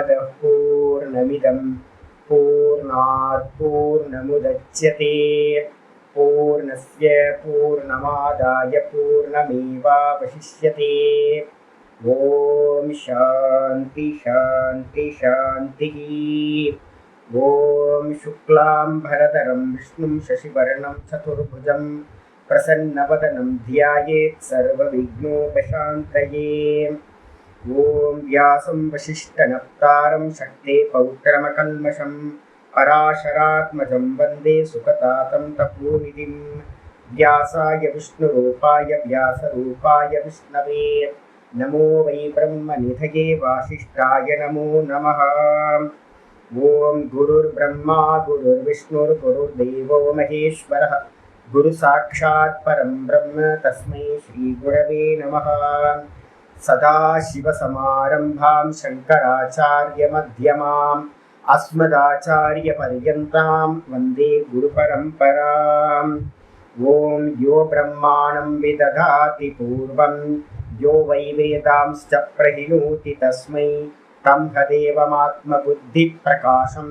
पूर्णमदः पूर्णमिदं पूर्णात् पूर्णमुदच्यते पूर्णस्य पूर्णमादाय पूर्णमेवावशिष्यते। ॐ शान्ति शान्ति शान्तिः। ॐ शुक्लाम्बरधरं विष्णुं शशिवर्णं चतुर्भुजं प्रसन्नवदनं ध्यायेत् सर्वविघ्नोपशान्तये। ॐ व्यासं वसिष्ठनप्तारं शक्ते पौत्रमकल्मषं पराशरात्मजं वन्दे सुखतातं तपोनिधिं। व्यासाय विष्णुरूपाय व्यासरूपाय विष्णवे नमो वै ब्रह्मनिधये वासिष्ठाय नमो नमः। ॐ गुरुर्ब्रह्मा गुरुर्विष्णुर्गुरुर्देवो महेश्वरः गुरुसाक्षात् परं ब्रह्म तस्मै श्रीगुरवे नमः। सदाशिवसमारम्भां शङ्कराचार्यमध्यमाम् अस्मदाचार्यपर्यन्तां वन्दे गुरुपरम्पराम्। ॐ यो ब्रह्माणं विदधाति पूर्वं यो वै वेदांश्च प्रहिणोति तस्मै तदेवमात्मबुद्धिप्रकाशं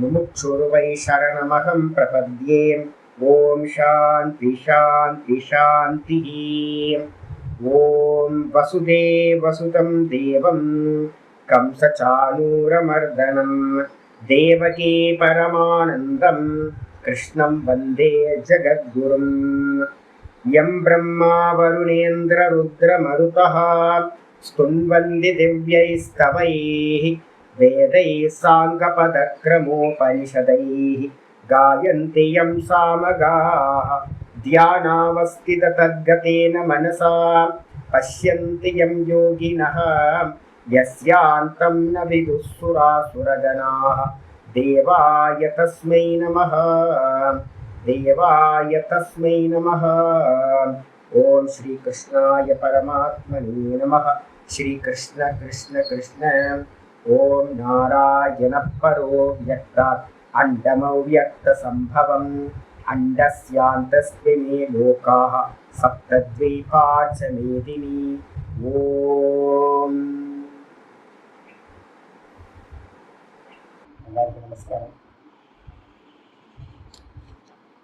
मुमुक्षुर्वै शरणमहं प्रपद्ये। ॐ शान्ति शान्ति शान्तिः। ॐ वसुदेवसुतं देवं कंसचाणूरमर्दनं देवकी परमानन्दं कृष्णं वन्दे जगद्गुरुं। यं ब्रह्मा वरुणेन्द्ररुद्रमरुतः स्तुन्वन्ति दिव्यैस्तवैः वेदैः साङ्गपदक्रमोपनिषदैः गायन्ति यं सामगाः ध्यानावस्थिततद्गतेन मनसा पश्यन्ति यं योगिनः यस्यान्तं न विदुःसुरासुरगणाः। देवाय तस्मै नमः देवाय तस्मै नमः। ॐ श्रीकृष्णाय परमात्मने नमः। श्रीकृष्ण कृष्ण कृष्ण। ॐ नारायणः परो व्यक्तात् अण्डमव्यक्तसम्भवम् अण्डस्यान्तस्मिन् लोकाः सप्तद्वीपा च मेदिनी। ॐ எல்லாருக்கும் நமஸ்காரம்.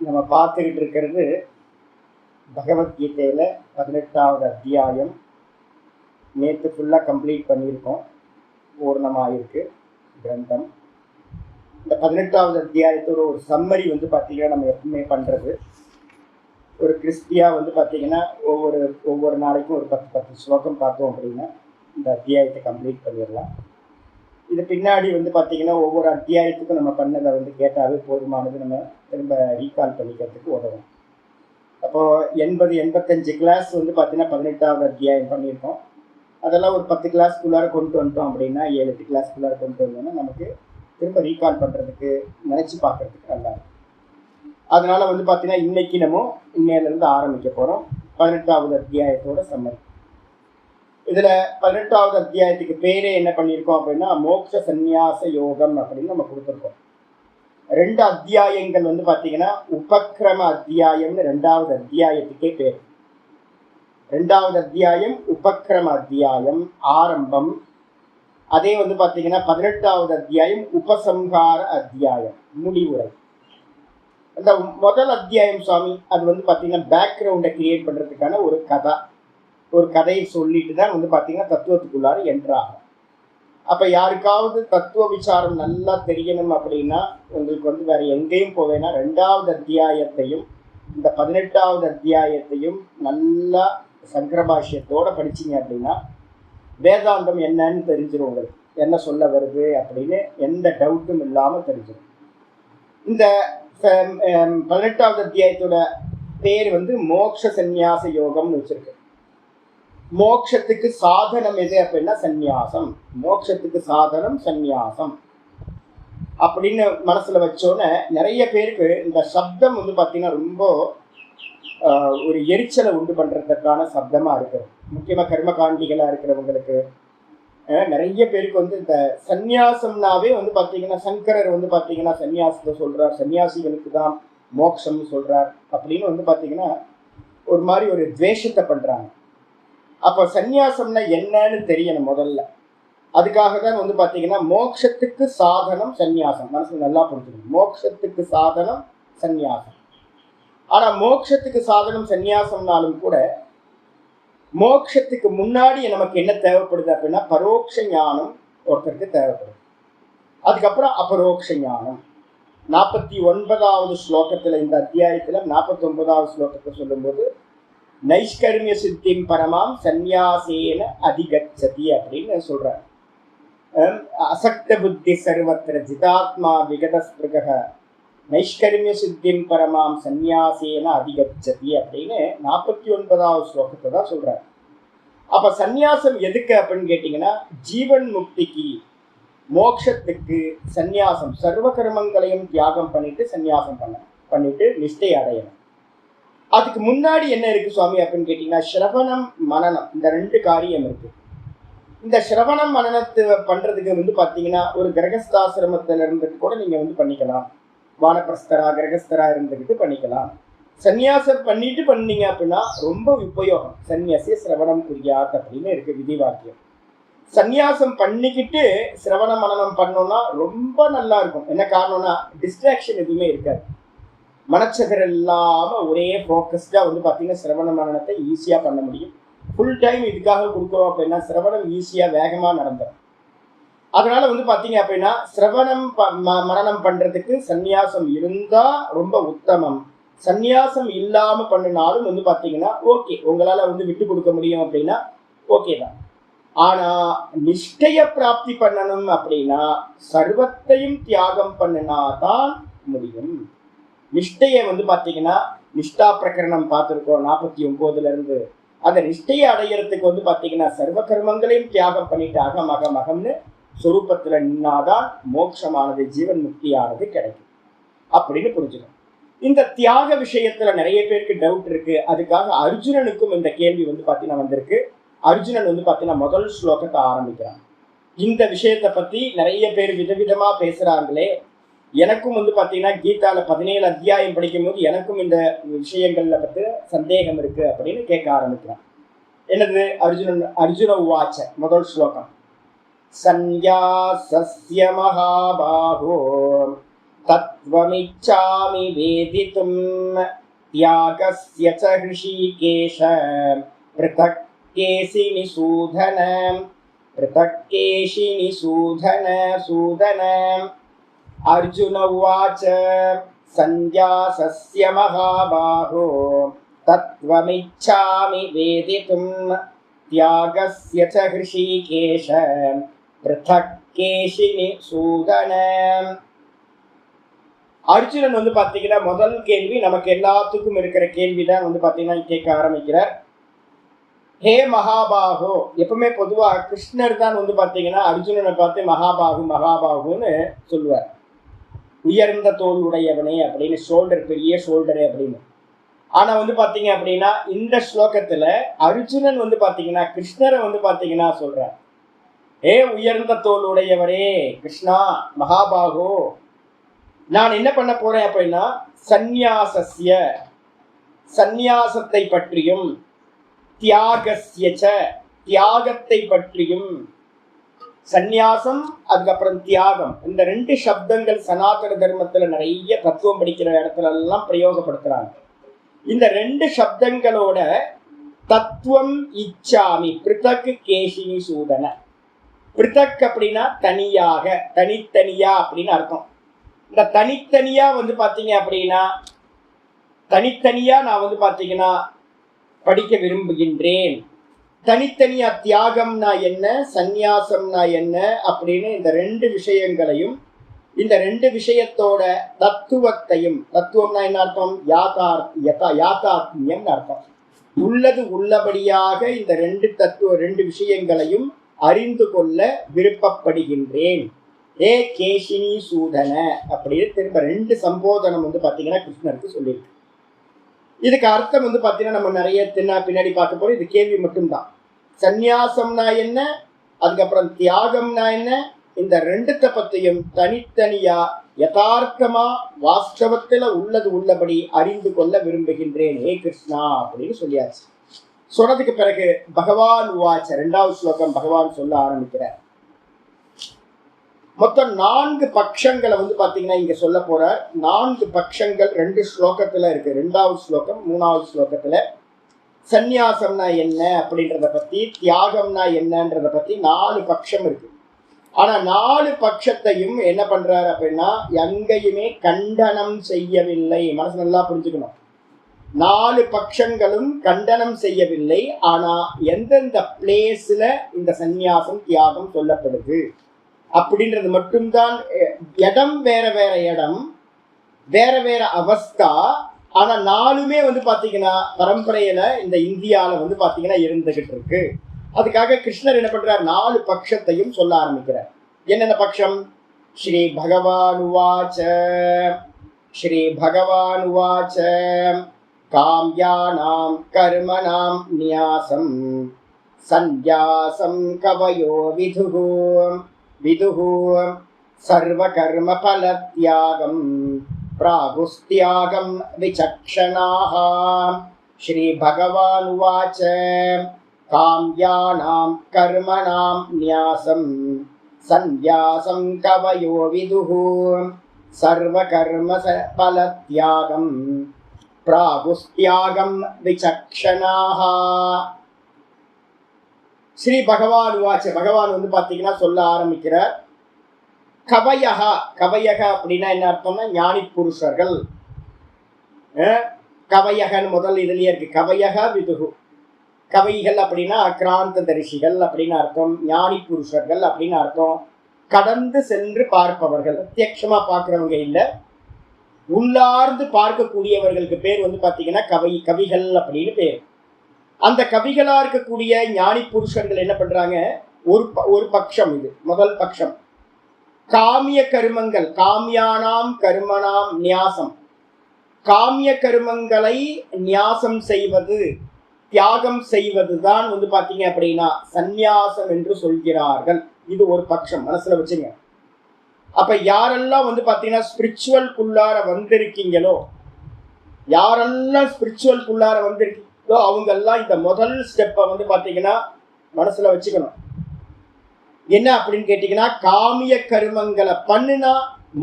நம்ம பார்த்துக்கிட்டு இருக்கிறது பகவத்கீதையில் 18வது அத்தியாயம். நேற்று ஃபுல்லாக கம்ப்ளீட் பண்ணியிருக்கோம், பூர்ணமாயிருக்கு கிரந்தம். இந்த 18வது அத்தியாயத்தோட ஒரு சம்மரி பார்த்திங்கன்னா நம்ம எப்பவுமே பண்ணுறது ஒரு கிறிஸ்பியாக பார்த்திங்கன்னா ஒவ்வொரு நாளைக்கும் ஒரு 10 ஸ்லோகம் பார்த்தோம் அப்படின்னா இந்த அத்தியாயத்தை கம்ப்ளீட் பண்ணிடலாம். இது பின்னாடி பார்த்திங்கன்னா ஒவ்வொரு அத்தியாயத்துக்கும் நம்ம பண்ணதை கேட்டாவே போதுமானது, நம்ம திரும்ப ரீகால் பண்ணிக்கிறதுக்கு உதவும். அப்போது 80-85 கிளாஸ் பார்த்திங்கன்னா 18வது அத்தியாயம் பண்ணியிருக்கோம். அதெல்லாம் ஒரு 10 கிளாஸ்க்குள்ளார கொண்டு வந்துட்டோம் அப்படின்னா 7-8 கிளாஸ்க்குள்ளார கொண்டு வந்தோம்னா நமக்கு திரும்ப ரீகால் பண்ணுறதுக்கு நினச்சி பார்க்குறதுக்கு நல்லா இருக்கும். அதனால் பார்த்திங்கன்னா இன்றைக்கி நம்ம இன்னையிலேருந்து ஆரம்பிக்க போகிறோம் 18வது அத்தியாயத்தோட சம்மரி. இதில் 18வது அத்தியாயத்துக்கு பேரே என்ன பண்ணியிருக்கோம் அப்படின்னா மோட்ச சந்நியாச யோகம் அப்படின்னு நம்ம கொடுத்துருக்கோம். 2 அத்தியாயங்கள் பார்த்திங்கன்னா உபக்கிரம அத்தியாயம்னு 2வது அத்தியாயத்துக்கே பேர். 2வது அத்தியாயம் உபக்கிரம அத்தியாயம், ஆரம்பம். அதே பார்த்திங்கன்னா 18வது அத்தியாயம் உபசம்ஹார அத்தியாயம், முடிவுரை. அந்த முதல் அத்தியாயம் சுவாமி அது பார்த்திங்கன்னா பேக்ரவுண்டை கிரியேட் பண்ணுறதுக்கான ஒரு கதையை சொல்லிட்டு தான் பார்த்திங்கன்னா தத்துவத்துக்குள்ளார என்ட்ராகும். அப்போ யாருக்காவது தத்துவ விசாரம் நல்லா தெரியணும் அப்படின்னா உங்களுக்கு வேறு எங்கேயும் போவேன்னா 2வது அத்தியாயத்தையும் இந்த 18வது அத்தியாயத்தையும் நல்லா சங்கரபாஷ்யத்தோடு படிச்சிங்க அப்படின்னா வேதாந்தம் என்னன்னு தெரிஞ்சிடும். உங்களுக்கு என்ன சொல்ல வருது அப்படின்னு எந்த டவுட்டும் இல்லாமல் தெரிஞ்சிடும். இந்த 18வது அத்தியாயத்தோட பேர் மோட்ச சந்நியாச யோகம்னு வச்சிருக்கு. மோட்சத்துக்கு சாதனம் எது அப்படின்னா சந்நியாசம். மோட்சத்துக்கு சாதனம் சந்நியாசம் அப்படின்னு மனசில் வச்சோன்னே நிறைய பேருக்கு இந்த சப்தம் பார்த்திங்கன்னா ரொம்ப ஒரு எரிச்சலை உண்டு பண்ணுறதுக்கான சப்தமாக இருக்குது. முக்கியமாக கர்மகாண்டிகளாக இருக்கிறவங்களுக்கு நிறைய பேருக்கு இந்த சந்நியாசம்னாவே பார்த்திங்கன்னா சங்கரர் பார்த்திங்கன்னா சந்நியாசத்தை சொல்கிறார், சன்னியாசிகளுக்கு தான் மோட்சம்னு சொல்கிறார் அப்படின்னு பார்த்திங்கன்னா ஒரு மாதிரி ஒரு துவேஷத்தை பண்ணுறாங்க. அப்போ சந்நியாசம்னா என்னன்னு தெரியணும் முதல்ல. அதுக்காக தான் வந்து பார்த்தீங்கன்னா மோட்சத்துக்கு சாதனம் சந்நியாசம். மனசு நல்லா புரிஞ்சுக்கணும். மோட்சத்துக்கு சாதனம் சந்நியாசம். ஆனால் மோட்சத்துக்கு சாதனம் சந்நியாசம்னாலும் கூட மோட்சத்துக்கு முன்னாடி நமக்கு என்ன தேவைப்படுது அப்படின்னா பரோட்ச ஞானம் ஒருத்தருக்கு தேவைப்படுது. அதுக்கப்புறம் அபரோக்ஷ ஞானம். 49வது ஸ்லோகத்தில் இந்த அத்தியாயத்தில் 49வது ஸ்லோகத்தை சொல்லும்போது நைஷ்கர்மிய சித்திம் பரமாம் சந்நியாசேன அதிகச்சதி அப்படின்னு சொல்றார். அசக்த புத்தி சர்வத்திர ஜிதாத்மா விகதஸ்பிருக நைஷ்கர்மிய சித்திம் பரமாம் சந்நியாசேன அதிகச்சதி அப்படின்னு 49வது ஸ்லோகத்தை தான் சொல்றார். அப்ப சந்நியாசம் எதுக்கு அப்படின்னு கேட்டீங்கன்னா ஜீவன் முக்திக்கு மோட்சத்துக்கு சந்நியாசம், சர்வ கர்மங்களையும் தியாகம் பண்ணிட்டு சந்நியாசம் பண்ணிட்டு நிஷ்டை அடையணும். அதுக்கு முன்னாடி என்ன இருக்கு சுவாமி அப்படின்னு கேட்டீங்கன்னா ஸ்ரவணம் மனனம், இந்த 2 காரியம் இருக்கு. இந்த ஸ்ரவணம் மனனத்தை பண்றதுக்கு வந்து பாத்தீங்கன்னா ஒரு கிரகஸ்தாசிரமத்துல இருந்துட்டு கூட நீங்க வந்து பண்ணிக்கலாம். வானப்பிரஸ்தரா கிரகஸ்தரா இருந்துக்கிட்டு பண்ணிக்கலாம். சந்நியாசம் பண்ணிட்டு பண்ணீங்க அப்படின்னா ரொம்ப உபயோகம். சந்நியாசிய சிரவணம் குறியாத் அப்படின்னு இருக்கு விதி வாக்கியம். சந்நியாசம் பண்ணிக்கிட்டு சிரவண மனனம் பண்ணோம்னா ரொம்ப நல்லா இருக்கும். என்ன காரணம்னா டிஸ்ட்ராக்ஷன் எதுவுமே இருக்காது. மனச்சகர் இல்லாமல் ஒரே ஃபோக்கஸ்டாக வந்து பார்த்தீங்கன்னா சிரவண மனனத்தை ஈஸியாக பண்ண முடியும். ஃபுல் டைம் இதுக்காக கொடுக்குறோம் அப்படின்னா சிரவணம் ஈஸியாக வேகமாக நடந்துடும். அதனால வந்து பார்த்தீங்க அப்படின்னா சிரவணம் மனனம் பண்ணுறதுக்கு சந்நியாசம் இருந்தால் ரொம்ப உத்தமம். சந்நியாசம் இல்லாமல் பண்ணினாலும் வந்து பார்த்தீங்கன்னா ஓகே, உங்களால் வந்து விட்டு கொடுக்க முடியும் அப்படின்னா ஓகே தான். ஆனால் நிஷ்டைய பிராப்தி பண்ணணும் அப்படின்னா சர்வத்தையும் தியாகம் பண்ணினாதான் முடியும். நிஷ்டையை வந்து பார்த்தீங்கன்னா நிஷ்டா பிரகரணம் பார்த்துருக்கோம் 49லேருந்து. அந்த நிஷ்டையை அடையிறதுக்கு வந்து பார்த்தீங்கன்னா சர்வ கர்மங்களையும் தியாகம் பண்ணிட்டு அகம் அகம் அகம்னு சொரூபத்தில் நின்னாதான் மோட்சமானது ஜீவன் முக்தியானது கிடைக்கும் அப்படின்னு புரிஞ்சுக்கணும். இந்த தியாக விஷயத்துல நிறைய பேருக்கு டவுட் இருக்கு. அதுக்காக அர்ஜுனனுக்கும் இந்த கேள்வி வந்து பார்த்தீங்கன்னா வந்திருக்கு. அர்ஜுனன் வந்து பார்த்தீங்கன்னா முதல் ஸ்லோகத்தை ஆரம்பிக்கிறான். இந்த விஷயத்தை பற்றி நிறைய பேர் விதவிதமாக பேசுகிறாங்களே. எனக்கும் வந்து பார்த்தீங்கன்னா கீதாவில் 17 அத்தியாயம் படிக்கும்போது எனக்கும் இந்த விஷயங்கள்ல பற்றி சந்தேகம் இருக்கு அப்படின்னு கேட்க ஆரம்பிக்கிறான். என்னது? அர்ஜுன உவாச்ச முதல் ஸ்லோகம். சந்நியாசஸ்ய மகாபாஹோ தத்வமிச்சாமி வேதிதும் தியாகஸ்ய ச ஹ்ருஷிகேஷ ப்ருதக் கேசினி சூதன ப்ருதக்கேஷினி சூதன சூதன. அர்ஜுன உவாச்ச சந்நியாசஸ்ய மகாபாஹோ தத்வமிச்சாமி வேதிதும் தியாகஸ்ய ச ஹ்ருஷிகேஷ ப்ருதக்கேஷினி சூதன. அர்ஜுனன் வந்து பார்த்தீங்கன்னா முதல் கேள்வி நமக்கு எல்லாத்துக்கும் இருக்கிற கேள்விதான் வந்து பார்த்தீங்கன்னா கேட்க ஆரம்பிக்கிறார். ஹே மகாபாகோ. எப்பவுமே பொதுவாக கிருஷ்ணர் தான் வந்து பார்த்தீங்கன்னா அர்ஜுனனை பார்த்து மகாபாகு மகாபாகுன்னு சொல்லுவார். உயர்ந்த தோல் உடையவனே அப்படின்னு, ஷோல்டர் பெரிய ஷோல்டரு அப்படின்னு. ஆனால் வந்து பார்த்தீங்க அப்படின்னா இந்த ஸ்லோகத்தில் அர்ஜுனன் வந்து பார்த்தீங்கன்னா கிருஷ்ணரை வந்து பார்த்தீங்கன்னா சொல்கிறார். ஹே உயர்ந்த தோல் உடையவரே கிருஷ்ணா மகாபாகோ, நான் என்ன பண்ண போறேன் அப்படின்னா சந்நியாசஸ்ய சந்நியாசத்தை பற்றியும் தியாகஸ்ய தியாகத்தை பற்றியும். சந்நியாசம் அதுக்கப்புறம் தியாகம், இந்த 2 சப்தங்கள் சனாதன தர்மத்துல நிறைய தத்துவம் படிக்கிற இடத்துல எல்லாம் பிரயோகப்படுத்துறாங்க. இந்த 2 சப்தங்களோட தத்துவம் இச்சாமி ப்ருதக் கேஷினி சூதன. ப்ருதக் அப்படின்னா தனியாக, தனித்தனியா அப்படின்னு அர்த்தம். இந்த தனித்தனியா வந்து பார்த்தீங்க அப்படின்னா தனித்தனியா நான் வந்து பார்த்தீங்கன்னா படிக்க விரும்புகின்றேன். தனித்தனியா தியாகம்னா என்ன, சந்நியாசம்னா என்ன அப்படின்னு இந்த 2 விஷயங்களையும், இந்த 2 விஷயத்தோட தத்துவத்தையும், தத்துவம்னா என்ன அர்த்தம்? யாத்தாத்மியம் அர்த்தம். உள்ளது உள்ளபடியாக இந்த 2 விஷயங்களையும் அறிந்து கொள்ள விருப்பப்படுகின்றேன். ஏ கேஷினி சூதன அப்படின்னு திரும்ப 2 சம்போதனம் வந்து பார்த்தீங்கன்னா கிருஷ்ணருக்கு சொல்லியிருக்கு. இதுக்கு அர்த்தம் வந்து பார்த்தீங்கன்னா நம்ம நிறைய பின்னாடி பார்க்க போறோம். இது கேள்வி மட்டும்தான். சந்நியாசம்னா என்ன, அதுக்கப்புறம் தியாகம்னா என்ன, இந்த 2 பத்தியும் தனித்தனியா யதார்த்தமா வாஸ்தவத்துல உள்ளது உள்ளபடி அறிந்து கொள்ள விரும்புகின்றேன் ஹே கிருஷ்ணா அப்படின்னு சொல்லியாச்சு. சொன்னதுக்கு பிறகு பகவான் உவாச்ச 2வது ஸ்லோகம் பகவான் சொல்ல ஆரம்பிக்கிறார். மொத்தம் 4 பட்சங்களை வந்து பாத்தீங்கன்னா இங்க சொல்ல போற 4 பட்சங்கள் 2 ஸ்லோகத்துல இருக்கு. 2வது ஸ்லோகம் 3வது ஸ்லோகத்துல சந்நியாசம்னா என்ன அப்படின்றத பத்தி, தியாகம்னா என்னன்றத பத்தி 4 பட்சம் இருக்கு. ஆனா 4 பட்சத்தையும் என்ன பண்றாரு அப்படின்னா எங்கேயுமே கண்டனம் செய்யவில்லை. மனசு நல்லா புரிஞ்சுக்கணும். 4 பட்சங்களும் கண்டனம் செய்யவில்லை. ஆனா எந்தெந்த பிளேஸ்ல இந்த சந்நியாசம் தியாகம் சொல்லப்படுது அப்படின்றது மட்டும்தான். இடம் வேற வேற இடம், வேற வேற அவஸ்தா. ஆனா 4மே வந்து பாத்தீங்கன்னா பரம்பரையில இந்த இந்தியால வந்து பாத்தீங்கன்னா இருந்துகிட்டு இருக்கு. அதுக்காக கிருஷ்ணர் என்ன பண்றார், 4 பட்சத்தையும் சொல்ல ஆரம்பிக்கிறார். என்னென்ன பட்சம்? ஸ்ரீ பகவானுவாச்ச ஸ்ரீ பகவானுவாச்ச காம்யானாம் கர்மணாம் நியாசம் சந்நியாசம் கவயோ விதுஹு விதுஹு சர்வ கர்ம பல தியாகம் பிராகுஸ்தியாகம் விசக்ஷணாஹ. ஸ்ரீ பகவானுவாச்ச காம்யானாம் கர்மணாம் நியாசம் சந்நியாசம் கவயோ விதுஹு சர்வ கர்ம பல தியாகம் பிராகுஸ்தியாகம் விசக்ஷணாஹ. ஸ்ரீ பகவானுவாச்ச, பகவான் வந்து பாத்தீங்கன்னா சொல்ல ஆரம்பிக்கிறார். கவயக, கவயக அப்படின்னா என்ன அர்த்தம்னா ஞானி புருஷர்கள். கவயகன்னு முதல் இதுலயே இருக்கு. கவயக விதுகு. கவைகள் அப்படின்னா கிராந்த தரிசிகள் அப்படின்னு அர்த்தம். ஞானி புருஷர்கள் அப்படின்னு அர்த்தம். கடந்து சென்று பார்ப்பவர்கள், பிரத்யட்சமா பார்க்கிறவங்க இல்லை, உள்ளார்ந்து பார்க்கக்கூடியவர்களுக்கு பேர் வந்து பாத்தீங்கன்னா கவிகள் அப்படின்னு பேர். அந்த கவிகளா இருக்கக்கூடிய ஞானி புருஷர்கள் என்ன பண்றாங்க, ஒரு பட்சம், இது முதல் பட்சம். காமிய கருமங்கள், காமியானாம் கருமனாம் நியாசம், காமிய கருமங்களை நியாசம் செய்வது, தியாகம் செய்வதுதான் வந்து பாத்தீங்க அப்படின்னா சந்நியாசம் என்று சொல்கிறார்கள். இது ஒரு பட்சம், மனசுல வச்சுங்க. அப்ப யாரெல்லாம் வந்து பாத்தீங்கன்னா ஸ்பிரிச்சுவல் குள்ளார வந்திருக்கீங்களோ, யாரெல்லாம் ஸ்பிரிச்சுவல் குள்ளார வந்திருக்கீங்களோ அவங்கெல்லாம் இந்த முதல் ஸ்டெப்பை வந்து பாத்தீங்கன்னா மனசுல வச்சுக்கணும். என்ன அப்படின்னு கேட்டீங்கன்னா, காமிய கருமங்களை பண்ணுனா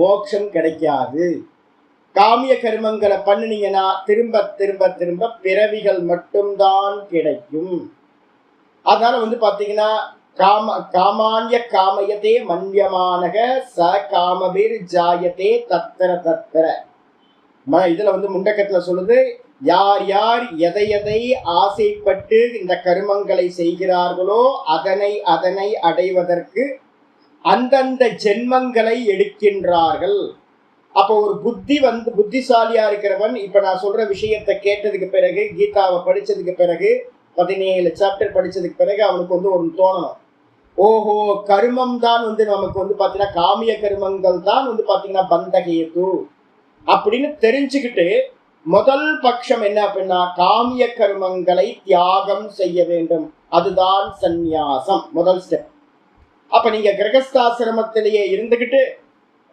மோட்சம் கிடைக்காது. காமிய கருமங்களை பண்ணுனீங்கன்னா திரும்ப திரும்ப திரும்ப பிறவிகள் மட்டும்தான் கிடைக்கும். அதனால வந்து பாத்தீங்கன்னா காமான்ய காமயத்தே மன்யமானக ச காமபிர் ஜாயத்தே தத்தர தத்தர. இதுல வந்து முண்டக்கத்துல சொல்லுது, யார் யார் எதை எதை ஆசைப்பட்டு இந்த கருமங்களை செய்கிறார்களோ அதனை அதனை அடைவதற்கு அந்தந்த ஜென்மங்களை எடுக்கின்றார்கள். அப்போ ஒரு புத்திசாலியா இருக்கிறவன் இப்ப நான் சொல்ற விஷயத்தை கேட்டதுக்கு பிறகு, கீதாவை படிச்சதுக்கு பிறகு, 17 சாப்டர் படிச்சதுக்கு பிறகு அவனுக்கு வந்து ஒரு தோணணும், ஓஹோ கருமம் தான் வந்து நமக்கு வந்து பாத்தீங்கன்னா காமிய கருமங்கள் தான் வந்து பாத்தீங்கன்னா பந்தகேது அப்படின்னு தெரிஞ்சுக்கிட்டு முதல் பட்சம் என்ன அப்படின்னா காமிய கருமங்களை தியாகம் செய்ய வேண்டும். அதுதான் சந்நியாசம், முதல் ஸ்டெப். அப்ப நீங்க கிரகஸ்தாசிரமத்திலேயே இருந்துகிட்டு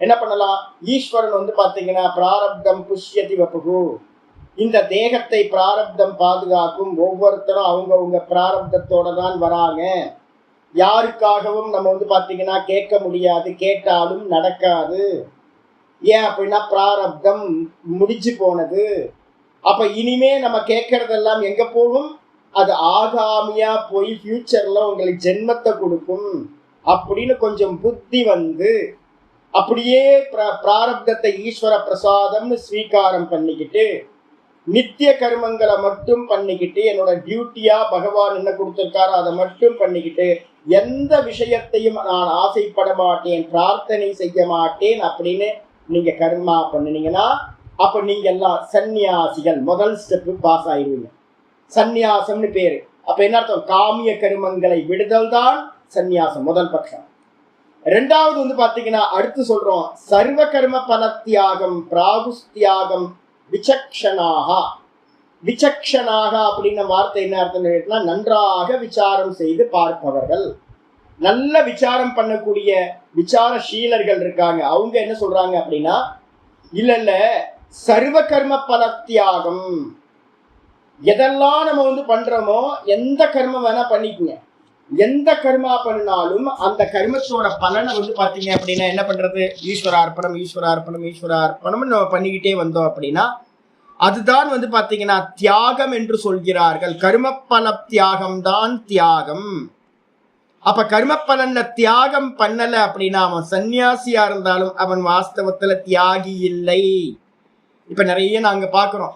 என்ன பண்ணலாம், ஈஸ்வரன் வந்து பாத்தீங்கன்னா பிராரப்தம் புஷ்யதி வபுகு, இந்த தேகத்தை பிராரப்தம் பாதுகாக்கும். ஒவ்வொருத்தரும் அவங்கவுங்க பிராரப்தத்தோட தான் வராங்க. யாருக்காகவும் நம்ம வந்து பாத்தீங்கன்னா கேட்க முடியாது, கேட்டாலும் நடக்காது. ஏன் அப்படின்னா பிராரப்தம் முடிஞ்சு போனது. அப்ப இனிமே நம்ம கேட்கறதெல்லாம் எங்க போகும், அது ஆகாமியா போய் ஃபியூச்சர்ல உங்களுக்கு ஜென்மத்தை கொடுக்கும் அப்படின்னு கொஞ்சம் புத்தி வந்து அப்படியே பிராரப்தத்தை ஈஸ்வர பிரசாதம்னு ஸ்வீகாரம் பண்ணிக்கிட்டு நித்திய கர்மங்களை மட்டும் பண்ணிக்கிட்டு, என்னோட டியூட்டியா பகவான் என்ன கொடுத்திருக்காரோ அதை மட்டும் பண்ணிக்கிட்டு, எந்த விஷயத்தையும் நான் ஆசைப்பட மாட்டேன், பிரார்த்தனை செய்ய மாட்டேன் அப்படின்னு நீங்க கர்மா பண்ணினீங்கன்னா அப்ப நீங்க எல்லாம் சந்நியாசிகள். முதல் ஸ்டெப் பாஸ் ஆயிடுவீங்க, சந்நியாசம்னு பேரு. அப்ப என்ன அர்த்தம், காமிய கருமங்களை விடுதல் தான் சந்நியாசம், முதல் பட்சம். ரெண்டாவது வந்து பாத்தீங்கன்னா அடுத்து சொல்றோம், சர்வ கர்ம பல தியாகம் பிராகுஸ்தியாகம் விசக்ஷணாக. விசக்ஷணாக அப்படின்ன வார்த்தை என்ன அர்த்தம் கேட்டா, நன்றாக விசாரம் செய்து பார்ப்பவர்கள், நல்ல விசாரம் பண்ணக்கூடிய விசாரசீலர்கள் இருக்காங்க. அவங்க என்ன சொல்றாங்க அப்படின்னா, இல்ல சர்வ கர்ம பல தியாகம், எதெல்லாம் நம்ம வந்து பண்றோமோ எந்த கர்மம் வேணா பண்ணிக்கங்க, எந்த கர்மா பண்ணினாலும் அந்த கர்மத்தோட பலனை வந்து பாத்தீங்க அப்படின்னா என்ன பண்றது, ஈஸ்வரார்ப்பணம் ஈஸ்வரார்ப்பணம் ஈஸ்வரார்ப்பணம் நம்ம பண்ணிக்கிட்டே வந்தோம் அப்படின்னா அதுதான் வந்து பாத்தீங்கன்னா தியாகம் என்று சொல்கிறார்கள். கர்மப்பல தியாகம் தான் தியாகம். அப்ப கர்மப்பலன்ல தியாகம் பண்ணல அப்படின்னா அவன் சன்னியாசியா இருந்தாலும் அவன் வாஸ்தவத்துல தியாகி இல்லை. இப்ப நிறைய நாங்க பாக்குறோம்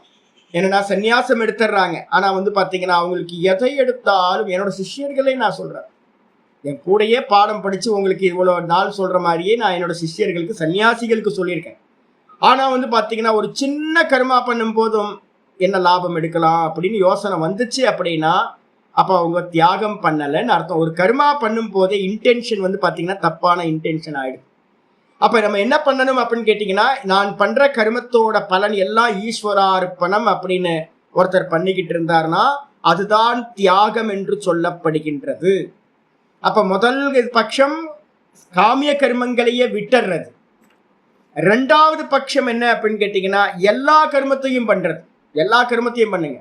என்னன்னா சன்னியாசம் எடுத்துடுறாங்க, ஆனா வந்து பாத்தீங்கன்னா அவங்களுக்கு எதை எடுத்தாலும், என்னோட சிஷ்யர்களே நான் சொல்றேன், என் கூடயே பாடம் படிச்சு உங்களுக்கு இவ்வளவு நாள் சொல்ற மாதிரியே நான் என்னோட சிஷ்யர்களுக்கு சன்னியாசிகளுக்கு சொல்லியிருக்கேன். ஆனா வந்து பாத்தீங்கன்னா ஒரு சின்ன கர்மா பண்ணும் போதும் என்ன லாபம் எடுக்கலாம் அப்படின்னு யோசனை வந்துச்சு அப்படின்னா அப்ப அவங்க தியாகம் பண்ணலன்னு அர்த்தம். ஒரு கர்மா பண்ணும் போதே இன்டென்ஷன் வந்து பாத்தீங்கன்னா தப்பான இன்டென்ஷன் ஆயிடுது. அப்ப நம்ம என்ன பண்ணணும் அப்படின்னு கேட்டீங்கன்னா, நான் பண்ற கர்மத்தோட பலன் எல்லாம் ஈஸ்வரார்ப்பணம் அப்படின்னு ஒருத்தர் பண்ணிக்கிட்டு இருந்தார்னா அதுதான் தியாகம் என்று சொல்லப்படுகின்றது. அப்ப முதல் பட்சம் காமிய கர்மங்களையே விட்டுறது. ரெண்டாவது பட்சம் என்ன அப்படின்னு கேட்டீங்கன்னா எல்லா கர்மத்தையும் பண்றது. எல்லா கர்மத்தையும் பண்ணுங்க.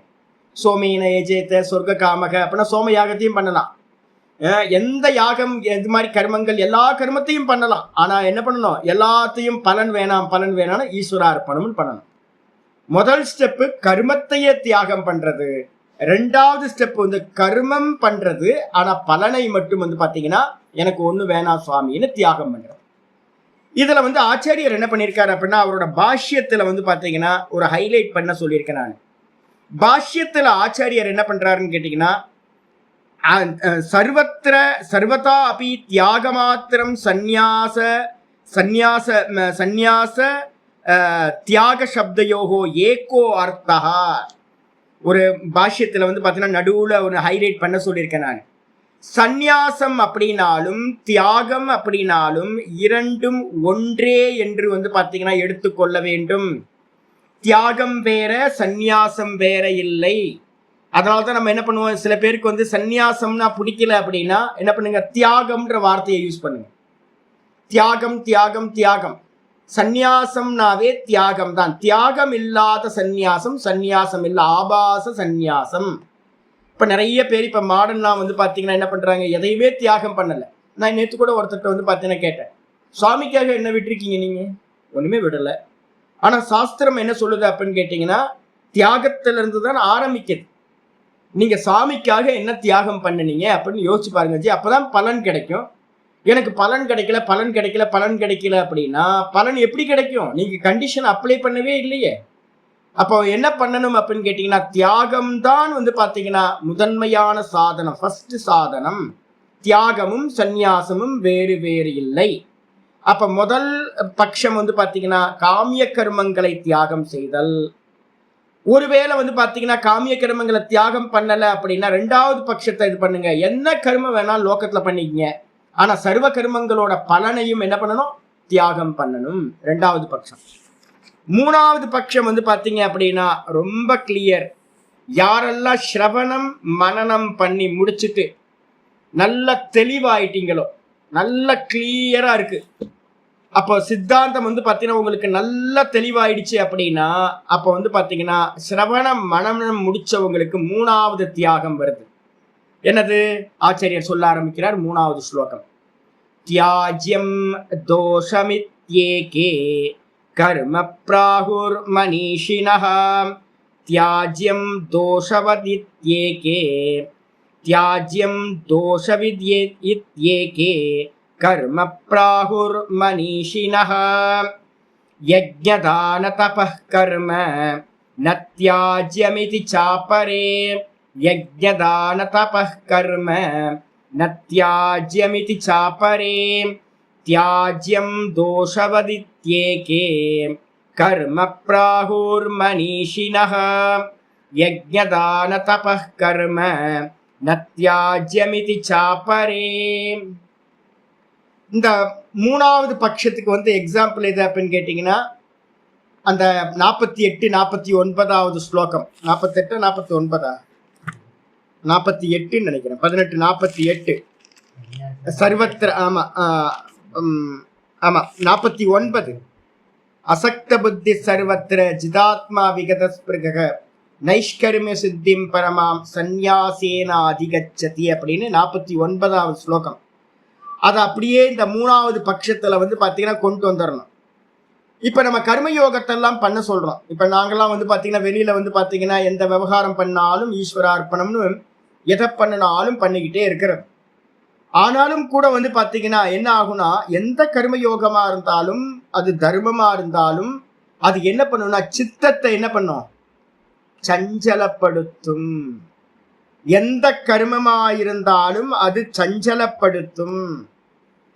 சோமீன ஏஜேத்த சொர்க்க காமக அப்படின்னா சோம யாகத்தையும் பண்ணலாம். எந்த யாகம் இது மாதிரி கர்மங்கள் எல்லா கர்மத்தையும் பண்ணலாம். ஆனா என்ன பண்ணணும், எல்லாத்தையும் பலன் வேணாம்னா ஈஸ்வரார்ப்பணம் பண்ணணும். முதல் ஸ்டெப்பு கர்மத்தையே தியாகம் பண்றது. ரெண்டாவது ஸ்டெப் வந்து கர்மம் பண்றது, ஆனா பலனை மட்டும் வந்து பாத்தீங்கன்னா எனக்கு ஒண்ணு வேணாம் சுவாமின்னு தியாகம் பண்றது. இதுல வந்து ஆச்சாரியர் என்ன பண்ணியிருக்காரு அப்படின்னா அவரோட பாஷ்யத்துல வந்து பாத்தீங்கன்னா ஒரு ஹைலைட் பண்ண சொல்லியிருக்கேன் நான். பாஷ்யத்துல ஆச்சாரியர் என்ன பண்றாருன்னு கேட்டீங்கன்னா, சர்வதா அபி தியாக மாத்திரம் சந்நியாச தியாக சப்தயோகோ ஏகோ அர்த்தா. ஒரு பாஷ்யத்துல வந்து பாத்தீங்கன்னா நடுவுல ஒரு ஹைலைட் பண்ண சொல்லியிருக்கேன் நான். சந்நியாசம் அப்படின்னாலும் தியாகம் அப்படின்னாலும் இரண்டும் ஒன்றே என்று வந்து பாத்தீங்கன்னா எடுத்துக்கொள்ள வேண்டும். தியாகம் வேற சந்நியாசம் வேற இல்லை. அதனால்தான் நம்ம என்ன பண்ணுவோம், சில பேருக்கு வந்து சந்நியாசம்னா பிடிக்கல அப்படின்னா என்ன பண்ணுங்க, தியாகம்ன்ற வார்த்தையை யூஸ் பண்ணுங்க. தியாகம் தியாகம் தியாகம். சந்நியாசம்னாவே தியாகம் தான். தியாகம் இல்லாத சந்நியாசம், சந்நியாசம் இல்ல ஆபாச சந்நியாசம். இப்ப நிறைய பேர் இப்ப மாடர்ன்லாம் வந்து பாத்தீங்கன்னா என்ன பண்றாங்க, எதையுமே தியாகம் பண்ணல. நான் நேற்று கூட ஒருத்தர் வந்து பாத்தீங்கன்னா கேட்டேன், சுவாமிக்காக என்ன விட்டுருக்கீங்க நீங்க? ஒண்ணுமே விடல. ஆனா சாஸ்திரம் என்ன சொல்லுது அப்படின்னு கேட்டீங்கன்னா தியாகத்துல இருந்து தான் ஆரம்பிக்குது. நீங்க சாமிக்காக என்ன தியாகம் பண்ணனீங்க அப்படின்னு யோசிச்சு பாருங்க ஜி, அப்பதான் பலன் கிடைக்கும். எனக்கு பலன் கிடைக்கல அப்படின்னா பலன் எப்படி கிடைக்கும்? நீங்க கண்டிஷன் அப்ளை பண்ணவே இல்லையே. அப்போ என்ன பண்ணணும் அப்படின்னு கேட்டீங்கன்னா தியாகம் தான் வந்து பாத்தீங்கன்னா முதன்மையான சாதனம், ஃபர்ஸ்ட் சாதனம். தியாகமும் சந்நியாசமும் வேறு வேறு இல்லை. அப்ப முதல் பட்சம் வந்து பாத்தீங்கன்னா காமிய கர்மங்களை தியாகம் செய்தல். ஒருவேளை வந்து பாத்தீங்கன்னா காமிய கர்மங்களை தியாகம் பண்ணல அப்படின்னா ரெண்டாவது பட்சத்தை இது பண்ணுங்க, என்ன கர்மம் வேணாலும் லோகத்துல பண்ணிக்கங்க, ஆனா சர்வ கர்மங்களோட பலனையும் என்ன பண்ணணும், தியாகம் பண்ணணும். ரெண்டாவது பட்சம். மூணாவது பட்சம் வந்து பாத்தீங்க அப்படின்னா ரொம்ப கிளியர். யாரெல்லாம் ஸ்ரவணம் மனனம் பண்ணி முடிச்சுட்டு நல்ல தெளிவாயிட்டீங்களோ, நல்ல கிளியரா இருக்கு, அப்போ சித்தாந்தம் வந்து பாத்தீங்கன்னா உங்களுக்கு நல்ல தெளிவாயிடுச்சு அப்படின்னா அப்ப வந்து பாத்தீங்கன்னா சிரவணம் மனனம் முடிச்சவங்களுக்கு மூணாவது தியாகம் வருது. என்னது? ஆச்சாரியர் சொல்ல ஆரம்பிக்கிறார் மூணாவது ஸ்லோகம். தியாஜ்யம் தோஷமித்யேகே கர்ம பிராகுர் மனிஷினஹ தியாஜ்யம் தோஷவதித்யேகே தியாஜ்யம் தோஷவித்யேகே கர்ம பிராகுர் மனிஷினஹ யஜ்ஞதான தபः கர்ம ந தியாஜ்யமிதி சாபரே யஜ்ஞதான தபः கர்ம ந தியாஜ்யமிதி சாபரே தியாஜ்யம் தோஷவதித்யேகே கர்ம பிராகுர் மனிஷினஹ யஜ்ஞதான தபः கர்ம ந தியாஜ்யமிதி சாபரே. இந்த மூணாவது பட்சத்துக்கு வந்து எக்ஸாம்பிள் எது அப்படின்னு கேட்டீங்கன்னா அந்த 48 49வது ஸ்லோகம். 48 49 48 நினைக்கிறேன், 18 48 சர்வத்திர ஆமா ஆமா 49 அசக்த புத்தி சர்வத்திர ஜிதாத்மா விகத ஸ்பிருக நைஷ்கர்மிய சித்திம் பரமாம் சந்நியாசேன அதிகச்சதி அப்படின்னு 49வது ஸ்லோகம். அதை அப்படியே இந்த 3வது பட்சத்துல பாத்தீங்கன்னா கொண்டு வந்துடணும். இப்ப நம்ம கர்மயோகத்தெல்லாம் பண்ண சொல்றோம். இப்ப நாங்கெல்லாம் பாத்தீங்கன்னா வெளியில பாத்தீங்கன்னா எந்த விவகாரம் பண்ணாலும் ஈஸ்வரார்ப்பணம்னு எதை பண்ணினாலும் பண்ணிக்கிட்டே இருக்கிறது. ஆனாலும் கூட பாத்தீங்கன்னா என்ன ஆகும்னா, எந்த கர்மயோகமா இருந்தாலும் அது தர்மமா இருந்தாலும் அது என்ன பண்ணும்னா சித்தத்தை என்ன பண்ணும், சஞ்சலப்படுத்தும். எந்த கர்மமா இருந்தாலும் அது சஞ்சலப்படுத்தும்.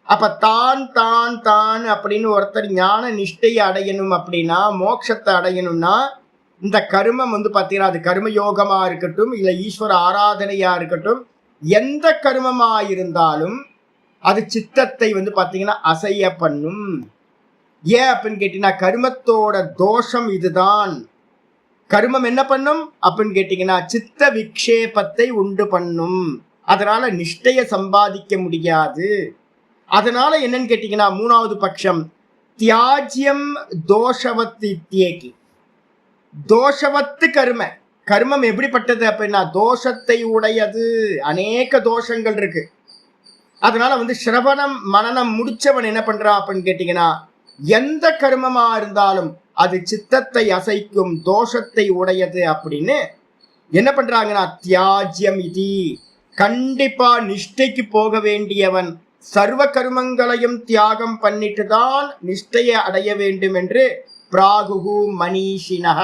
அப்ப தான் தான் தான் அப்படின்னு ஒருத்தர் ஞான நிஷ்டையை அடையணும் அப்படின்னா, மோட்சத்தை அடையணும்னா இந்த கர்மம் பாத்தீங்கன்னா அது கர்மயோகமா இருக்கட்டும் இல்ல ஈஸ்வர ஆராதனையா இருக்கட்டும், எந்த கர்மமா இருந்தாலும் அது சித்தத்தை பாத்தீங்கன்னா அசைய பண்ணும். ஏன் அப்படின்னு கேட்டீங்கன்னா, கர்மத்தோட தோஷம் இதுதான். கர்மம் என்ன பண்ணும் அப்படின்னு கேட்டீங்கன்னா சித்த விக்ஷேபத்தை உண்டு பண்ணும். அதனால நிஷ்டைய சம்பாதிக்க முடியாது. அதனால என்னன்னு கேட்டீங்கன்னா 3வது பட்சம் தியாஜ்யம் தோஷவத் இத்யேகி. தோஷவத்து கர்ம, கர்மம் எப்படிப்பட்டது அப்படின்னா தோஷத்தை உடையது. அநேக தோஷங்கள் இருக்கு. அதனால சிரவணம் மனனம் முடிச்சவன் என்ன பண்றான் அப்படின்னு கேட்டீங்கன்னா, எந்த கர்மமா இருந்தாலும் அது சித்தத்தை அசைக்கும், தோஷத்தை உடையது அப்படின்னு என்ன பண்றாங்கன்னா தியாஜ்யம் இது. கண்டிப்பா நிஷ்டைக்கு போக வேண்டியவன் சர்வ கர்மங்களையும் தியாகம் பண்ணிட்டு தான் நிஷ்டையை அடைய வேண்டும் என்று பிராகுகு மனிஷினஹ,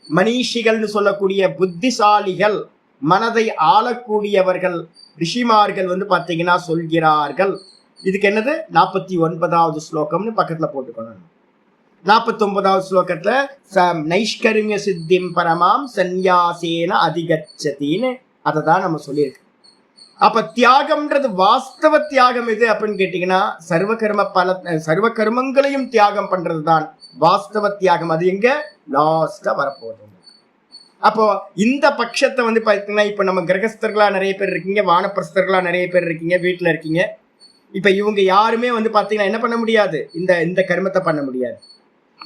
மனிஷிகள்னு சொல்லக்கூடிய புத்திசாலிகள், மனதை ஆளக்கூடியவர்கள், ரிஷிமார்கள் பாத்தீங்கன்னா சொல்கிறார்கள். இதுக்கு என்னது 49வது ஸ்லோகம்னு பக்கத்துல போட்டுக்கணும். 49வது ஸ்லோகத்துல நைஷ்கர்மிய சித்திம் பரமாம் சந்நியாசேன அதிகச்சதின்னு அதை தான் நம்ம சொல்லியிருக்கோம். அப்ப தியாகம்ன்றது வாஸ்தவ தியாகம் எது அப்படின்னு கேட்டீங்கன்னா சர்வ கர்மங்களையும் தியாகம் பண்றது தான் வாஸ்தவ தியாகம். அது எங்க லாஸ்டா வரப்போகுது. அப்போ இந்த பட்சத்தை பாத்தீங்கன்னா இப்ப நம்ம கிரகஸ்தர்களா நிறைய பேர் இருக்கீங்க, வானப்பிரஸ்தர்களா நிறைய பேர் இருக்கீங்க, வீட்டுல இருக்கீங்க. இப்ப இவங்க யாருமே பாத்தீங்கன்னா என்ன பண்ண முடியாது, இந்த கர்மத்தை பண்ண முடியாது.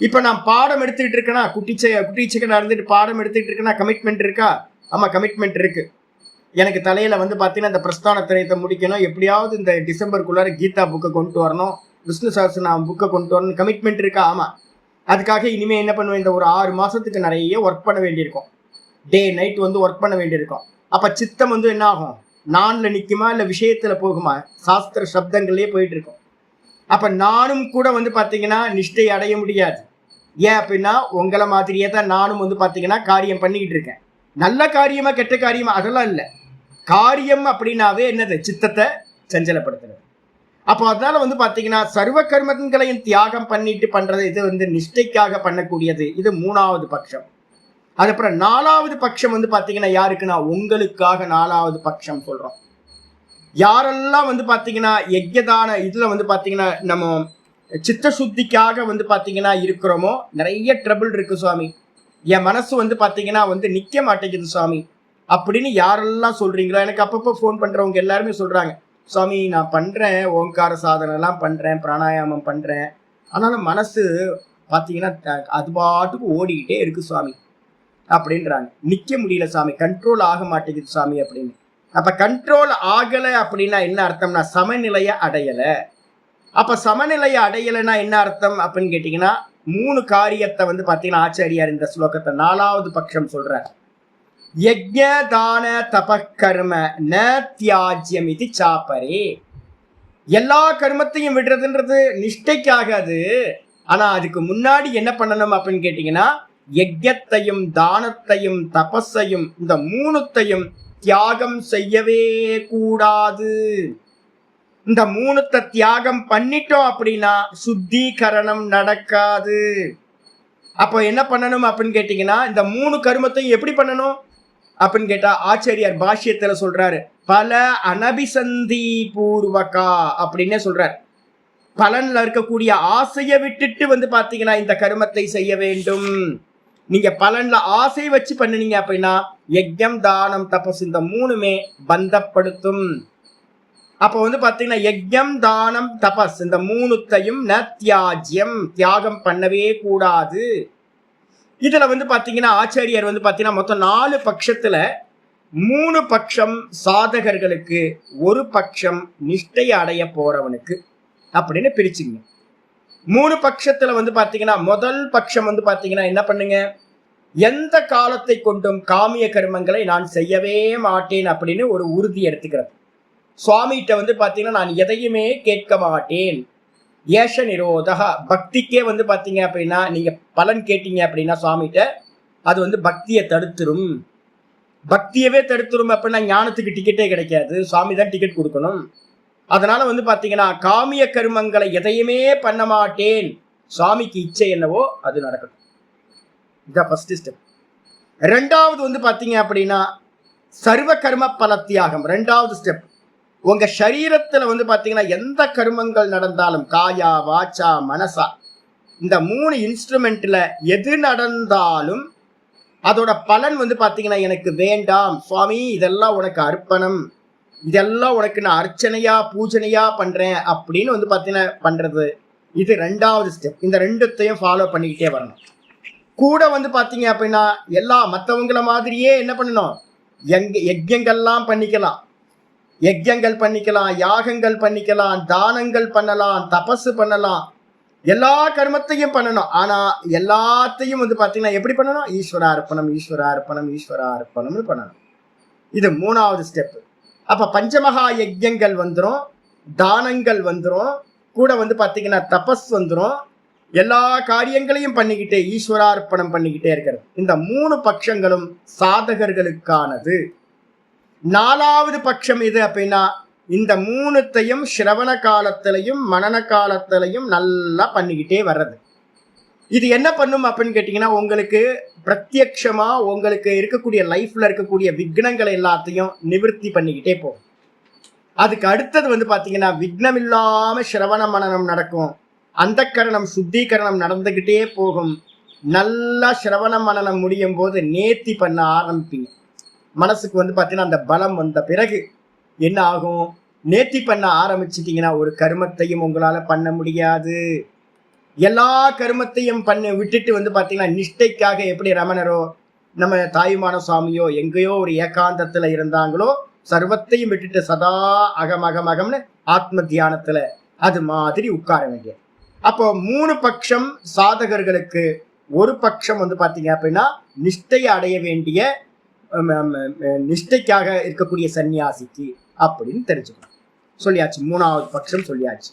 இப்ப நான் பாடம் எடுத்துக்கிட்டு இருக்கேன்னா, குட்டிச்சக்கனா இருந்துட்டு பாடம் எடுத்துக்கிட்டு இருக்கேன்னா கமிட்மெண்ட் இருக்கா? ஆமா, கமிட்மெண்ட் இருக்கு. எனக்கு தலையில பாத்தீங்கன்னா இந்த பிரஸ்தான திரையத்தை முடிக்கணும், எப்படியாவது இந்த டிசம்பருக்குள்ளார கீதா புக்கை கொண்டு வரணும், விஷ்ணு சஹஸ்ரநாமம் புக்கை கொண்டு வரணும், கமிட்மெண்ட் இருக்கா? ஆமா. அதுக்காக இனிமே என்ன பண்ணுவேன், இந்த ஒரு 6 மாசத்துக்கு நிறைய ஒர்க் பண்ண வேண்டியிருக்கும். டே நைட் ஒர்க் பண்ண வேண்டியிருக்கும். அப்ப சித்தம் என்ன ஆகும், நான்ல நிக்குமா இல்ல விஷயத்துல போகுமா? சாஸ்திர சப்தங்களே போயிட்டு இருக்கும். அப்ப நானும் கூட பாத்தீங்கன்னா நிஷ்டை அடைய முடியாது. ஏன் அப்படின்னா உங்களை மாதிரியே தான் நானும் பாத்தீங்கன்னா காரியம் பண்ணிக்கிட்டு இருக்கேன். நல்ல காரியமா கெட்ட காரியமா அதெல்லாம் இல்லை. காரியம் அப்படின்னாவே என்னது, சித்தத்தை சஞ்சலப்படுத்துறது. அப்போ அதனால பாத்தீங்கன்னா சர்வ கர்மங்களையும் தியாகம் பண்ணிட்டு பண்றது இது நிஷ்டைக்காக பண்ணக்கூடியது. இது 3வது பட்சம். அதுக்கப்புறம் 4வது பட்சம் பாத்தீங்கன்னா யாருக்குன்னா உங்களுக்காக 4வது பட்சம் சொல்றோம். யாரெல்லாம் பாத்தீங்கன்னா யஜ்யதான இதுல பாத்தீங்கன்னா நம்ம சித்த சுத்திக்காக பாத்தீங்கன்னா இருக்கிறோமோ, நிறைய ட்ரபிள் இருக்கு சுவாமி, என் மனசு பாத்தீங்கன்னா நிக்க மாட்டேங்குது சுவாமி அப்படின்னு யாரெல்லாம் சொல்றீங்களோ, எனக்கு அப்பப்போ ஃபோன் பண்றவங்க எல்லாருமே சொல்றாங்க, சுவாமி நான் பண்றேன், ஓங்கார சாதனை எல்லாம் பண்றேன், பிராணாயாமம் பண்றேன், ஆனாலும் மனசு பாத்தீங்கன்னா அது பாட்டுக்கு ஓடிக்கிட்டே இருக்கு சுவாமி அப்படின்றாங்க. நிக்க முடியல சாமி, கண்ட்ரோல் ஆக மாட்டேங்குது சாமி அப்படின்னு. அப்ப கண்ட்ரோல் ஆகலை அப்படின்னா என்ன அர்த்தம்னா சமநிலைய அடையல. அப்ப சமநிலைய அடையலைன்னா என்ன அர்த்தம் அப்படின்னு கேட்டீங்கன்னா 3 காரியத்தை பாத்தீங்கன்னா ஆச்சாரியார் இந்த ஸ்லோகத்தை 4வது பட்சம் சொல்றார். யஜ்ஞ தான தபக்கர்ம ந தியாஜ்யம் இது சாப்பரே. எல்லா கர்மத்தையும் விடுறதுன்றது நிஷ்டைக்காகாது. ஆனா அதுக்கு முன்னாடி என்ன பண்ணணும் அப்படின்னு கேட்டீங்கன்னா யஜ்ஞத்தையும் தானத்தையும் தபஸையும் இந்த 3த்தையும் தியாகம் செய்யவே கூடாது. இந்த 3த்தை தியாகம் பண்ணிட்டோம் அப்படின்னா சுத்திகரணம் நடக்காது. அப்போ என்ன பண்ணணும் அப்படின்னு கேட்டீங்கன்னா இந்த 3 கர்மத்தையும் எப்படி பண்ணணும் அப்படின்னு கேட்டா ஆச்சாரியார் பாஷ்யத்துல சொல்றாரு, பல அனபிசந்தி பூர்வகா அப்படின்னே சொல்றார். பலன்ல இருக்கக்கூடிய ஆசையை விட்டுட்டு பாத்தீங்கன்னா இந்த கர்மத்தை செய்ய வேண்டும். நீங்க பலன்ல ஆசை வச்சு பண்ணினீங்க அப்படின்னா யஜ்ஞம் தானம் தபஸ் இந்த 3மே பந்தப்படுத்தும். அப்ப பாத்தீங்கன்னா யஜ்ஞம் தானம் தபஸ் இந்த 3த்தையும் ந தியாஜ்யம் தியாகம் பண்ணவே கூடாது. இதுல வந்து பாத்தீங்கன்னா ஆச்சாரியர் வந்து பாத்தீங்கன்னா மொத்தம் 4 பட்சத்துல 3 பட்சம் சாதகர்களுக்கு, ஒரு பட்சம் நிஷ்டை அடைய போறவனுக்கு அப்படின்னு பிரிச்சுங்க. 3 பட்சத்துல வந்து பாத்தீங்கன்னா முதல் பட்சம் வந்து பாத்தீங்கன்னா என்ன பண்ணுங்க, எந்த காலத்தை கொண்டும் காமிய கர்மங்களை நான் செய்யவே மாட்டேன் அப்படின்னு ஒரு உறுதி எடுத்துக்கிறது. சுவாமிகிட்ட வந்து பாத்தீங்கன்னா நான் எதையுமே கேட்க மாட்டேன், ஏஷ நிரோதா. பக்திக்கே வந்து பாத்தீங்க அப்படின்னா நீங்க பலன் கேட்டீங்க அப்படின்னா சுவாமிகிட்ட, அது வந்து பக்தியை தடுத்துரும். பக்தியவே தடுத்துரும் அப்படின்னா ஞானத்துக்கு டிக்கெட்டே கிடைக்காது, சுவாமி தான் டிக்கெட் கொடுக்கணும். அதனால வந்து பாத்தீங்கன்னா காமிய கர்மங்களை எதையுமே பண்ண மாட்டேன், சுவாமிக்கு இச்சை என்னவோ அது நடக்கட்டும். இதான் ஃபர்ஸ்ட் ஸ்டெப். ரெண்டாவது வந்து பாத்தீங்க அப்படின்னா சர்வ கர்ம பல தியாகம். ரெண்டாவது ஸ்டெப், உங்க சரீரத்துல வந்து பாத்தீங்கன்னா எந்த கர்மங்கள் நடந்தாலும், காயா வாச்சா மனசா, இந்த 3 இன்ஸ்ட்ருமெண்ட்ல எது நடந்தாலும் அதோட பலன் வந்து பாத்தீங்கன்னா எனக்கு வேண்டாம் சுவாமி, இதெல்லாம் உனக்கு அர்ப்பணம், இதெல்லாம் உனக்கு நான் அர்ச்சனையா பூஜனையா பண்றேன் அப்படின்னு வந்து பாத்தீங்கன்னா பண்றது. இது ரெண்டாவது ஸ்டெப். இந்த ரெண்டுத்தையும் ஃபாலோ பண்ணிக்கிட்டே வரணும். கூட வந்து பாத்தீங்க அப்படின்னா எல்லா மற்றவங்கள மாதிரியே என்ன பண்ணணும், யஜ்யங்கள்லாம் பண்ணிக்கலாம், யஜ்யங்கள் பண்ணிக்கலாம், யாகங்கள் பண்ணிக்கலாம், தானங்கள் பண்ணலாம், தபசு பண்ணலாம், எல்லா கர்மத்தையும் பண்ணணும். ஆனா எல்லாத்தையும் வந்து பாத்தீங்கன்னா எப்படி பண்ணணும், ஈஸ்வரார்ப்பணம் ஈஸ்வரார்ப்பணம் ஈஸ்வரார்ப்பணம்னு பண்ணணும். இது 3வது ஸ்டெப். அப்ப பஞ்சமகா யஜ்யங்கள் வந்துடும், தானங்கள் வந்துடும், கூட வந்து பாத்தீங்கன்னா தபஸ் வந்துடும், எல்லா காரியங்களையும் பண்ணிக்கிட்டே ஈஸ்வரார்ப்பணம் பண்ணிக்கிட்டே இருக்கிறது. இந்த 3 பட்சங்களும் சாதகர்களுக்கானது. 4வது பட்சம் எது அப்படின்னா, இந்த 3த்தையும் சிரவண காலத்திலையும் மனன காலத்திலையும் நல்லா பண்ணிக்கிட்டே வர்றது. இது என்ன பண்ணும் அப்படின்னு கேட்டீங்கன்னா, உங்களுக்கு பிரத்யக்ஷமா உங்களுக்கு இருக்கக்கூடிய லைஃப்ல இருக்கக்கூடிய விக்னங்களை எல்லாத்தையும் நிவர்த்தி பண்ணிக்கிட்டே போகும். அதுக்கு அடுத்தது வந்து பாத்தீங்கன்னா விக்னம் இல்லாம சிரவண மனனம் நடக்கும், அந்த கரணம் சுத்திகரணம் நடந்துகிட்டே போகும். நல்லா சிரவண மனனம் முடியும் போது நேர்த்தி பண்ண ஆரம்பிப்பீங்க. மனசுக்கு வந்து பாத்தீங்கன்னா அந்த பலம் வந்த பிறகு என்ன ஆகும், நேர்த்தி பண்ண ஆரம்பிச்சிட்டீங்கன்னா ஒரு கர்மத்தையும் உங்களால பண்ண முடியாது. எல்லா கர்மத்தையும் பண்ணி விட்டுட்டு வந்து பாத்தீங்கன்னா நிஷ்டைக்காக எப்படி ரமணரோ நம்ம தாயுமான சுவாமியோ எங்கேயோ ஒரு ஏகாந்தத்துல இருந்தாங்களோ, சர்வத்தையும் விட்டுட்டு சதா அகம் அகம் அகம்னு ஆத்ம தியானத்துல அது மாதிரி உட்கார வேண்டிய. அப்போ 3 பட்சம் சாதகர்களுக்கு, ஒரு பட்சம் வந்து பாத்தீங்க அப்படின்னா நிஷ்டையை அடைய வேண்டிய நிஷ்டைக்காக இருக்கக்கூடிய சன்னியாசிக்கு அப்படின்னு தெரிஞ்சுக்கணும். சொல்லியாச்சு, 3வது பட்சம் சொல்லியாச்சு.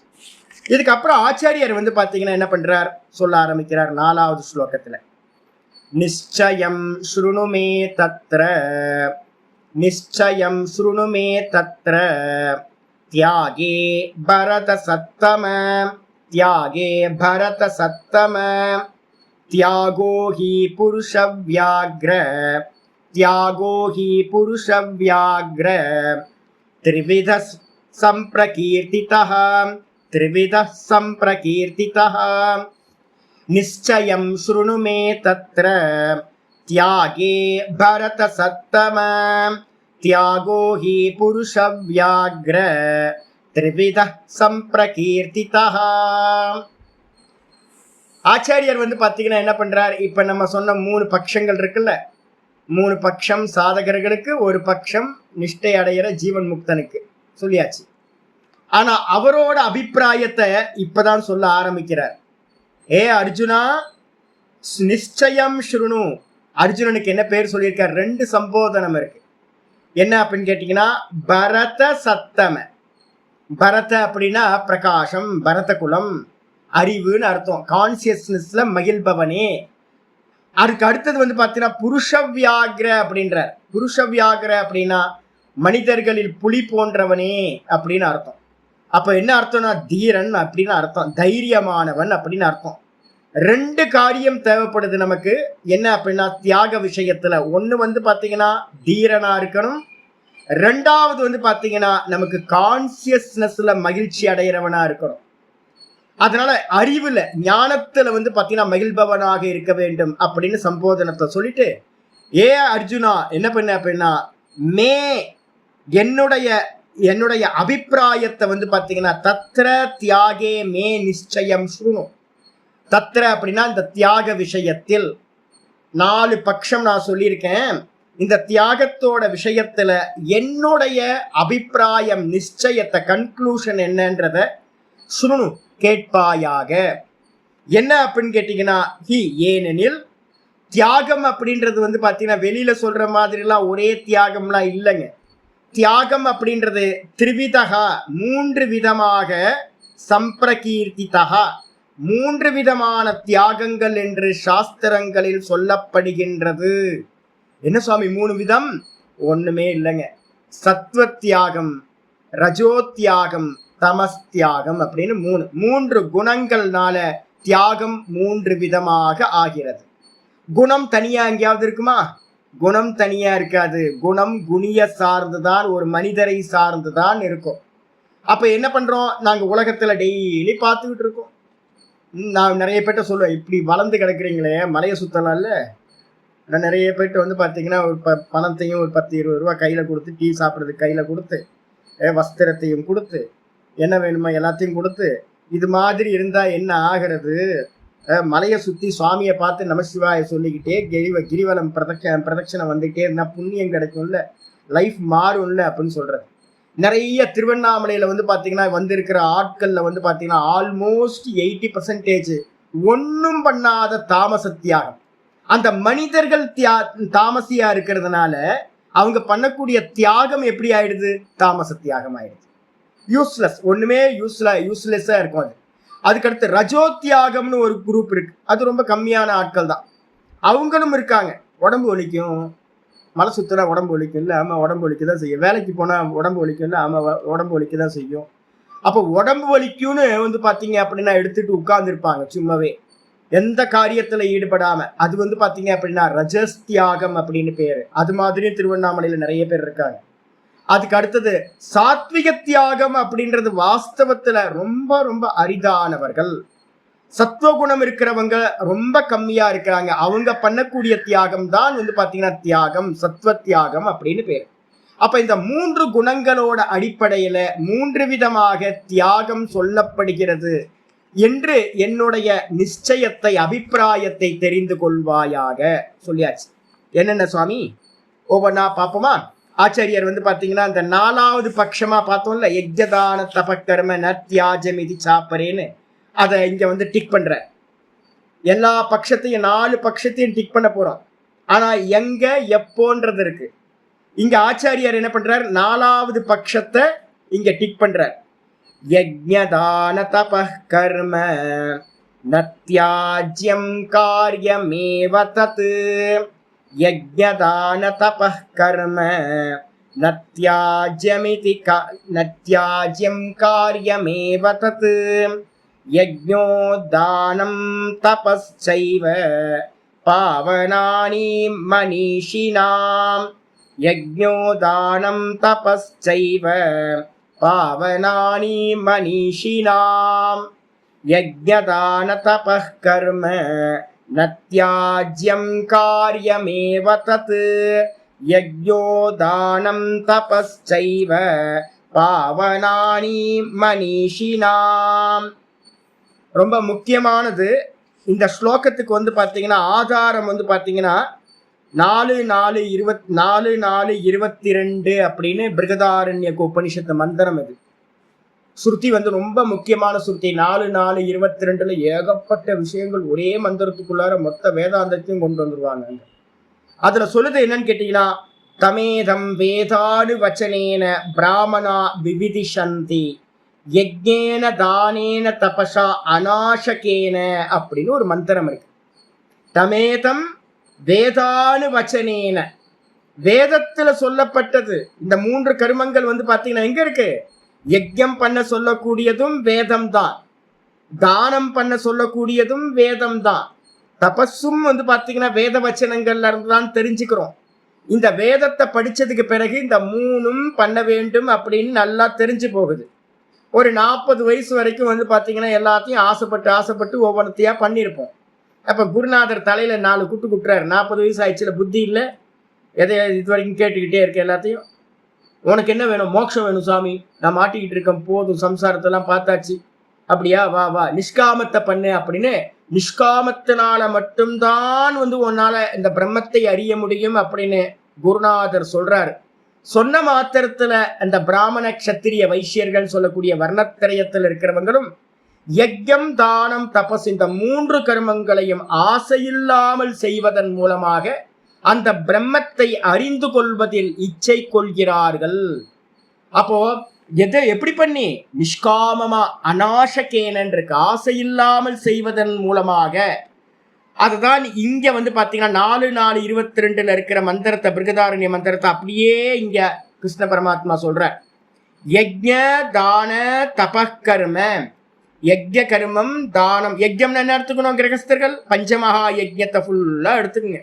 இதுக்கப்புறம் ஆச்சாரியர் வந்து பாத்தீங்கன்னா என்ன பண்றார், சொல்ல ஆரம்பிக்கிறார் 4வது ஸ்லோகத்துல. நிச்சயம் ஸ்ருணுமே தத்ர, நிச்சயம் ஸ்ருணுமே தத்ர தியாகே பரத சத்தம, தியாகே பரத சத்தம, தியாகோ ஹி புருஷ வியாக்ர, தியாகோ ஹி புருஷ வியாக்ர, த்ரிவித சம்பிரகீர்த்திதः, த்ரிவித சம்பிரகீர்த்திதः. நிச்சயம் ஸ்ருணு மே தத்ர தியாகே பரத சத்தம, தியாகோ ஹி புருஷ வியாக்ர, த்ரிவித சம்பிரகீர்த்திதः. ஆச்சாரியர் வந்து பாத்தீங்கன்னா என்ன பண்றார், இப்ப நம்ம சொன்ன 3 பட்சங்கள் இருக்குல்ல, 3 பட்சம் சாதகர்களுக்கு, ஒரு பட்சம் நிஷ்டை அடையிற ஜீவன் முக்தனுக்கு சொல்லியாச்சு. ஆனா அவரோட அபிப்பிராயத்தை இப்பதான் சொல்ல ஆரம்பிக்கிறார். ஏ அர்ஜுனா, நிச்சயம் ஸ்ருணு. அர்ஜுனனுக்கு என்ன பேர் சொல்லியிருக்கார், 2 சம்போதனம் இருக்கு. என்ன அப்படின்னு கேட்டீங்கன்னா பரத சத்தம. பரத அப்படின்னா பிரகாசம், பரத குலம், அறிவுன்னு அர்த்தம், கான்சியஸ்னஸ்ல மகிழ்பவனே. அதுக்கு அடுத்தது வந்து பாத்தீங்கன்னா புருஷ வியாக்ர அப்படின்றார். புருஷ வியாக்ர அப்படின்னா மனிதர்களில் புலி போன்றவனே அப்படின்னு அர்த்தம். அப்ப என்ன அர்த்தம்னா தீரன் அப்படின்னு அர்த்தம், தைரியமானவன் அப்படின்னு அர்த்தம். 2 காரியம் தேவைப்படுது நமக்கு. என்ன அப்படின்னா தியாக விஷயத்துல ஒண்ணு வந்து பாத்தீங்கன்னா தீரனா இருக்கணும், 2வது வந்து பாத்தீங்கன்னா நமக்கு கான்சியஸ்னஸ்ல மகிழ்ச்சி அடைகிறவனா இருக்கணும். அதனால அறிவுல ஞானத்துல வந்து பாத்தீங்கன்னா மகிழ்பவனாக இருக்க வேண்டும் அப்படின்னு சம்போதனத்தை சொல்லிட்டு, ஏ அர்ஜுனா என்ன பண்ண அப்படின்னா மே என்னுடைய அபிப்பிராயத்தை வந்து பாத்தீங்கன்னா தத்ர தியாகே மே நிச்சயம் ஸ்ருணு. தத்ர அப்படின்னா இந்த தியாக விஷயத்தில், 4 பட்சம் நான் சொல்லியிருக்கேன். இந்த தியாகத்தோட விஷயத்துல என்னுடைய அபிப்பிராயம், நிச்சயத்தை, கன்க்ளூஷன் என்னன்றத சுருணு கேட்பாயாக. என்ன அப்படின்னு கேட்டீங்கன்னா, ஏனெனில் தியாகம் அப்படின்றது வந்து பார்த்தீங்கன்னா வெளியில சொல்ற மாதிரிலாம் ஒரே தியாகம்லாம் இல்லைங்க. தியாகம் அப்படின்றது திரிவிதகா, 3 விதமாக, சம்பிரகீர்த்திதகா, 3 விதமான தியாகங்கள் என்று சாஸ்திரங்களில் சொல்லப்படுகின்றது. என்ன சுவாமி 3 விதம்? ஒண்ணுமே இல்லைங்க. சத்வ தியாகம், ரஜோ தியாகம், தமஸ் தியாகம் அப்படின்னு 3 குணங்கள்னால தியாகம் 3 விதமாக ஆகிறது. குணம் தனியா எங்கேயாவது இருக்குமா? குணம் தனியா இருக்காது. குணம் குணிய சார்ந்துதான், ஒரு மனிதரை சார்ந்துதான் இருக்கும். அப்ப என்ன பண்றோம்? நாங்க உலகத்துல டெய்லி பார்த்துக்கிட்டு இருக்கோம். நான் நிறைய பேர்ட்ட சொல்லுவேன், இப்படி வளர்ந்து கிடக்குறீங்களே மலையை சுத்தலாம்ல. நான் நிறைய பேர்ட்ட வந்து பார்த்தீங்கன்னா ஒரு பணத்தையும் ஒரு 10-20 ரூபா கையில் கொடுத்து, டீ சாப்பிட்றதுக்கு கையில் கொடுத்து, வஸ்திரத்தையும் கொடுத்து, என்ன வேணுமோ எல்லாத்தையும் கொடுத்து, இது மாதிரி இருந்தால் என்ன ஆகிறது? மலையை சுற்றி சுவாமியை பார்த்து நமசிவாயை சொல்லிக்கிட்டே கிரிவலம் பிரதட்சணம் வந்துக்கிட்டே இருந்தால் புண்ணியம் கிடைக்கும்ல, லைஃப் மாறும்ல அப்படின்னு சொல்கிறது. நிறைய திருவண்ணாமலையில் வந்து பார்த்தீங்கன்னா வந்திருக்கிற ஆட்களில் வந்து பார்த்தீங்கன்னா ஆல்மோஸ்ட் 80% ஒன்றும் பண்ணாத தாமச தியாகம். அந்த மனிதர்கள் தாமசியா இருக்கிறதுனால அவங்க பண்ணக்கூடிய தியாகம் எப்படி ஆயிடுது? தாமச தியாகம் ஆயிடுது. யூஸ்லெஸ், ஒண்ணுமே யூஸ்லெஸ்ஸா இருக்கும் அது. அதுக்கடுத்து ரஜோ தியாகம்னு ஒரு குரூப் இருக்கு. அது ரொம்ப கம்மியான ஆட்கள் தான். அவங்களும் இருக்காங்க. உடம்பு வலிக்கும், மலை சுத்தினா உடம்பு வலிக்கும் இல்லை, ஆமா உடம்பு வலிக்க தான் செய்யும். வேலைக்கு போனா உடம்பு வலிக்கும் இல்லை, ஆமா உடம்பு வலிக்க தான் செய்யும். அப்போ உடம்பு வலிக்கும்னு வந்து பாத்தீங்க அப்படின்னா எடுத்துட்டு உட்கார்ந்துருப்பாங்க சும்மாவே, எந்த காரியத்துல ஈடுபடாம. அது வந்து பாத்தீங்க அப்படின்னா ரஜஸ் தியாகம் அப்படின்னு பேரு. அது மாதிரியும் திருவண்ணாமலையில நிறைய பேர் இருக்காங்க. அதுக்கு அடுத்தது சாத்விக தியாகம் அப்படின்றது வாஸ்தவத்துல ரொம்ப ரொம்ப அரிதானவர்கள். சத்துவகுணம் இருக்கிறவங்க ரொம்ப கம்மியா இருக்கிறாங்க. அவங்க பண்ணக்கூடிய தியாகம் தான் வந்து பாத்தீங்கன்னா தியாகம், சத்வ தியாகம் அப்படின்னு பேரு. அப்ப இந்த 3 குணங்களோட அடிப்படையில 3 விதமாக தியாகம் சொல்லப்படுகிறது என்று என்னுடைய நிச்சயத்தை, அபிப்பிராயத்தை தெரிந்து கொள்வாயாக சொல்லியாச்சு. என்னென்ன சுவாமி ஒவ்வொன்னா பார்ப்போமா? ஆச்சாரியர் வந்து பாத்தீங்கன்னா இந்த 4வது பட்சமா பார்த்தோம்ல, யஜ்ஞதான தபக்கர்ம நத்யாஜமிதி சாப்பரேன்னு, அதை இங்க வந்து டிக் பண்ற. எல்லா பட்சத்தையும் 4 பட்சத்தையும் டிக் பண்ண போறோம். ஆனா எங்க எப்போன்றது இருக்கு. இங்க ஆச்சாரியர் என்ன பண்றார்? 4வது பட்சத்தை இங்க டிக் பண்றார். யஜ்ஞதான தபः கர்ம நத்யாஜ்யம் காரியமேவ தத். யஜ்ஞதான தபः கர்ம நத்யாஜ்யம் காரியமேவ தத். யஜ்ஞோ தானம் தபஸ்சைவ பாவனானி மனிஷினாம். யஜ்ஞோ தானம் தபஸ்சைவ பாவனானி மனிஷினாம். யஜ்ஞதான தபः கர்ம நத்யாஜ்யம் காரியமேவ தத். யஜ்ஞோ தானம் தபஸ்சைவ பாவனானி மனிஷினாம். ரொம்ப முக்கியமானது. இந்த ஸ்லோகத்துக்கு வந்து பார்த்தீங்கன்னா ஆதாரம் வந்து பார்த்தீங்கன்னா 4:4:22 அப்படின்னு பிருகதாரண்யக உபனிஷத்து மந்திரம். இது ஸ்ருதி வந்து ரொம்ப முக்கியமான ஸ்ருதி. 4:4:22 ஏகப்பட்ட விஷயங்கள் ஒரே மந்திரத்துக்குள்ளார மொத்த வேதாந்தத்தையும் கொண்டு வந்துருவாங்க. அதுல சொல்லுது என்னன்னு கேட்டீங்கன்னா, தமேதம் வேதானு வச்சனேன பிராமணா விவிதிஷந்தி யஜ்ஞேன தானேன தபசா அநாசகேன அப்படின்னு ஒரு மந்திரம் இருக்கு. தமேதம் வேதானு வச்சனேன, வேதத்துல சொல்லப்பட்டது. இந்த 3 கர்மங்கள் வந்து பாத்தீங்கன்னா எங்க இருக்கு? யஜ்ஞம் பண்ண சொல்லக்கூடியதும் வேதம் தான், தானம் பண்ண சொல்லக்கூடியதும் வேதம் தான், தபஸும் வந்து பாத்தீங்கன்னா வேத வச்சனங்கள்ல இருந்து தான் தெரிஞ்சுக்கிறோம். இந்த வேதத்தை படிச்சதுக்கு பிறகு இந்த 3ம் பண்ண வேண்டும் அப்படின்னு நல்லா தெரிஞ்சு போகுது. ஒரு 40 வயசு வரைக்கும் வந்து பாத்தீங்கன்னா எல்லாத்தையும் ஆசைப்பட்டு ஒவ்வொன்றத்தையா பண்ணியிருப்போம். அப்ப குருநாதர் தலையில 4 குட்டு குட்டுறாரு. 40 வயசு ஆயிடுச்சுல, புத்தி இல்லை, எதை இது வரைக்கும் கேட்டுக்கிட்டே இருக்க எல்லாத்தையும். உனக்கு என்ன வேணும்? மோட்சம் வேணும் சாமி, நான் மாட்டிக்கிட்டு இருக்கேன், போதும், சம்சாரத்தெல்லாம் பார்த்தாச்சு, அப்படியா, வா வா நிஷ்காமத்தை பண்ணு அப்படின்னு நிஷ்காமத்தினால மட்டும்தான் உன்னால இந்த பிரம்மத்தை அறிய முடியும் அப்படின்னு குருநாதர் சொல்றாரு. சொன்ன மாத்திரத்துல அந்த பிராமண கஷத்திரிய வைசியர்கள் சொல்லக்கூடிய வர்ணத்திரயத்தில் இருக்கிறவங்களும் யஜ்யம் தானம் தபஸ் இந்த 3 கர்மங்களையும் ஆசையில்லாமல் செய்வதன் மூலமாக அந்த பிரம்மத்தை அறிந்து கொள்வதில் இச்சை கொள்கிறார்கள். அப்போ எதை எப்படி பண்ணி நிஷ்காமமா அநாசகேனன் இருக்கு, ஆசையில்லாமல் செய்வதன் மூலமாக. அதுதான் இங்க பாத்தீங்கன்னா 4:4:22 இருக்கிற மந்திரத்தை, பிருகதாரண்ய மந்திரத்தை அப்படியே இங்க கிருஷ்ண பரமாத்மா சொல்ற. யஜ்ஞ தான தபகர்ம, யஜ்ஞ கர்மம் தானம். யஜ்ஞம் என்ன எடுத்துக்கணும் கிரகஸ்தர்கள்? பஞ்சமகா யஜ்ஞத்தை ஃபுல்லா எடுத்துக்கங்க.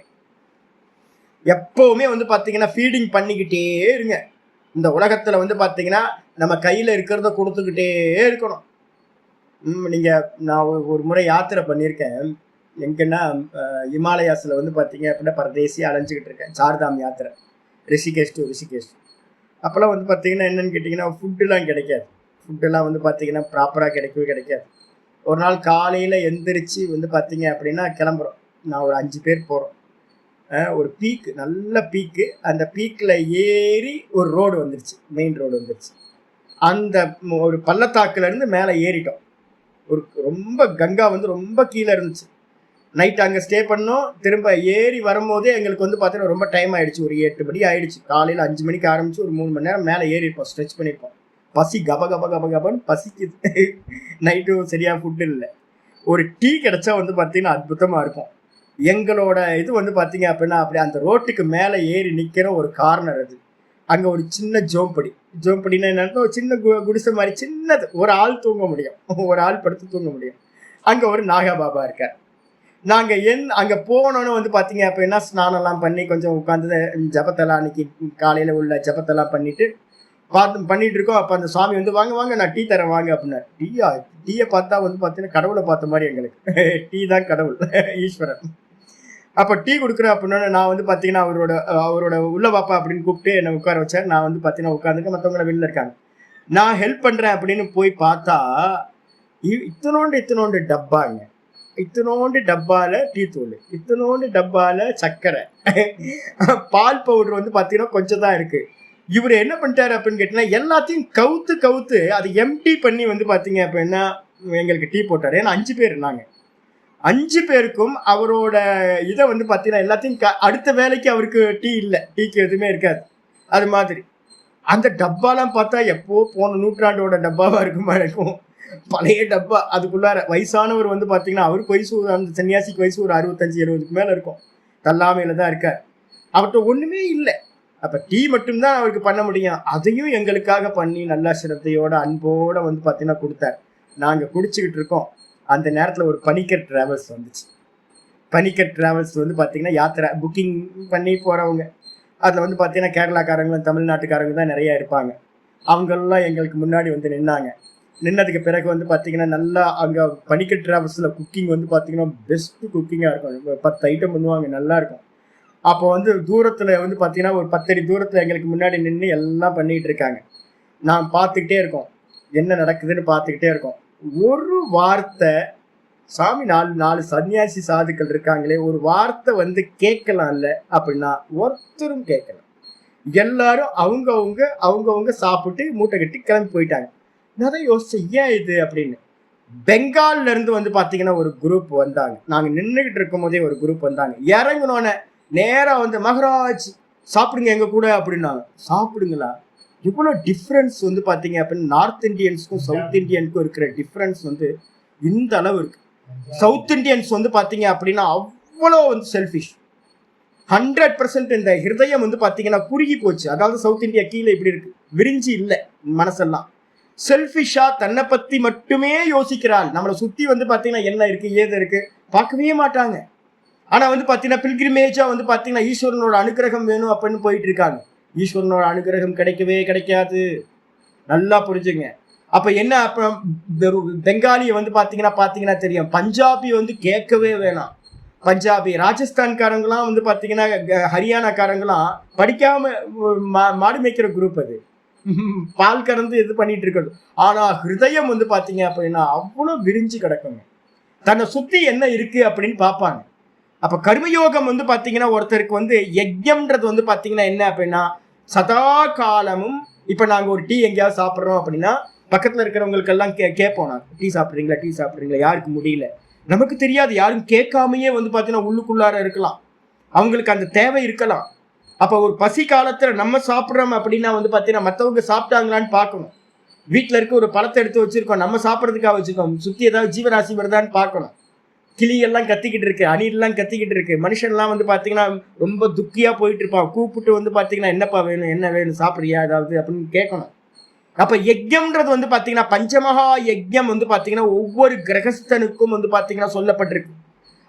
எப்பவுமே பாத்தீங்கன்னா ஃபீடிங் பண்ணிக்கிட்டே இருங்க. இந்த உலகத்துல பாத்தீங்கன்னா நம்ம கையில இருக்கிறத கொடுத்துக்கிட்டே இருக்கணும். நான் ஒரு முறை யாத்திரை பண்ணியிருக்கேன். எங்கன்னா இமாலயாஸ்ல பாத்தீங்க அப்படின்னா பரதேசியா அலைஞ்சிக்கிட்டு இருக்கேன். சார்தாம் யாத்திரை, ரிஷிகேஷ் டு ரிஷிகேஷ். அப்போல்லாம் பாத்தீங்கன்னா என்னன்னு கேட்டிங்கன்னா ஃபுட்டுலாம் கிடைக்காது. ஃபுட்டெல்லாம் பாத்தீங்கன்னா ப்ராப்பராக கிடைக்காது. ஒரு நாள் காலையில் எந்திரிச்சு பாத்தீங்க அப்படின்னா கிளம்புறோம். நான் ஒரு 5 பேர் போகிறோம். ஒரு பீக்கு, நல்ல பீக்கு. அந்த பீக்கில் ஏறி ஒரு ரோடு வந்துருச்சு, மெயின் ரோடு வந்துருச்சு. அந்த ஒரு பள்ளத்தாக்குலேருந்து மேலே ஏறிட்டோம். ஒரு ரொம்ப கங்கா ரொம்ப கீழே இருந்துச்சு. நைட் அங்கே ஸ்டே பண்ணோம். திரும்ப ஏறி வரும்போதே எங்களுக்கு பார்த்தீங்கன்னா ரொம்ப டைம் ஆகிடுச்சு. ஒரு 8 மணி ஆகிடுச்சு. காலையில் 5 மணிக்கு ஆரம்பிச்சு ஒரு 3 மணி நேரம் மேலே ஏறிப்போம், ஸ்ட்ரெச் பண்ணியிருப்போம். பசி கப கப கப கபன்னு பசிக்குது. நைட்டும் சரியாக ஃபுட்டு இல்லை. ஒரு டீ கிடச்சா பார்த்தீங்கன்னா அற்புதமாக இருக்கும். எங்களோட இது பார்த்தீங்க அப்படின்னா அப்படி அந்த ரோட்டுக்கு மேலே ஏறி நிற்கிற ஒரு கார்னர். அது அங்கே ஒரு சின்ன ஜோம்படினா என்னன்னா ஒரு சின்ன குடிசை மாதிரி சின்னது. ஒரு ஆள் தூங்க முடியும், ஒரு ஆள் படுத்து தூங்க முடியும். அங்கே ஒரு நாகபாபா இருக்கார். நாங்கள் அங்கே போனோன்னு பார்த்தீங்க அப்படின்னா ஸ்நானம்லாம் பண்ணி கொஞ்சம் உட்காந்து ஜபத்தெல்லாம் அன்னைக்கு காலையில் உள்ள ஜபத்தெல்லாம் பண்ணிட்டு பண்ணிட்டு இருக்கோம். அப்போ அந்த சுவாமி வாங்க வாங்க நான் டீ தரேன் வாங்க அப்படின்னாரு. டீயை பார்த்தா பார்த்தீங்கன்னா கடவுளை பார்த்த மாதிரி எங்களுக்கு. டீ தான் கடவுள், ஈஸ்வரன். அப்போ டீ கொடுக்குறேன் அப்படின்னா நான் பார்த்தீங்கன்னா அவரோட உள்ள பாப்பா அப்படின்னு கூப்பிட்டு என்னை உட்கார வச்சார். நான் பார்த்தீங்கன்னா உட்காந்துருக்கேன், மற்றவங்கள வெளியில் இருக்காங்க. நான் ஹெல்ப் பண்ணுறேன் அப்படின்னு போய் பார்த்தா இத்தனோண்டு டப்பாங்க. இத்தனோண்டு டப்பால டீ தூள், இத்தனோண்டு டப்பால சர்க்கரை, பால் பவுடர் பார்த்தீங்கன்னா கொஞ்சம் தான் இருக்கு. இவர் என்ன பண்ணிட்டாரு அப்படின்னு கேட்டீங்கன்னா எல்லாத்தையும் கவுத்து அதை எம்டி பண்ணி பார்த்தீங்க அப்படின்னா எங்களுக்கு டீ போட்டார். ஏன்னா 5 பேர் நாங்கள். 5 பேருக்கும் அவரோட இதை பார்த்தீங்கன்னா எல்லாத்தையும் அடுத்த வேலைக்கு அவருக்கு டீ இல்லை, டீக்கு எதுவுமே இருக்காது. அது மாதிரி அந்த டப்பாலாம் பார்த்தா எப்போ போன நூற்றாண்டோட டப்பாவாக இருக்குமா இருக்கும், பழைய டப்பா. அதுக்குள்ளார வயசானவர் பார்த்தீங்கன்னா அவருக்கு வயசு அந்த சன்னியாசிக்கு வயசு ஒரு 65-70க்கு மேலே இருக்கும். தள்ளாமையில தான் இருக்கார். அவர்கிட்ட ஒன்றுமே இல்லை. அப்போ டீ மட்டும்தான் அவருக்கு பண்ண முடியும். அதையும் எங்களுக்காக பண்ணி நல்லா சிரத்தையோட அன்போட பார்த்தீங்கன்னா கொடுத்தார். நாங்கள் குடிச்சுக்கிட்டு இருக்கோம். அந்த நேரத்தில் ஒரு பனிக்கர் டிராவல்ஸ் வந்துச்சு. பனிக்கர் டிராவல்ஸ் பார்த்தீங்கன்னா யாத்திரை புக்கிங் பண்ணி போகிறவங்க. அதில் பார்த்தீங்கன்னா கேரளாக்காரங்களும் தமிழ்நாட்டுக்காரங்க தான் நிறையா இருப்பாங்க. அவங்களெல்லாம் எங்களுக்கு முன்னாடி நின்னாங்க. நின்னதுக்கு பிறகு பார்த்தீங்கன்னா நல்லா அங்கே பனிக்கர் டிராவல்ஸில் குக்கிங் பார்த்தீங்கன்னா பெஸ்ட்டு குக்கிங்காக இருக்கும். 10 ஐட்டம் பண்ணுவாங்க, நல்லாயிருக்கும். அப்போ தூரத்தில் பார்த்தீங்கன்னா ஒரு 10 அடி தூரத்தில் எங்களுக்கு முன்னாடி நின்று எல்லாம் பண்ணிகிட்டு இருக்காங்க. நான் பார்த்துக்கிட்டே இருக்கோம், என்ன நடக்குதுன்னு பார்த்துக்கிட்டே இருக்கோம். ஒரு வார்த்தை சாமி, 4 சன்னியாசி சாதுக்கள் இருக்காங்களே, ஒரு வார்த்தை கேட்கலாம்ல அப்படின்னா ஒருத்தரும் கேட்கல. எல்லாரும் அவங்கவுங்க சாப்பிட்டு மூட்டை கட்டி கிளம்பி போயிட்டாங்க. நான் தான் யோசிச்சேன் ஏன் இது அப்படின்னு. பெங்கால்ல இருந்து பார்த்தீங்கன்னா ஒரு குரூப் வந்தாங்க. நாங்கள் நின்றுகிட்டு இருக்கும் போதே ஒரு குரூப் வந்தாங்க. இறங்கினோன்னே நேராக மகராஜ் சாப்பிடுங்க எங்க கூட அப்படின்னாங்க. சாப்பிடுங்களா? இவ்வளோ டிஃப்ரென்ஸ் பார்த்தீங்க அப்படின்னா நார்த் இந்தியன்ஸுக்கும் சவுத் இந்தியனுக்கும் இருக்கிற டிஃப்ரென்ஸ் இந்த அளவு இருக்கு. சவுத் இந்தியன்ஸ் பார்த்தீங்க அப்படின்னா அவ்வளோ செல்ஃபிஷ். 100% இந்த ஹிருதயம் பார்த்தீங்கன்னா குறுகி போச்சு. அதாவது சவுத் இந்தியா கீழே இப்படி இருக்கு, விரிஞ்சி இல்லை மனசெல்லாம். செல்ஃபிஷா தன்னை பத்தி மட்டுமே யோசிக்கிறாள். நம்மளை சுத்தி பார்த்தீங்கன்னா என்ன இருக்கு ஏது இருக்கு பார்க்கவே மாட்டாங்க. ஆனா பார்த்தீங்கன்னா பில்கிரிமேஜா பார்த்தீங்கன்னா ஈஸ்வரனோட அனுகிரகம் வேணும் அப்படின்னு போயிட்டு இருக்காங்க. ஈஸ்வரனோட அனுகிரகம் கிடைக்கவே கிடைக்காது, நல்லா புரிஞ்சுங்க. அப்ப என்ன, அப்புறம் பெங்காலியை பார்த்தீங்கன்னா தெரியும். பஞ்சாபி கேட்கவே வேணாம். பஞ்சாபி ராஜஸ்தான்காரங்களாம் பார்த்தீங்கன்னா ஹரியானாக்காரங்களாம் படிக்காம மாடு மேய்க்கிற குரூப் அது. பால் கறந்து இது பண்ணிட்டு இருக்கிறது. ஆனா ஹிருதயம் வந்து பாத்தீங்க அப்படின்னா அவ்வளவு விரிஞ்சு கிடக்குங்க. தன்னை சுத்தி என்ன இருக்கு அப்படின்னு பார்ப்பாங்க. அப்ப கர்மயோகம் வந்து பாத்தீங்கன்னா ஒருத்தருக்கு வந்து யஜ்யம்ன்றது வந்து பாத்தீங்கன்னா என்ன அப்படின்னா சதா காலமும் இப்ப நாங்க ஒரு டீ எங்கேயாவது சாப்பிட்றோம் அப்படின்னா பக்கத்துல இருக்கிறவங்களுக்கு எல்லாம் கேட்போம். நான் டீ சாப்பிட்றீங்களா, யாருக்கு முடியல நமக்கு தெரியாது, யாரும் கேட்காமையே வந்து பாத்தீங்கன்னா உள்ளுக்குள்ளார இருக்கலாம், அவங்களுக்கு அந்த தேவை இருக்கலாம். அப்ப ஒரு பசி காலத்துல நம்ம சாப்பிட்றோம் அப்படின்னா வந்து பாத்தீங்கன்னா மற்றவங்க சாப்பிட்டாங்களான்னு பார்க்கணும். வீட்டுல இருக்க ஒரு பழத்தை எடுத்து வச்சிருக்கோம், நம்ம சாப்பிட்றதுக்காக வச்சிருக்கோம், சுத்தி ஏதாவது ஜீவராசி வருதான்னு பார்க்கணும். கிளியெல்லாம் கத்திக்கிட்டு இருக்கு, அணிலெல்லாம் கத்திக்கிட்டு இருக்கு, மனுஷன்லாம் வந்து பாத்தீங்கன்னா ரொம்ப துக்கியா போயிட்டு இருப்பான். கூப்பிட்டு வந்து பாத்தீங்கன்னா என்னப்பா வேணும், என்ன வேணும், சாப்பிட்றியா ஏதாவது அப்படின்னு கேட்கணும். அப்ப யஜ்யம்ன்றது வந்து பாத்தீங்கன்னா பஞ்சமகா யஜ்யம் வந்து பாத்தீங்கன்னா ஒவ்வொரு கிரகஸ்தனுக்கும் வந்து பாத்தீங்கன்னா சொல்லப்பட்டிருக்கு.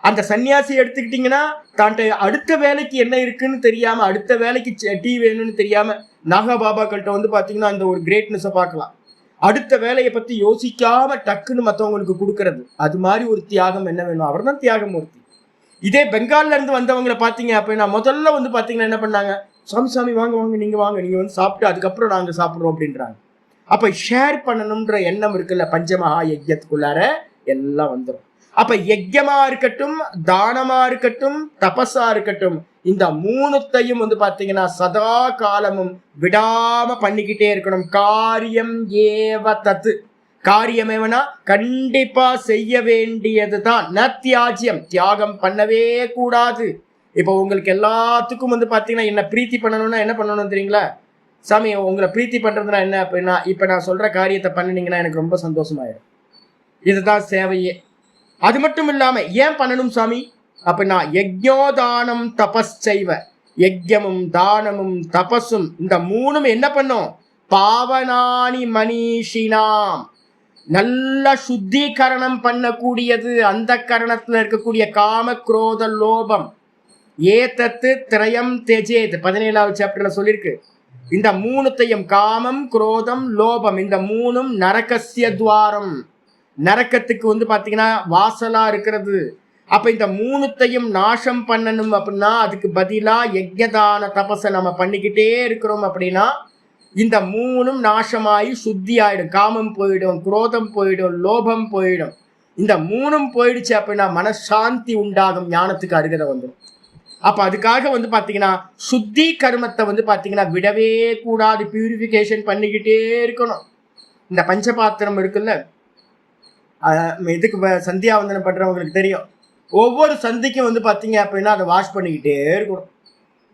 அந்த சன்னியாசி எடுத்துக்கிட்டீங்கன்னா தான்ட்ட அடுத்த வேலைக்கு என்ன இருக்குன்னு தெரியாம, அடுத்த வேலைக்கு டீ வேணும்னு தெரியாம நாகபாபாக்கள்கிட்ட வந்து பாத்தீங்கன்னா அந்த ஒரு கிரேட்னஸை பார்க்கலாம். அடுத்த வேலையை பத்தி யோசிக்காம டக்குன்னு மற்றவங்களுக்கு கொடுக்கறது, அது மாதிரி ஒரு தியாகம் என்ன வேணும், அவர் தான் தியாகமூர்த்தி. இதே பெங்கால்ல இருந்து வந்தவங்களை பாத்தீங்க அப்படின்னா முதல்ல வந்து பாத்தீங்கன்னா என்ன பண்ணாங்க, சாமி வாங்க நீங்க வந்து சாப்பிட்டு அதுக்கப்புறம் நாங்க சாப்பிடுறோம் அப்படின்றாங்க. அப்ப ஷேர் பண்ணணும்ன்ற எண்ணம் இருக்குல்ல, பஞ்சமகா யஜ்யத்துக்குள்ளார எல்லாம் வந்துடும். அப்ப யஜ்யமா இருக்கட்டும், தானமா இருக்கட்டும், தபஸா இருக்கட்டும், இந்த மூணுத்தையும் வந்து பாத்தீங்கன்னா சதா காலமும் விடாம பண்ணிக்கிட்டே இருக்கணும். காரியம் ஏவ தத்து, காரியம் ஏவனா கண்டிப்பா செய்ய வேண்டியதுதான். ந தியாஜ்யம், தியாகம் பண்ணவே கூடாது. இப்போ உங்களுக்கு எல்லாத்துக்கும் வந்து பாத்தீங்கன்னா என்ன பிரீத்தி பண்ணணும்னா என்ன பண்ணணும் தெரியுங்களா? சாமி உங்களை பிரீத்தி பண்றதுனா என்ன அப்படின்னா, இப்ப நான் சொல்ற காரியத்தை பண்ணினீங்கன்னா எனக்கு ரொம்ப சந்தோஷமாயிடும், இதுதான் சேவையே. அது மட்டும் இல்லாம ஏன் பண்ணணும் சாமி அப்படின்னா, யஜ்ஞோதானம் தபஸ்சைவ, யஜ்யமும் தானமும் தபஸும் இந்த மூணும் என்ன பண்ணும், பாவனானி மனிஷினாம், நல்ல சுத்திகரணம் பண்ணக்கூடியது. அந்த கரணத்துல இருக்கக்கூடிய காம குரோத லோபம். ஏதத்து திரயம் தெஜேத் 17வது சாப்டர்ல சொல்லியிருக்கு. இந்த மூணுத்தையும், காமம் குரோதம் லோபம், இந்த மூணும் நரகஸ்ய துவாரம், நரக்கத்துக்கு வந்து பாத்தீங்கன்னா வாசலா இருக்கிறது. அப்ப இந்த மூணுத்தையும் நாசம் பண்ணணும் அப்படின்னா அதுக்கு பதிலா யஜ்ஞதான தபஸை நம்ம பண்ணிக்கிட்டே இருக்கிறோம் அப்படின்னா இந்த மூணும் நாசமாயி சுத்தி ஆயிடும். காமம் போயிடும், குரோதம் போயிடும், லோபம் போயிடும். இந்த மூணும் போயிடுச்சு அப்படின்னா மனசாந்தி உண்டாகும், ஞானத்துக்கு அருகதை வந்துடும். அப்ப அதுக்காக வந்து பாத்தீங்கன்னா சுத்தி கர்மத்தை வந்து பாத்தீங்கன்னா விடவே கூடாது, பியூரிஃபிகேஷன் பண்ணிக்கிட்டே இருக்கணும். இந்த பஞ்சபாத்திரம் இருக்குல்ல, இதுக்கு சந்தியாவந்தனம் பண்றவங்களுக்கு தெரியும், ஒவ்வொரு சந்திக்கும் வந்து பாத்தீங்க அப்படின்னா அதை வாஷ் பண்ணிக்கிட்டே இருக்கணும்.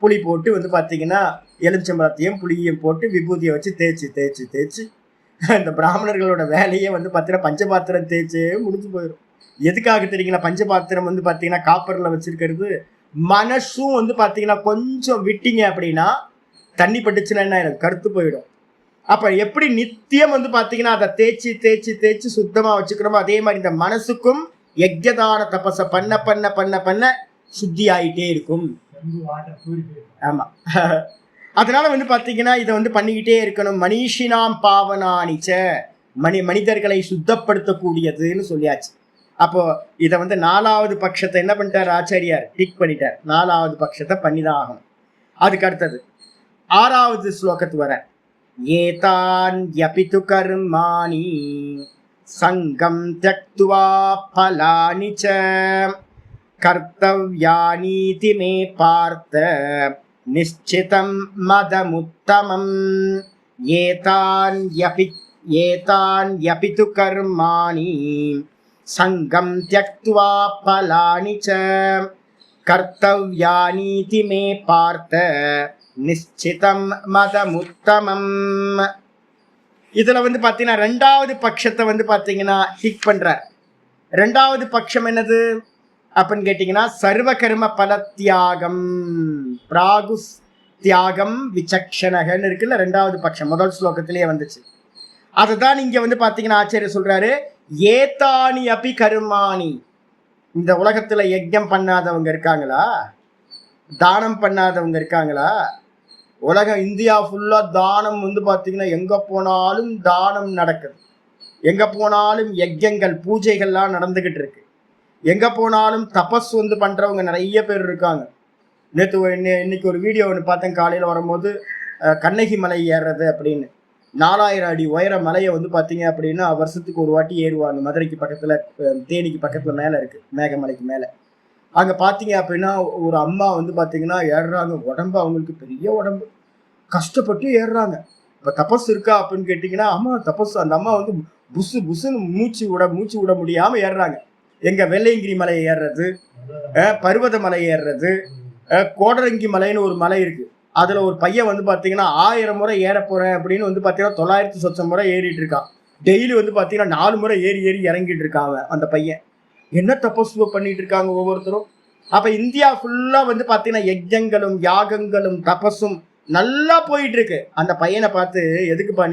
புளி போட்டு வந்து பாத்தீங்கன்னா எலுமிச்சம்பழத்தையும் புளியையும் போட்டு விபூதியை வச்சு தேய்ச்சி தேய்ச்சி தேய்ச்சி இந்த பிராமணர்களோட வேலையே வந்து பாத்தீங்கன்னா பஞ்சபாத்திரம் தேய்ச்சே முடிஞ்சு போயிடும். எதுக்காக தெரியுங்களா? பஞ்சபாத்திரம் வந்து பாத்தீங்கன்னா காப்பர்ல வச்சிருக்கிறது. மனசும் வந்து பாத்தீங்கன்னா கொஞ்சம் விட்டீங்க அப்படின்னா தண்ணி பட்டுச்சுன்னா என்ன ஆயிடும், கருத்து போயிடும். அப்ப எப்படி நித்தியம் வந்து பாத்தீங்கன்னா அதை தேய்ச்சி தேய்ச்சி தேய்ச்சி சுத்தமா வச்சுக்கிறோமோ அதே மாதிரி இந்த மனசுக்கும் யஜ்ஞதான தபஸை பண்ண பண்ண பண்ண பண்ண சுத்தி ஆயிட்டே இருக்கும். ஆமா, அதனால வந்து பாத்தீங்கன்னா இதை வந்து பண்ணிக்கிட்டே இருக்கணும். மனிஷினாம் பாவனானிச்ச, மனிதர்களை சுத்தப்படுத்தக்கூடியதுன்னு சொல்லியாச்சு. அப்போ இதை வந்து 4வது பட்சத்தை என்ன பண்ணிட்டார் ஆச்சாரியார், டிக் பண்ணிட்டார். 4வது பட்சத்தை பண்ணிதான் ஆகணும். அதுக்கு அடுத்தது 6வது ஸ்லோகத்து வர, ஏதான் யபிது கர்மாணி சங்கம் த்யக்த்வா பலானி ச கர்த்தவ்யானீதி மே பார்த்த நிச்சிதம் மதமுத்தமம். ஏதான் யபிது கர்மாணி சங்கம் த்யக்த்வா பலானி ச கர்த்தவ்யானீதி மே பார்த்த நிச்சிதம் மதமுத்தமம். இதுல வந்து பாத்தீங்கன்னா 2வது பட்சத்தை வந்து பாத்தீங்கன்னா டிக் பண்றார். 2வது பட்சம் என்னது அப்படின்னு கேட்டீங்கன்னா சர்வ கர்ம பல தியாகம், பிராகுஸ் தியாகம் விசக்ஷணகன்னு இருக்குல்ல, 2வது பட்சம் முதல் ஸ்லோகத்திலேயே வந்துச்சு. அதுதான் இங்க வந்து பாத்தீங்கன்னா ஆச்சாரியர் சொல்றாரு, ஏதானி அபி கர்மாணி. இந்த உலகத்துல யஜ்ஞம் பண்ணாதவங்க இருக்காங்களா, தானம் பண்ணாதவங்க இருக்காங்களா? உலகம் இந்தியா ஃபுல்லா தானம் வந்து பாத்தீங்கன்னா எங்க போனாலும் தானம் நடக்குது, எங்க போனாலும் யஜ்யங்கள் பூஜைகள்லாம் நடந்துகிட்டு இருக்கு, எங்க போனாலும் தபஸ் வந்து பண்றவங்க நிறைய பேர் இருக்காங்க. இன்னைக்கு ஒரு வீடியோ ஒன்று பார்த்தேன் காலையில வரும்போது, கண்ணகி மலை ஏறுறது அப்படின்னு. 4000 அடி உயர மலையை வந்து பார்த்தீங்க அப்படின்னா வருஷத்துக்கு ஒரு வாட்டி ஏறுவாங்க. மதுரைக்கு பக்கத்தில், தேனிக்கு பக்கத்தில் மேலே இருக்குது, மேகமலைக்கு மேலே. அங்கே பார்த்தீங்க அப்படின்னா ஒரு அம்மா வந்து பார்த்தீங்கன்னா ஏறுறாங்க. உடம்பு அவங்களுக்கு பெரிய உடம்பு, கஷ்டப்பட்டு ஏறுறாங்க. இப்போ தபஸ் இருக்கா அப்படின்னு கேட்டிங்கன்னா, அம்மா தபஸ். அந்த அம்மா வந்து புசு புசுன்னு மூச்சு விட முடியாமல் ஏறுறாங்க. எங்கள் வெள்ளையங்கிரி மலையை ஏறுறது, பர்வத மலை ஏறுறது, கோடரங்கி மலைன்னு ஒரு மலை இருக்குது. அதில் ஒரு பையன் வந்து பார்த்தீங்கன்னா 1000 முறை ஏற போகிறேன் அப்படின்னு வந்து பார்த்தீங்கன்னா 900 சொச்சம் முறை ஏறிட்டு இருக்கான். டெய்லி வந்து பார்த்தீங்கன்னா 4 முறை ஏறி இறங்கிட்டு இருக்கான் அந்த பையன். என்ன தபஸ் பண்ணிட்டு இருக்காங்க ஒவ்வொருத்தரும். அப்போ இந்தியா ஃபுல்லாக வந்து பார்த்தீங்கன்னா யஜ்ஞங்களும் யாகங்களும் தபஸும் நல்லா போயிட்டு இருக்கு. அந்த பையனை பார்த்து, எதுக்குப்பா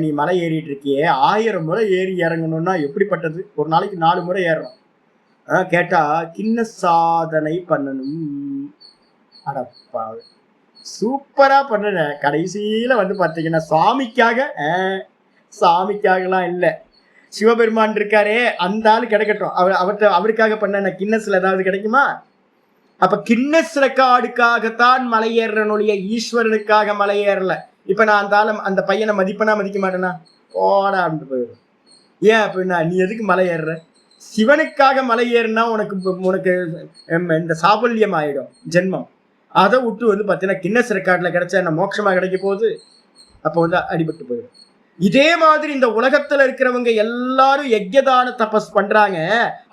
நீ மலை ஏறிட்டு இருக்கியே, 1000 முறை ஏறி இறங்கணும்னா எப்படிப்பட்டது? ஒரு நாளைக்கு 4 முறை ஏறணும். கேட்டா கின்ன சாதனை பண்ணணும். அடப்பா, சூப்பரா பண்ணுற. கடைசியில வந்து பார்த்தீங்கன்னா சாமிக்காகலாம் இல்லை, சிவபெருமான் இருக்காரே அந்த ஆள் கிடைக்கட்டும். அவருக்காக பண்ண கின்னஸ்ல ஏதாவது கிடைக்குமா? அப்ப கின்னஸ் ரெக்கார்டுக்காகத்தான் மலை ஏறனுடைய, ஈஸ்வரனுக்காக மலை ஏறல. இப்ப நான் அந்த பையனை மதிக்க மாட்டேனா? ஓடாண்டு போயிடும். ஏன் அப்படின்னா, நீ எதுக்கு மலை ஏறுற? சிவனுக்காக மலை ஏறுனா உனக்கு இந்த சாபல்யம் ஆயிடும் ஜென்மம். அதை விட்டு வந்து பார்த்தீங்கன்னா கின்னஸ் ரெக்கார்ட்ல கிடைச்சா என்ன மோட்சமா கிடைக்க போகுது? அப்போ வந்து அடிபட்டு போயிடும். இதே மாதிரி இந்த உலகத்துல இருக்கிறவங்க எல்லாரும் யஜ்யதான தபஸ் பண்றாங்க.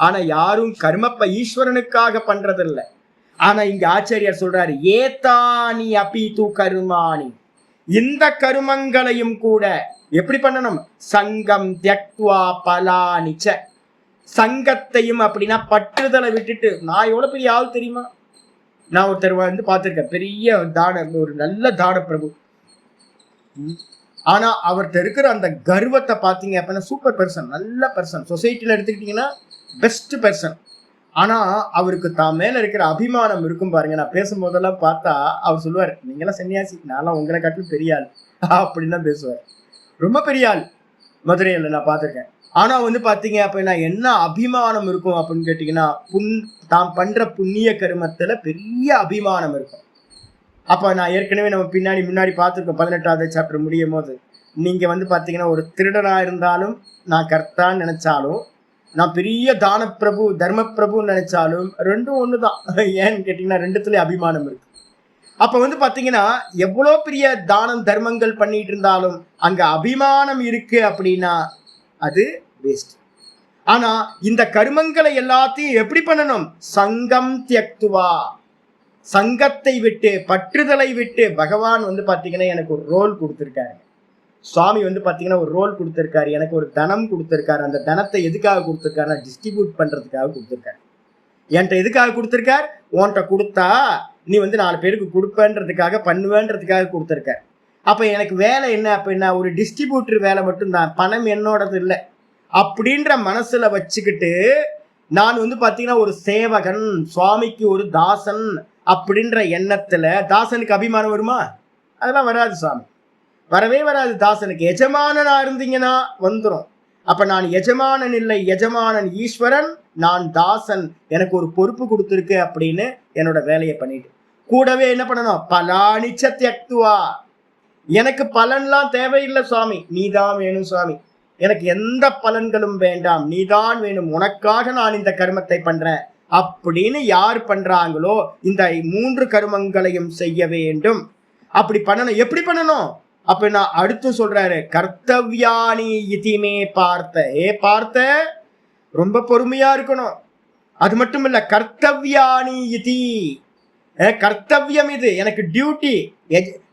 ஆனா யாரும் கர்மப்ப ஈஸ்வரனுக்காக பண்றது இல்லை. ஆனா இங்க ஆச்சாரியார் சொல்றாரு, ஏதானி அபீது கருமானி, இந்த கருமங்களையும் கூட எப்படி பண்ணணும்? சங்கம் தியக்த்வா பலானிச்ச, சங்கத்தையும் அப்படின்னா பற்றுதலை விட்டுட்டு. நான் எவ்வளவு பெரிய ஆள் தெரியுமா? நான் ஒருத்தர் வந்து பார்த்திருக்கேன், பெரிய ஒரு நல்ல தான பிரபு. ஆனா அவர்கிட்ட இருக்கிற அந்த கர்வத்தை பார்த்தீங்க அப்படின்னா சூப்பர் பர்சன், நல்ல பர்சன், சொசைட்டில எடுத்துக்கிட்டீங்கன்னா பெஸ்ட் பர்சன். ஆனா அவருக்கு தான் மேல இருக்கிற அபிமானம் இருக்கும் பாருங்க. நான் பேசும்போதெல்லாம் பார்த்தா அவர் சொல்லுவார், நீங்களாம் சன்னியாசி, நான்லாம் உங்களை காட்டிலும் பெரிய ஆள் அப்படின்னு தான் பேசுவார். ரொம்ப பெரிய ஆள் மதுரையில் நான் பார்த்துருக்கேன். ஆனா வந்து பார்த்தீங்க அப்படின்னா என்ன அபிமானம் இருக்கும் அப்படின்னு கேட்டிங்கன்னா, தாம் பண்ற புண்ணிய கர்மத்துல பெரிய அபிமானம் இருக்கும். அப்போ நான் ஏற்கனவே நம்ம முன்னாடி பார்த்துருக்கோம், 18வது சாப்டர் முடியும் போது. நீங்க வந்து பார்த்தீங்கன்னா ஒரு திருடனா இருந்தாலும், நான் கர்த்தான்னு நினைச்சாலும், நான் பெரிய தான பிரபு தர்ம பிரபுன்னு நினைச்சாலும் ரெண்டும் ஒண்ணுதான். ஏன்னு கேட்டீங்கன்னா ரெண்டுத்துலயும் அபிமானம் இருக்கு. அப்ப வந்து பாத்தீங்கன்னா எவ்வளோ பெரிய தானம் தர்மங்கள் பண்ணிட்டு இருந்தாலும் அங்க அபிமானம் இருக்கு அப்படின்னா அது வேஸ்ட். ஆனா இந்த கர்மங்களை எல்லாத்தையும் எப்படி பண்ணணும்? சங்கம் தியக்துவா, சங்கத்தை விட்டு, பற்றுதலை விட்டு. பகவான் வந்து பாத்தீங்கன்னா எனக்கு ஒரு ரோல் கொடுத்துருக்காரு. சுவாமி வந்து பார்த்தீங்கன்னா ஒரு ரோல் கொடுத்துருக்காரு, எனக்கு ஒரு தனம் கொடுத்துருக்காரு. அந்த தனத்தை எதுக்காக கொடுத்துருக்காருன்னா டிஸ்ட்ரிபியூட் பண்ணுறதுக்காக கொடுத்துருக்காரு. என்கிட்ட எதுக்காக கொடுத்துருக்கார்? உன்கிட்ட கொடுத்தா நீ வந்து 4 பேருக்கு கொடுப்பேன்றதுக்காக, பண்ணுவேன்றதுக்காக கொடுத்துருக்கார். அப்போ எனக்கு வேலை என்ன அப்படின்னா ஒரு டிஸ்ட்ரிபியூட்டர் வேலை மட்டும்தான், பணம் என்னோடது இல்லை அப்படின்ற மனசில் வச்சுக்கிட்டு நான் வந்து பார்த்தீங்கன்னா ஒரு சேவகன், சுவாமிக்கு ஒரு தாசன் அப்படின்ற எண்ணத்தில். தாசனுக்கு அபிமானம் வருமா? அதெல்லாம் வராது சுவாமி, வரவே வராது. தாசனுக்கு எஜமானனா இருந்தீங்கன்னா வந்துடும். அப்ப நான் எஜமானன் இல்லை, எஜமானன் ஈஸ்வரன், நான் தாசன், எனக்கு ஒரு பொறுப்பு கொடுத்துருக்கு அப்படின்னு என்னோட வேலையை பண்ணிட்டு கூடவே என்ன பண்ணணும்? பலானிச்ச தியக்துவா, எனக்கு பலன்லாம் தேவையில்லை சுவாமி, நீதான் வேணும் சுவாமி, எனக்கு எந்த பலன்களும் வேண்டாம், நீதான் வேணும், உனக்காக நான் இந்த கர்மத்தை பண்றேன் அப்படின்னு யார் பண்றாங்களோ இந்த 3 கர்மங்களையும் செய்ய வேண்டும். அப்படி பண்ணணும். எப்படி பண்ணணும் அப்படின்னா அடுத்து சொல்றாரு, கர்த்தவ்யானி இதிமே பார்த்த. பார்த்த, ரொம்ப பொறுமையா இருக்கணும். அது மட்டும் இல்ல, கர்த்தவ்யானி இதி, கர்த்தவியம் இது, எனக்கு டியூட்டி.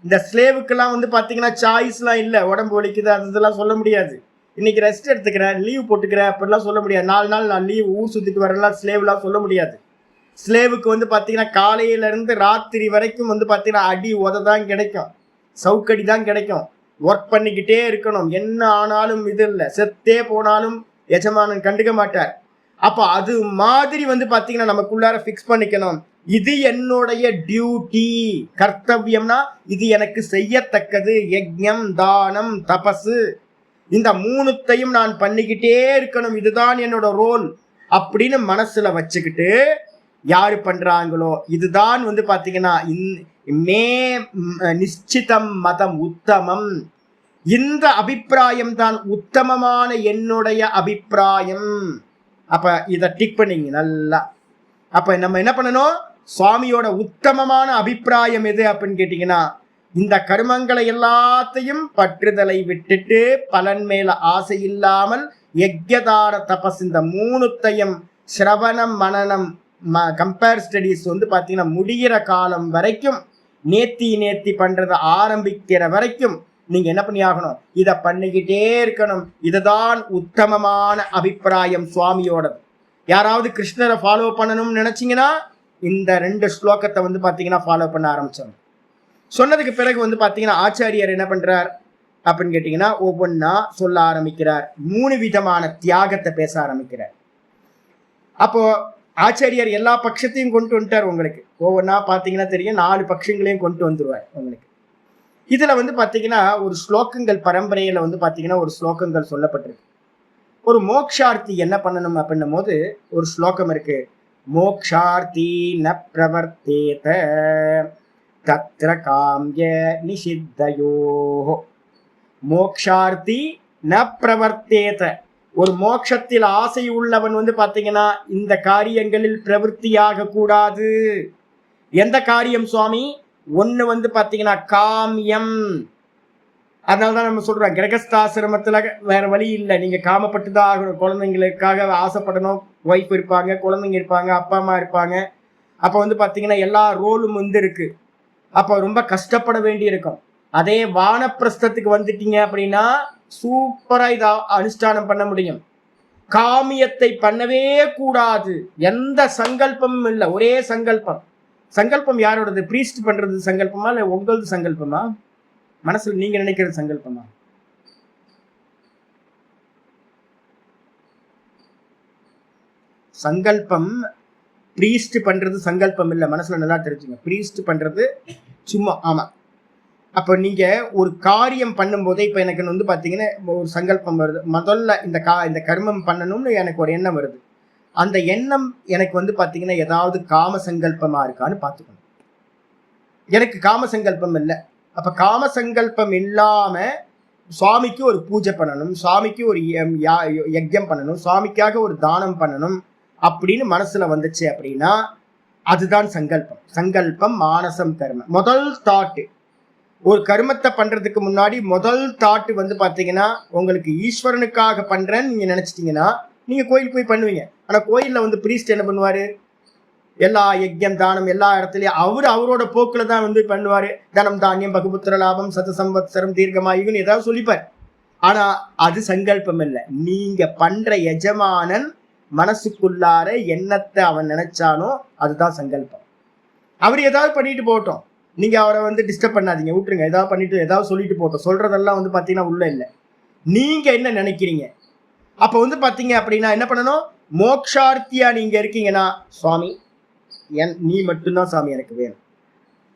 இந்த ஸ்லேவுக்கெல்லாம் வந்து பாத்தீங்கன்னா சாய்ஸ்லாம் இல்லை. உடம்பு வலிக்குது அதெல்லாம் சொல்ல முடியாது, இன்னைக்கு ரெஸ்ட் எடுத்துக்கிறேன், லீவ் போட்டுக்கிறேன் அப்படிலாம் சொல்ல முடியாது. 4 நாள் நான் லீவ், ஊர் சுத்திட்டு வரலாம், ஸ்லேவ்லாம் சொல்ல முடியாது. ஸ்லேவுக்கு வந்து பாத்தீங்கன்னா காலையில இருந்து ராத்திரி வரைக்கும் வந்து பாத்தீங்கன்னா அடி உததான் கிடைக்கும், சவுக்கடி தான் கிடைக்கும். ஒர்க் பண்ணிக்கிட்டே இருக்கணும், என்ன ஆனாலும் இது இல்லை, செத்தே போனாலும் எஜமானன் கண்டுக்க மாட்டார். அப்போ அது மாதிரி வந்து பார்த்தீங்கன்னா நமக்குள்ளார ஃபிக்ஸ் பண்ணிக்கணும், இது என்னுடைய டியூட்டி. கர்த்தவியம்னா இது எனக்கு செய்யத்தக்கது, யஜ்ஞம் தானம் தபசு, இந்த 3த்தையும் நான் பண்ணிக்கிட்டே இருக்கணும், இதுதான் என்னோட ரோல் அப்படின்னு மனசுல வச்சுக்கிட்டு யாரு பண்றாங்களோ இதுதான் வந்து பாத்தீங்கன்னா மே நிச்சிதம் மதம் உத்தமம். இந்த அபிப்பிராயம் தான் உத்தமமான என்னுடைய அபிப்பிராயம். அப்ப இதை டிக் பண்ணிங்க நல்லா. அப்ப நம்ம என்ன பண்ணணும், சுவாமியோட உத்தமமான அபிப்பிராயம் எது அப்படின்னு கேட்டீங்கன்னா, இந்த கர்மங்களை எல்லாத்தையும் பற்றுதலை விட்டுட்டு பலன் மேல ஆசை இல்லாமல் யஜ்யதார தபஸ் இந்த மூணுத்தையும் சிரவணம் மனனம் கம்பேர் ஸ்டடிஸ் பாத்தீங்கன்னா முடிகிற காலம் வரைக்கும் நேத்தி பண்றத ஆரம்பிக்கிற வரைக்கும் நீங்க என்ன பண்ணி ஆகணும், இதை பண்ணிக்கிட்டே இருக்கணும். இதுதான் உத்தமமான அபிப்பிராயம் சுவாமியோடது. யாராவது கிருஷ்ணரை ஃபாலோ பண்ணணும்னு நினைச்சீங்கன்னா இந்த 2 ஸ்லோகத்தை பாத்தீங்கன்னா ஃபாலோ பண்ண ஆரம்பிச்சோம். சொன்னதுக்கு பிறகு பாத்தீங்கன்னா ஆச்சாரியர் என்ன பண்றார் அப்படின்னு கேட்டீங்கன்னா ஒவ்வொன்னா சொல்ல ஆரம்பிக்கிறார். 3 விதமான தியாகத்தை பேச ஆரம்பிக்கிறார். அப்போ ஆச்சாரியர் எல்லா பட்சத்தையும் கொண்டு வந்துட்டார். உங்களுக்கு ஒவ்வொன்னா பாத்தீங்கன்னா தெரியும், 4 பட்சங்களையும் கொண்டு வந்துருவார் உங்களுக்கு. இதுல பாத்தீங்கன்னா ஒரு ஸ்லோகங்கள் பரம்பரையில பாத்தீங்கன்னா ஒரு ஸ்லோகங்கள் சொல்லப்பட்டிருக்கு. ஒரு மோக்ஷார்த்தி என்ன பண்ணணும் அப்படின்னும் போது ஒரு ஸ்லோகம் இருக்கு. மோக்ஷார்த்தி ந பிரவர்த்தேத தத்ர காம்ய நிஷித்தயோ. மோக்ஷார்த்தி ந பிரவர்த்தேத, ஒரு மோட்சத்தில் ஆசை உள்ளவன் பாத்தீங்கன்னா இந்த காரியங்களில் பிரவருத்தியாக கூடாது. எந்த காரியம் சுவாமி? ஒண்ணு பாத்தீங்கன்னா காமியம். அதனாலதான் நம்ம சொல்றோம் கிரகஸ்தாசிரமத்துல வேற வழி இல்லை, நீங்க காமப்பட்டுதான் ஆகணும். குழந்தைங்களுக்காக ஆசைப்படணும். ஒய்ஃப் இருப்பாங்க, குழந்தைங்க இருப்பாங்க, அப்பா அம்மா இருப்பாங்க. அப்ப பாத்தீங்கன்னா எல்லா ரோலும் இருக்கு. அப்ப ரொம்ப கஷ்டப்பட வேண்டி இருக்கும். அதே வானப்பிரஸ்தத்துக்கு வந்துட்டீங்க அப்படின்னா சூப்பரா இதை அனுஷ்டானம் பண்ண முடியும். காமியத்தை பண்ணவே கூடாது. எந்த சங்கல்பமும் இல்லை, ஒரே சங்கல்பம். சங்கல்பம் யாரோடது? பிரீஸ்ட் பண்றது சங்கல்பமா இல்ல உங்களது சங்கல்பமா? மனசுல நீங்க நினைக்கிறது சங்கல்பமா? சங்கல்பம் பிரீஸ்ட் பண்றது சங்கல்பம் இல்ல, மனசுல நல்லா தெரிஞ்சுங்க. பிரீஸ்ட் பண்றது சும்மா. ஆமா. அப்ப நீங்க ஒரு காரியம் பண்ணும் போதே இப்ப எனக்கு பாத்தீங்கன்னா ஒரு சங்கல்பம் வருது. முதல்ல இந்த கர்மம் பண்ணணும்னு எனக்கு ஒரு எண்ணம் வருது. அந்த எண்ணம் எனக்கு பாத்தீங்கன்னா ஏதாவது காம சங்கல்பமா இருக்கான்னு பாத்துக்கணும். எனக்கு காம சங்கல்பம் இல்லை. அப்ப காம சங்கல்பம் இல்லாம சுவாமிக்கு ஒரு பூஜை பண்ணணும், சுவாமிக்கு ஒரு யஜ்யம் பண்ணணும், சுவாமிக்காக ஒரு தானம் பண்ணணும் அப்படின்னு மனசுல வந்துச்சு அப்படின்னா அதுதான் சங்கல்பம். சங்கல்பம் மானசம் கர்மம். முதல் தாட்டு ஒரு கர்மத்தை பண்றதுக்கு முன்னாடி முதல் தாட்டு பாத்தீங்கன்னா உங்களுக்கு ஈஸ்வரனுக்காக பண்றேன்னு நீங்க நினைச்சிட்டீங்கன்னா நீங்க கோயில் போய் பண்ணுவீங்க. ஆனா கோயில்ல பிரீஸ்ட் என்ன பண்ணுவாரு? எல்லா யஜ்யம் தானம் எல்லா இடத்துலயும் அவரோட போக்குல தான் பண்ணுவாரு. தனம் தானியம் பகுபுத்திர லாபம் சத சம்வத்சரம் தீர்க்கமாயுன்னு ஏதாவது சொல்லிப்பார். ஆனா அது சங்கல்பம் இல்லை. நீங்க பண்ற எஜமானன் மனசுக்குள்ளார என்னத்தை அவன் நினைச்சானோ அதுதான் சங்கல்பம். அவர் ஏதாவது பண்ணிட்டு போட்டோம், நீங்க அவரை டிஸ்டர்ப் பண்ணாதீங்க, விட்டுருங்க. ஏதாவது பண்ணிட்டு ஏதாவது சொல்லிட்டு போட்டோம். சொல்றதெல்லாம் பாத்தீங்கன்னா உள்ள இல்லை. நீங்க என்ன நினைக்கிறீங்க? அப்ப பாத்தீங்க அப்படின்னா என்ன பண்ணணும்? மோக்ஷார்த்தியா நீங்க இருக்கீங்கன்னா சுவாமி நீ மட்டும்தான் சாமி எனக்கு வேணும்.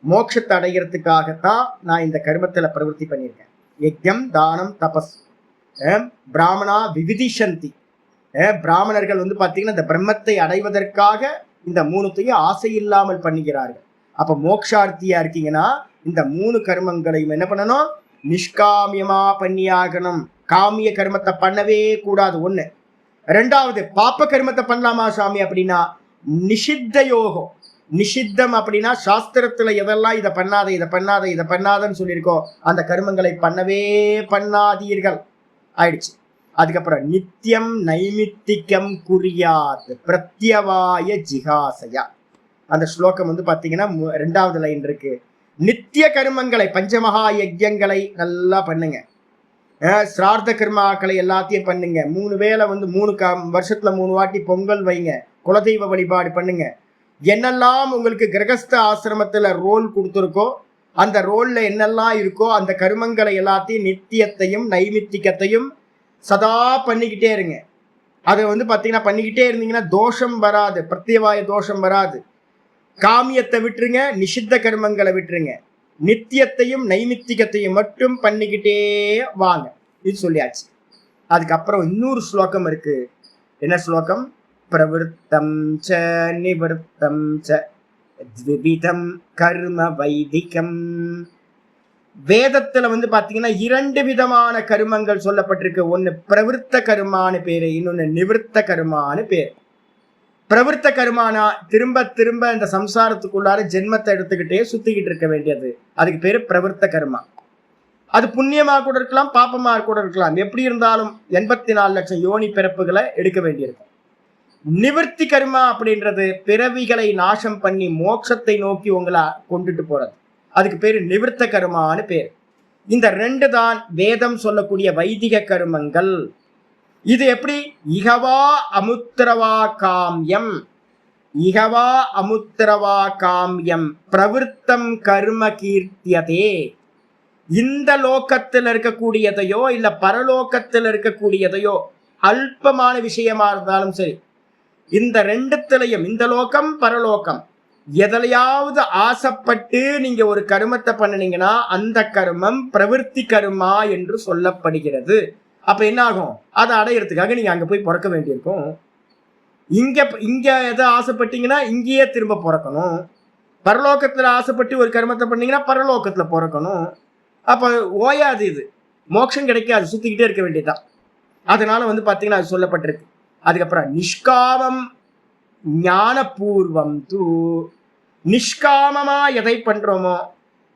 மோட்சத்தை அடைகிறதுக்காகத்தான் நான் இந்த கர்மத்துல பிரவருத்தி பண்ணியிருக்கேன். யஜ்யம் தானம் தபஸ். பிராமணா விவிதிஷந்தி. பிராமணர்கள் பாத்தீங்கன்னா இந்த பிரம்மத்தை அடைவதற்காக இந்த 3த்தையும் ஆசை இல்லாமல் பண்ணுகிறார்கள். அப்ப மோக்ஷார்த்தியா இருக்கீங்கன்னா இந்த 3 கர்மங்களையும் என்ன பண்ணணும்? நிஷ்காமியமா பண்ணியாகணும். காமிய கர்மத்தை பண்ணவே கூடாது. 1. 2வது பாப்ப கர்மத்தை பண்ணலாமா சாமி அப்படின்னா நிஷித்த யோகம். நிஷித்தம் அப்படின்னா சாஸ்திரத்துல எதெல்லாம் இதை பண்ணாத இதை பண்ணாத இதை பண்ணாதன்னு சொல்லியிருக்கோம் அந்த கர்மங்களை பண்ணவே பண்ணாதீர்கள் ஆயிடுச்சு. அதுக்கப்புறம் நித்தியம் நைமித்திகம் குறியாத் பிரத்யவாய ஜிகாசயா. அந்த ஸ்லோகம் பாத்தீங்கன்னா 2வது லைன் இருக்கு. நித்திய கர்மங்களை பஞ்சமகா யஜ்யங்களை நல்லா பண்ணுங்க. சிரார்த்த கர்மாக்களை எல்லாத்தையும் பண்ணுங்க. 3 வேளை 3 வருஷத்துல 3 வாட்டி பொங்கல் வைங்க. குலதெய்வ வழிபாடு பண்ணுங்க. என்னெல்லாம் உங்களுக்கு கிரகஸ்த ஆசிரமத்துல ரோல் கொடுத்துருக்கோ அந்த ரோல்ல என்னெல்லாம் இருக்கோ அந்த கர்மங்களை எல்லாத்தையும் நித்தியத்தையும் நைமித்திகத்தையும் சதா பண்ணிக்கிட்டே இருங்க. அதை பாத்தீங்கன்னா பண்ணிக்கிட்டே இருந்தீங்கன்னா தோஷம் வராது, பிரத்யவாய தோஷம் வராது. காமியத்தை விட்டுருங்க, நிஷித்த கர்மங்களை விட்டுருங்க, நித்தியத்தையும் நைமித்திகத்தையும் மட்டும் பண்ணிக்கிட்டே வாங்க. இது சொல்லியாச்சு. அதுக்கப்புறம் இன்னொரு ஸ்லோகம் இருக்கு. என்ன ஸ்லோகம்? பிரவருத்தம் ச நிவர்த்தம் ச த்விவிதம் கர்ம வைதிகம். வேதத்துல வந்து பாத்தீங்கன்னா 2 விதமான கருமங்கள் சொல்லப்பட்டிருக்கு. ஒன்னு பிரவிற்த்த கருமானு பேரு, இன்னொன்னு நிவிற்த்த கருமானு பேரு. பிரவிற்த்த கருமானா திரும்ப திரும்ப இந்த சம்சாரத்துக்குள்ளார ஜென்மத்தை எடுத்துக்கிட்டே சுத்திக்கிட்டு இருக்க வேண்டியது, அதுக்கு பேரு பிரவிற்த்த கருமா. அது புண்ணியமா கூட இருக்கலாம், பாப்பமா கூட இருக்கலாம். எப்படி இருந்தாலும் 84 லட்சம் யோனி பிறப்புகளை எடுக்க வேண்டியிருக்கும். நிவர்த்தி கர்மா அப்படின்றது பிறவிகளை நாசம் பண்ணி மோட்சத்தை நோக்கி உங்களை கொண்டுட்டு போறது, அதுக்கு பேரு நிவர்த்த கர்மான்னு பேர். இந்த 2 தான் வேதம் சொல்லக்கூடிய வைதிக கர்மங்கள். இது எப்படி? இகவா அமுத்திரவா காமியம், இகவா அமுத்திரவா காமியம் பிரவிற்த்தம் கர்ம கீர்த்தியதே. இந்த லோகத்தில் இருக்கக்கூடியதையோ இல்ல பரலோகத்தில் இருக்கக்கூடியதையோ அல்பமான விஷயமா இருந்தாலும் சரி, இந்த 2த்துலயும், இந்த லோகம் பரலோகம், எதையாவது ஆசைப்பட்டு நீங்க ஒரு கர்மத்தை பண்ணினீங்கன்னா அந்த கர்மம் பிரவிற்த்தி கர்மா என்று சொல்லப்படுகிறது. அப்ப என்ன ஆகும்? அதை அடையிறதுக்காக நீங்க அங்க போய் பிறக்க வேண்டியிருக்கும். இங்க எதை ஆசைப்பட்டீங்கன்னா இங்கேயே திரும்ப பிறக்கணும். பரலோகத்துல ஆசைப்பட்டு ஒரு கர்மத்தை பண்ணீங்கன்னா பரலோகத்துல பிறக்கணும். அப்ப ஓயாது, இது மோட்சம் கிடைக்காது, சுத்திக்கிட்டே இருக்க வேண்டியதுதான். அதனால வந்து பாத்தீங்கன்னா அது சொல்லப்பட்டிருக்கு. அதுக்கப்புறம் நிஷ்காமம் ஞானபூர்வம் தூ, நிஷ்காமமா எதை பண்றோமோ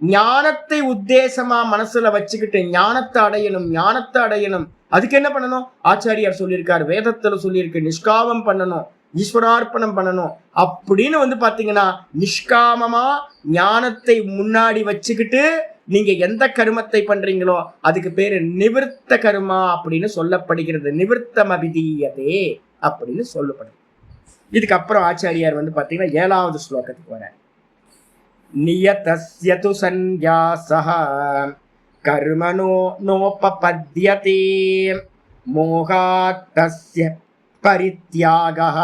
ஞானத்தை உத்தேசமா மனசுல வச்சுக்கிட்டு ஞானத்தை அடையணும், ஞானத்தை அடையணும். அதுக்கு என்ன பண்ணணும்? ஆச்சாரியார் சொல்லியிருக்காரு, வேதத்துல சொல்லியிருக்கு, நிஷ்காமம் பண்ணணும், ஈஸ்வரார்ப்பணம் பண்ணணும் அப்படின்னு வந்து பாத்தீங்கன்னா நிஷ்காமமா ஞானத்தை முன்னாடி வச்சுக்கிட்டு நீங்க எந்த கருமத்தை பண்றீங்களோ அதுக்கு பேரு நிவிற்த்த கருமா அப்படின்னு சொல்லப்படுகிறது. நிவிற்த்தம் அபிதீயதே அப்படின்னு சொல்லப்படுது. இதுக்கப்புறம் ஆச்சாரியார் வந்து பாத்தீங்கன்னா 7வது ஸ்லோகத்துக்கு வர, நியதஸ்ய து சந்நியாஸஹ கர்மணோ நோபபத்யதே மோகாத் தஸ்ய பரித்யாகஹ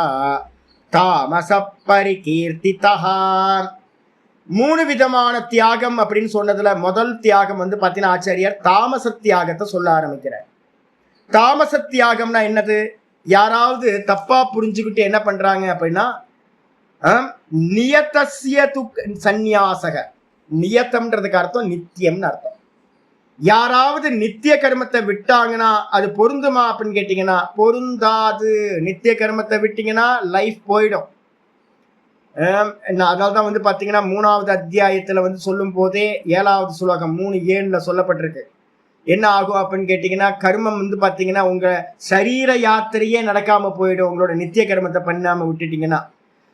தாமஸ பரிகீர்த்திதஹ. 3 விதமான தியாகம் அப்படின்னு சொன்னதுல முதல் தியாகம் வந்து பாத்தீங்கன்னா ஆச்சாரியார் தாமச தியாகத்தை சொல்ல ஆரம்பிக்கிறார். தாமச தியாகம்னா என்னது? யாராவது தப்பா புரிஞ்சுக்கிட்டு என்ன பண்றாங்க அப்படின்னா, நியதஸ்ய து சந்நியாசக, நியத்தம்ன்றதுக்கு அர்த்தம் நித்தியம்னு அர்த்தம். யாராவது நித்திய கர்மத்தை விட்டாங்கன்னா அது பொருந்துமா அப்படின்னு கேட்டீங்கன்னா பொருந்தாது. நித்திய கர்மத்தை விட்டீங்கன்னா லைஃப் போயிடும். அதனால்தான் வந்து பாத்தீங்கன்னா 3வது அத்தியாயத்துல வந்து சொல்லும் போதே 7வது ஸ்லோகம் 3:7 சொல்லப்பட்டிருக்கு. என்ன ஆகும் அப்படின்னு கேட்டீங்கன்னா, கர்மம் வந்து பாத்தீங்கன்னா உங்க சரீர யாத்திரையே நடக்காம போயிடும் உங்களோட நித்திய கர்மத்தை பண்ணாம விட்டுட்டீங்கன்னா.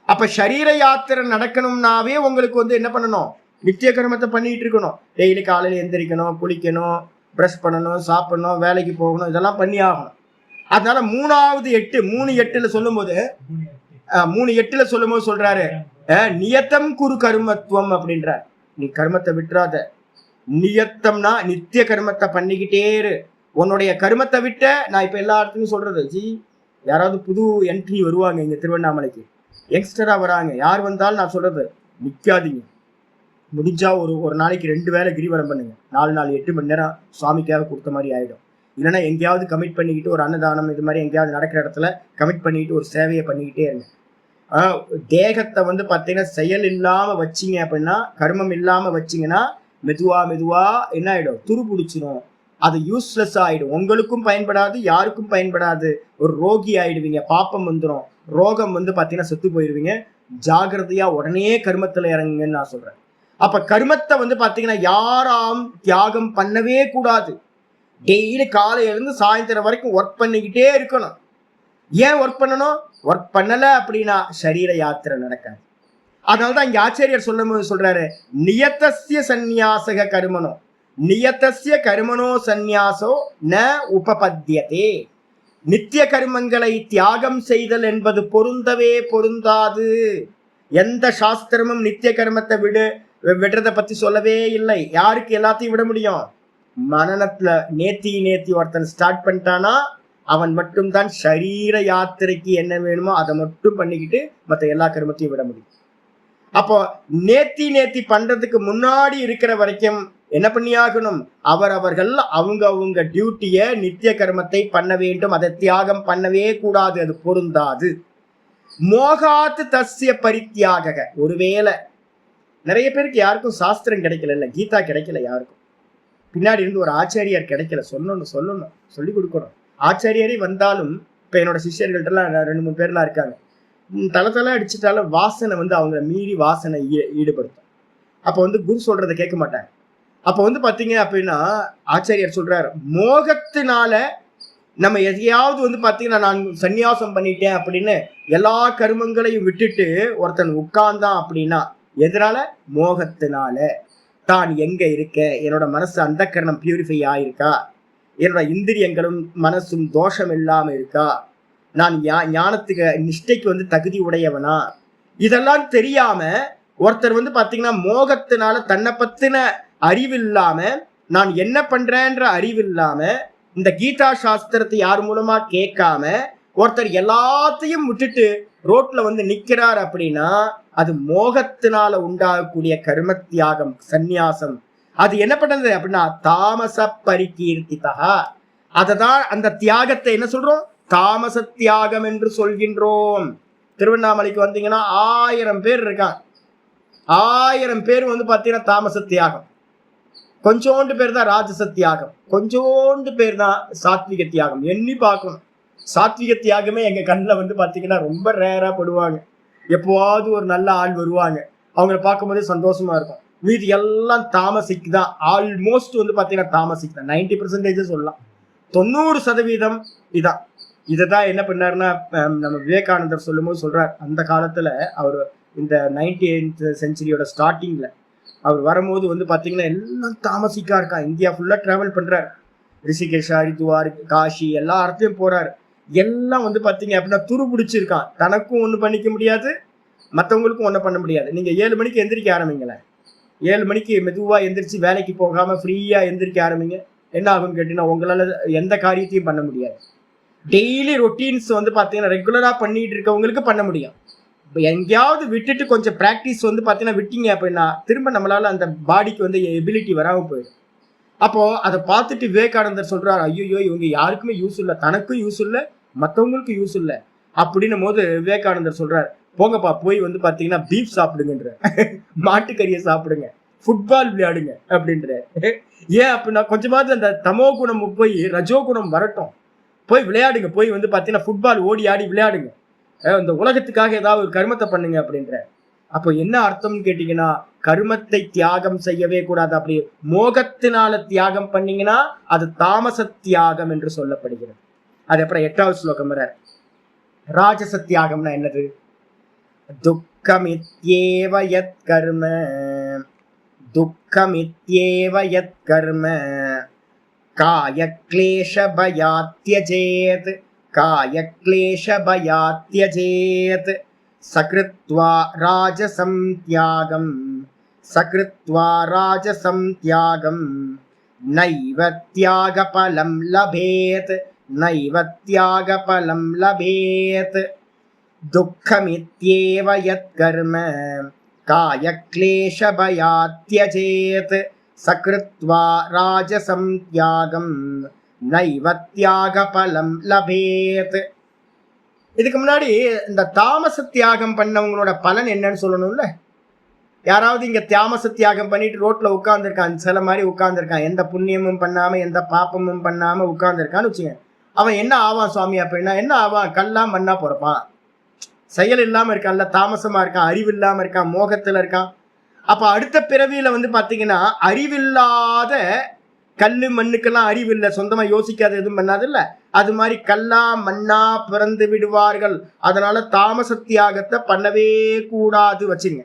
அப்ப சரீர யாத்திரை நடக்கணும்னாவே உங்களுக்கு வந்து என்ன பண்ணணும்? நித்திய கர்மத்தை பண்ணிட்டு இருக்கணும். டெய்லி காலையில எந்திரிக்கணும், குளிக்கணும், பிரஷ் பண்ணணும், சாப்பிடணும், வேலைக்கு போகணும், இதெல்லாம் பண்ணி ஆகணும். அதனால 3:8 சொல்லும் போது 3:8 சொல்லும் போது சொல்றாரு, நியத்தம் குரு கர்மத்துவம் அப்படின்றார். நீ கர்மத்தை விட்டுறாத, நியத்தம்னா நித்திய கர்மத்தை பண்ணிக்கிட்டே இரு. உன்னுடைய கர்மத்தை விட்ட, நான் இப்ப எல்லா இடத்துலையும் சொல்றது, யாராவது புது என்ட்ரி வருவாங்க இங்க திருவண்ணாமலைக்கு, யங்ஸ்டரா வராங்க, யார் வந்தாலும் நான் சொல்றது, நிக்காதீங்க. முடிஞ்சா ஒரு நாளைக்கு 2 வேளை கிரிவலம் பண்ணுங்க. 4 நாள் 8 மணி நேரம் சுவாமிக்காக கொடுத்த மாதிரி ஆயிடும். இல்லைன்னா எங்கேயாவது கமிட் பண்ணிக்கிட்டு ஒரு அன்னதானம் இது மாதிரி எங்கேயாவது நடக்கிற இடத்துல கமிட் பண்ணிக்கிட்டு ஒரு சேவையை பண்ணிக்கிட்டே இருங்க. தேகத்தை வந்து பார்த்தீங்கன்னா செயல் இல்லாம வச்சிங்க அப்படின்னா, கர்மம் இல்லாம வச்சிங்கன்னா மெதுவா என்ன ஆயிடும்? துரு பிடிச்சிடும். அது யூஸ்லெஸ் ஆயிடும். உங்களுக்கும் பயன்படாது, யாருக்கும் பயன்படாது. ஒரு ரோகி ஆயிடுவீங்க, பாப்பம் வந்துடும், ரோகம் வந்து பார்த்தீங்கன்னா செத்து போயிடுவீங்க. ஜாகிரதையா உடனே கர்மத்துல இறங்குங்கன்னு நான் சொல்றேன். அப்ப கர்மத்தை வந்து பார்த்தீங்கன்னா யாராம் தியாகம் பண்ணவே கூடாது. டெய்லி காலையிலிருந்து சாயந்தரம் வரைக்கும் ஒர்க் பண்ணிக்கிட்டே இருக்கணும். ஏன் ஒர்க் பண்ணணும்? ஒர்க் பண்ணல அப்படின்னா சரீர யாத்திரை நடக்காது. அதனாலதான் இங்க ஆச்சாரியர் சொல்லும் போது சொல்றாரு, நியதஸ்ய சந்நியாசக கர்மனோ, நியதஸ்ய கர்மனோ சந்நியாசோ ந உபபத்யதே. நித்திய கர்மங்களை தியாகம் செய்தல் என்பது பொருந்தவே பொருந்தாது. எந்த சாஸ்திரமும் நித்திய கர்மத்தை விடுறதை பத்தி சொல்லவே இல்லை. யாருக்கு எல்லாத்தையும் விட முடியும்? மனநத்துல நேத்தி ஒருத்தன் ஸ்டார்ட் பண்ணிட்டானா அவன் மட்டும்தான் சரீர யாத்திரைக்கு என்ன வேணுமோ அதை மட்டும் பண்ணிக்கிட்டு மற்ற எல்லா கர்மத்தையும் விட முடியும். அப்போ நேத்தி பண்றதுக்கு முன்னாடி இருக்கிற வரைக்கும் என்ன பண்ணியாகணும்? அவர்கள் அவங்க டியூட்டிய நித்திய கர்மத்தை பண்ண வேண்டும். அதை தியாகம் பண்ணவே கூடாது, அது பொருந்தாது. மோகாத்து தஸ்ய பரித்யாக. ஒருவேளை நிறைய பேருக்கு யாருக்கும் சாஸ்திரம் கிடைக்கல, கீதா கிடைக்கல யாருக்கும், பின்னாடி இருந்து ஒரு ஆச்சாரியார் கிடைக்கல, சொல்லணும் சொல்லி கொடுக்கணும். ஆச்சாரியாரே வந்தாலும் இப்போ என்னோட சிஷ்யர்கள்ட்டெல்லாம் 2-3 பேர்லாம் இருக்காங்க, தலை அடிச்சுட்டாலும் வாசனை வந்து அவங்கள மீறி வாசனை ஈடுபடுத்தும். அப்போ வந்து குரு சொல்றதை கேட்க மாட்டாங்க. அப்போ வந்து பார்த்தீங்க அப்படின்னா ஆச்சாரியார் சொல்றாரு, மோகத்தினால நம்ம எதையாவது வந்து பார்த்தீங்கன்னா நான் சந்நியாசம் பண்ணிட்டேன் அப்படின்னு எல்லா கருமங்களையும் விட்டுட்டு ஒருத்தன் உட்கார்ந்தான் அப்படின்னா எதனால? மோகத்தினால. தான் எங்க இருக்க, என்னோட மனசு அந்த கரணம் பியூரிஃபை ஆயிருக்கா, என்னோட இந்திரியங்களும் மனசும் தோஷம் இல்லாம இருக்கா, நான் ஞானத்துக்கு நிஷ்டைக்கு வந்து தகுதி உடையவனா, இதெல்லாம் தெரியாம ஒருத்தர் வந்து பாத்தீங்கன்னா மோகத்தினால தன்னை பத்தின அறிவு இல்லாம, நான் என்ன பண்றேன்ற அறிவு இல்லாம, இந்த கீதா சாஸ்திரத்தை யார் மூலமா கேட்காம ஒருத்தர் எல்லாத்தையும் விட்டுட்டு ரோட்ல வந்து நிக்கிறார் அப்படின்னா அது மோகத்தினால உண்டாகக்கூடிய கர்ம தியாகம், சந்நியாசம். அது என்ன பண்ணது அப்படின்னா தாமச பரிகீர்த்திதா. அததான் அந்த தியாகத்தை என்ன சொல்றோம்? தாமச தியாகம் என்று சொல்கின்றோம். திருவண்ணாமலைக்கு வந்தீங்கன்னா 1000 பேர் இருக்காங்க. 1000 பேர் வந்து பாத்தீங்கன்னா தாமச தியாகம். கொஞ்சோண்டு பேர் தான் ராஜச தியாகம், கொஞ்சோண்டு பேர் தான் சாத்விக தியாகம். எண்ணி பார்க்கணும். சாத்விக தியாகமே எங்க கண்ணில் வந்து பாத்தீங்கன்னா ரொம்ப ரேரா படுவாங்க. எப்போவாவது ஒரு நல்ல ஆள் வருவாங்க, அவங்கள பார்க்கும்போதே சந்தோஷமா இருக்கும். மீதி எல்லாம் தாமசிக்கு தான். ஆல்மோஸ்ட் வந்து பாத்தீங்கன்னா தாமசிக்கு தான். 90% சொல்லலாம். 90% இதான். இதைதான் என்ன பண்ணாருன்னா நம்ம விவேகானந்தர் சொல்லும் போது சொல்றார், அந்த காலத்துல அவர் இந்த 19th செஞ்சுரியோட ஸ்டார்டிங்ல அவர் வரும்போது வந்து பாத்தீங்கன்னா எல்லாம் தாமசிக்கா இருக்கான். இந்தியா ஃபுல்லா டிராவல் பண்றாரு. ரிஷிகேஷ், ஹரித்வார், காஷி எல்லா இடத்துலயும் போறாரு. எல்லாம் வந்து பாத்தீங்க அப்படின்னா துரு பிடிச்சிருக்கான். தனக்கும் ஒண்ணு பண்ணிக்க முடியாது, மற்றவங்களுக்கும் ஒன்றும் பண்ண முடியாது. நீங்க 7 மணிக்கு எந்திரிக்க ஆரம்பிங்களேன். 7 மணிக்கு மெதுவா எந்திரிச்சு வேலைக்கு போகாம ஃப்ரீயா எந்திரிக்க ஆரம்பிங்க. என்ன ஆகும்னு கேட்டீங்கன்னா உங்களால எந்த காரியத்தையும் பண்ண முடியாது. டெய்லி ரொட்டீன்ஸ் வந்து பாத்தீங்கன்னா ரெகுலரா பண்ணிட்டு இருக்கவங்களுக்கு பண்ண முடியும். இப்போ எங்கேயாவது விட்டுட்டு கொஞ்சம் ப்ராக்டிஸ் வந்து பார்த்தீங்கன்னா விட்டீங்க அப்படின்னா திரும்ப நம்மளால அந்த பாடிக்கு வந்து எபிலிட்டி வராமல் போயிடும். அப்போ அதை பார்த்துட்டு விவேகானந்தர் சொல்றாரு, ஐயோ இவங்க யாருக்குமே யூஸ் இல்லை, தனக்கும் யூஸ் இல்லை, மற்றவங்களுக்கும் யூஸ் இல்லை அப்படின்னும் போது விவேகானந்தர் சொல்றாரு, போங்கப்பா போய் வந்து பார்த்தீங்கன்னா பீஃப் சாப்பிடுங்கன்ற, மாட்டுக்கறியை சாப்பிடுங்க, ஃபுட்பால் விளையாடுங்க அப்படின்ற. ஏன் அப்படின்னா கொஞ்சமாவது அந்த தமோ குணம் போய் ரஜோ குணம் வரட்டும், போய் விளையாடுங்க, போய் வந்து பார்த்தீங்கன்னா ஃபுட்பால் ஓடி ஆடி விளையாடுங்க, இந்த உலகத்துக்காக ஏதாவது ஒரு கர்மத்தை பண்ணுங்க அப்படின்ற. அப்போ என்ன அர்த்தம்னு கேட்டீங்கன்னா கர்மத்தை தியாகம் செய்யவே கூடாது. அப்படி மோகத்தினால தியாகம் பண்ணீங்கன்னா அது தாமச தியாகம் என்று சொல்லப்படுகிறது. அது அப்புறம் 8வது ஸ்லோகம் வர ராஜச தியாகம்னா என்னது? துக்கமித்யேவ யத் கர்ம, துக்கமித்யேவ யத் கர்ம காய க்லேஷ பயாத்யஜேத், காய க்லேஷ பயாத்யஜேத் சக்ருத்வா ராஜசம் தியாகம், சக்ருத்வா ராஜசம் தியாகம் நைவ தியாக பலம் லபேத், நைவ தியாக பலம் லபேத். துக்கமித்யேவ யத் கர்ம காய க்லேஷ பயாத்யஜேத் சக்ருத்வா ராஜசம் தியாகம் நைவ தியாக பலம் லபேத். இதுக்கு முன்னாடி இந்த தாமச தியாகம் பண்ணவங்களோட பலன் என்னன்னு சொல்லணும்ல. யாராவது இங்க தாமச தியாகம் பண்ணிட்டு ரோட்ல உட்கார்ந்துருக்கான், சில மாதிரி உட்கார்ந்துருக்கான், எந்த புண்ணியமும் பண்ணாம எந்த பாப்பமும் பண்ணாம உட்கார்ந்துருக்கான்னு வச்சுங்க, அவன் என்ன ஆவான் சுவாமி அப்படின்னா? என்ன ஆவான்? கல்லா மண்ணா பொறப்பான். செயல் இல்லாம இருக்கான்ல, தாமசமா இருக்கான், அறிவு இல்லாம இருக்கான், மோகத்துல இருக்கான். அப்ப அடுத்த பிறவியில வந்து பாத்தீங்கன்னா அறிவில்லாத கல்லு மண்ணுக்கெல்லாம் அறிவு இல்லை, சொந்தமா யோசிக்காத எதுவும் பண்ணாது இல்ல, அது மாதிரி கல்லா மண்ணா பிறந்து விடுவார்கள். அதனால தாமச தியாகத்தை பண்ணவே கூடாது வச்சுங்க.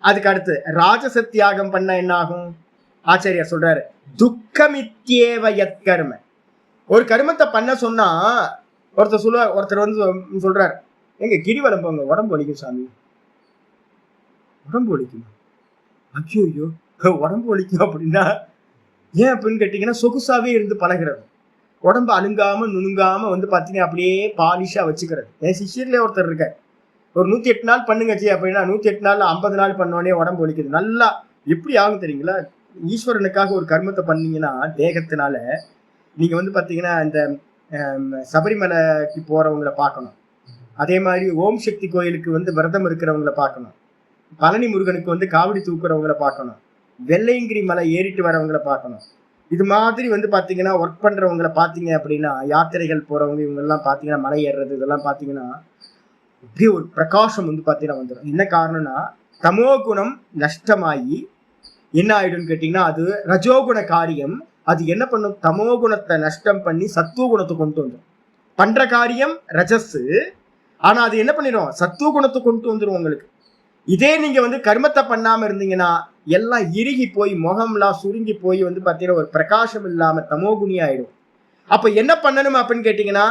அதுக்கு அடுத்து ராஜச தியாகம் பண்ண என்ன ஆகும்? ஆச்சாரியார் சொல்றாரு, துக்கமித்யேவ யத் கர்ம. ஒரு கர்மத்தை பண்ண சொன்னா ஒருத்தர் வந்து சொல்றாரு, எங்க கிரிவலம் போங்க, உடம்பு வலிக்கும் சாமி. உடம்பு வலிக்கும்? ஐயோ உடம்பு வலிக்கும் அப்படின்னா ஏன் அப்படின்னு கேட்டீங்கன்னா சொகுசாவே இருந்து பழகிறது, உடம்பு அழுங்காம நுணுங்காம வந்து பாத்தீங்கன்னா அப்படியே பாலிஷா வச்சுக்கிறது. என் சிஷியர்லேயே ஒருத்தர் இருக்க, ஒரு 108 நாள் பண்ணுங்கச்சி அப்படின்னா 108 நாள் 50 நாள் பண்ணோடனே உடம்பு வலிக்குது. நல்லா எப்படி ஆகும் தெரியுங்களா? ஈஸ்வரனுக்காக ஒரு கர்மத்தை பண்ணீங்கன்னா தேகத்தினால, நீங்க வந்து பாத்தீங்கன்னா இந்த சபரிமலைக்கு போறவங்களை பார்க்கணும், அதே மாதிரி ஓம் சக்தி கோயிலுக்கு வந்து விரதம் இருக்கிறவங்களை பார்க்கணும், பழனி முருகனுக்கு வந்து காவடி தூக்குறவங்களை பார்க்கணும், வெள்ளையங்கிரி மலை ஏறிட்டு வரவங்களை பார்க்கணும். இது மாதிரி வந்து பாத்தீங்கன்னா ஒர்க் பண்றவங்களை பாத்தீங்க அப்படின்னா, யாத்திரைகள் போறவங்க இவங்க எல்லாம் பாத்தீங்கன்னா, மலை ஏறுறது இதெல்லாம் பாத்தீங்கன்னா அப்படியே ஒரு பிரகாசம் வந்து பாத்தீங்கன்னா வந்துடும். என்ன காரணம்னா, தமோ குணம் நஷ்டமாயி என்ன ஆயிடும்னு கேட்டீங்கன்னா, அது ரஜோகுண காரியம். அது என்ன பண்ணும், தமோ குணத்தை நஷ்டம் பண்ணி சத்துவ குணத்தை கொண்டு வந்துடும். பண்ற காரியம் ரஜஸ், ஆனா அது என்ன பண்ணிடும், சத்துவ குணத்தை கொண்டு வந்துடும் உங்களுக்கு. இதே நீங்க வந்து கர்மத்தை பண்ணாம இருந்தீங்கன்னா எல்லாம் இறுகி போய் முகம்லாம் சுருங்கி போய் வந்து பாத்தீங்கன்னா ஒரு பிரகாசம் இல்லாம தமோகுணி ஆயிடும். அப்ப என்ன பண்ணணும் அப்படின்னு கேட்டீங்கன்னா,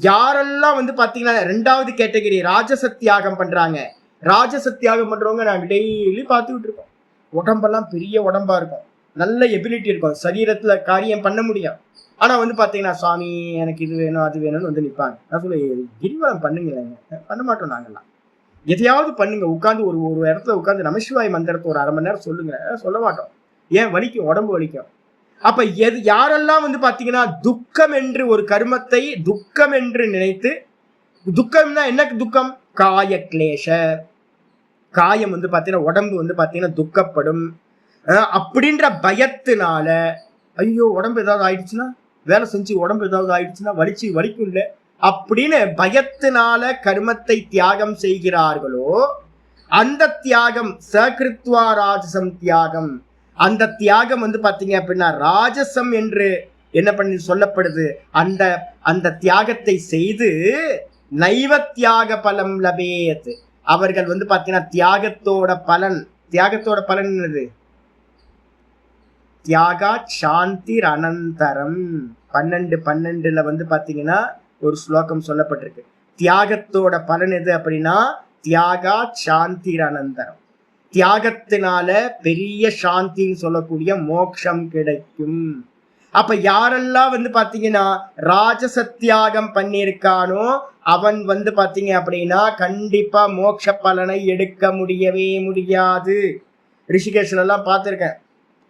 யாரெல்லாம் வந்து பாத்தீங்கன்னா 2வது கேட்டகரி ராஜசத்தியாகம் பண்றாங்க, ராஜசத்தியாகம் பண்றவங்க நாங்க டெய்லி பார்த்துக்கிட்டு இருக்கோம். உடம்பெல்லாம் பெரிய உடம்பா இருக்கும், நல்ல எபிலிட்டி இருக்கும், சரீரத்துல காரியம் பண்ண முடியும். ஆனா வந்து பாத்தீங்கன்னா, சுவாமி எனக்கு இது வேணும் அது வேணும்னு வந்து நிற்பாங்க. நான் சொல்ல, கிரிவலம் பண்ணுங்களேங்க. பண்ண மாட்டோம் நாங்கெல்லாம். எதையாவது பண்ணுங்க, உட்காந்து ஒரு ஒரு இடத்துல உட்காந்து நமசிவாய் மந்திரத்தை ஒரு 1/2 மணி நேரம் சொல்லுங்க. சொல்ல மாட்டோம். ஏன்? வலிக்கும், உடம்பு வலிக்கும். அப்ப யாரெல்லாம் வந்து பாத்தீங்கன்னா துக்கம் என்று ஒரு கர்மத்தை துக்கம் என்று நினைத்து, துக்கம்னா என்ன துக்கம்? காய கிளேஷ, காயம் வந்து பாத்தீங்கன்னா உடம்பு வந்து பாத்தீங்கன்னா துக்கப்படும் அப்படின்ற பயத்தினால, ஐயோ உடம்பு ஏதாவது ஆயிடுச்சுன்னா, வேலை செஞ்சு உடம்பு ஏதாவது ஆயிடுச்சுன்னா வலிக்கும் இல்லை அப்படின்னு பயத்தினால கர்மத்தை தியாகம் செய்கிறார்களோ, அந்த தியாகம் சகிருத்வா ராஜசம் தியாகம். அந்த தியாகம் வந்து பாத்தீங்க அப்படின்னா ராஜசம் என்று என்ன பண்ணி சொல்லப்படுது. அந்த அந்த தியாகத்தை செய்து நைவ தியாக பலம் லபேத். அவர்கள் வந்து பாத்தீங்கன்னா தியாகத்தோட பலன் என்னது? தியாகா சாந்தி அனந்தரம். 12:12 வந்து பாத்தீங்கன்னா ஒரு ஸ்லோகம் சொல்லப்பட்டிருக்கு. தியாகத்தோட பலன் எது அப்படின்னா தியாகா சாந்தி அனந்தரம். தியாகத்தினால பெரிய சாந்தின்னு சொல்லக்கூடிய மோட்சம் கிடைக்கும். அப்ப யாரெல்லாம் வந்து பாத்தீங்கன்னா ராஜசத்தியாகம் பண்ணியிருக்கானோ அவன் வந்து பாத்தீங்க அப்படின்னா கண்டிப்பா மோட்ச பலனை எடுக்க முடியவே முடியாது. ரிஷிகேஷ்ல எல்லாம் பார்த்திருக்கேன்.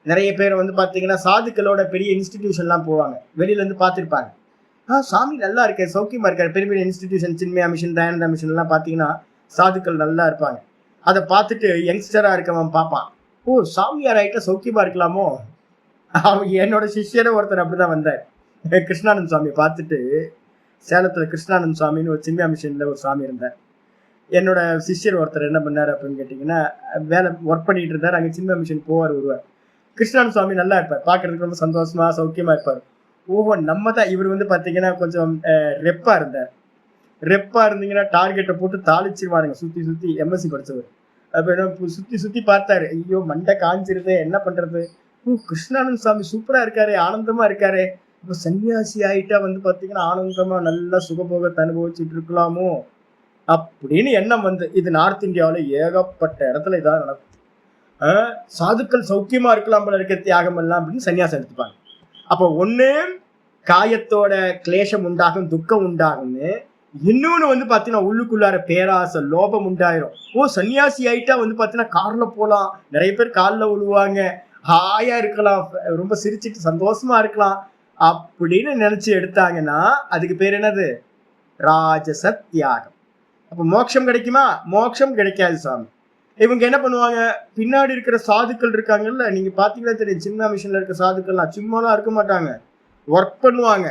நிறைய பேர் வந்து பாத்தீங்கன்னா சாதுக்களோட பெரிய இன்ஸ்டிடியூஷன்லாம் போவாங்க, வெளியில இருந்து பார்த்திருப்பாங்க. சாமி நல்லா இருக்கு, சௌக்கியமா இருக்காரு. பெரிய பெரிய institution, Chinmaya mission, Dayananda mission எல்லாம் பாத்தீங்கன்னா சாதுக்கள் நல்லா இருப்பாங்க. அதை பார்த்துட்டு யங்ஸ்டரா இருக்கவன் பார்ப்பான், ஓ சாமியார் ஆகிட்ட சௌக்கியமா இருக்கலாமோ. என்னோட சிஷ்யரை ஒருத்தர் அப்படிதான் வந்தார். கிருஷ்ணானந்த சுவாமி பார்த்துட்டு, சேலத்துல கிருஷ்ணானந்த சுவாமின்னு ஒரு சின்மயா மிஷன்ல ஒரு சுவாமி இருந்தார். என்னோட சிஷ்யர் ஒருத்தர் என்ன பண்ணாரு அப்படின்னு கேட்டீங்கன்னா, வேலை ஒர்க் பண்ணிட்டு இருந்தார். அங்கே சின்மயா மிஷன் போவார் வருவார். கிருஷ்ணானந்த சுவாமி நல்லா இருப்பார், பார்க்கறதுக்கு ரொம்ப சந்தோஷமா சௌக்கியமா இருப்பார். ஓஹோ நம்ம தான். இவர் வந்து பார்த்தீங்கன்னா கொஞ்சம் ரெப்பா இருந்தார். ரெப்பா இருந்தீங்கன்னா டார்கெட்டை போட்டு தாளிச்சிருவாருங்க, சுத்தி எம்எஸ்சி படிச்சவர். அப்ப என்ன சுத்தி பார்த்தாரு, ஐயோ மண்டை காஞ்சிருது, என்ன பண்றது. கிருஷ்ணானந்த சுவாமி சூப்பரா இருக்காரு, ஆனந்தமா இருக்காரு, இப்ப சன்னியாசி ஆயிட்டா வந்து பாத்தீங்கன்னா ஆனந்தமா நல்லா சுகபோகத்தை அனுபவிச்சுட்டு இருக்கலாமோ அப்படின்னு எண்ணம் வந்து, இது நார்த் இந்தியாவில ஏகப்பட்ட இடத்துல இதான் நடக்கும். சாதுக்கள் சௌக்கியமா இருக்கலாம் போல இருக்க தியாகம் எல்லாம் அப்படின்னு சன்னியாசம் எடுத்துப்பாங்க. அப்ப ஒண்ணு காயத்தோட கிளேஷம் உண்டாகும், துக்கம் உண்டாகும்னு. இன்னொன்னு வந்து பாத்தீங்கன்னா உள்ளுக்குள்ளார பேராசை லோபம் உண்டாயிரும். ஓ சன்னியாசி ஆயிட்டா வந்து பாத்தீங்கன்னா கார்ல போலாம், நிறைய பேர் காலில் விழுவாங்க, ஹாயா இருக்கலாம், ரொம்ப சிரிச்சுட்டு சந்தோஷமா இருக்கலாம் அப்படின்னு நினைச்சு எடுத்தாங்கன்னா அதுக்கு பேர் என்னது? ராஜச தியாகம். அப்ப மோட்சம் கிடைக்குமா? மோட்சம் கிடைக்காது சாமி. இவங்க என்ன பண்ணுவாங்க, பின்னாடி இருக்கிற சாதுக்கள் இருக்காங்கல்ல, நீங்க பாத்தீங்கன்னா தெரியும், சின்ன மிஷன்ல இருக்க சாதுக்கள்லாம் சும்மாலாம் இருக்க மாட்டாங்க, ஒர்க் பண்ணுவாங்க.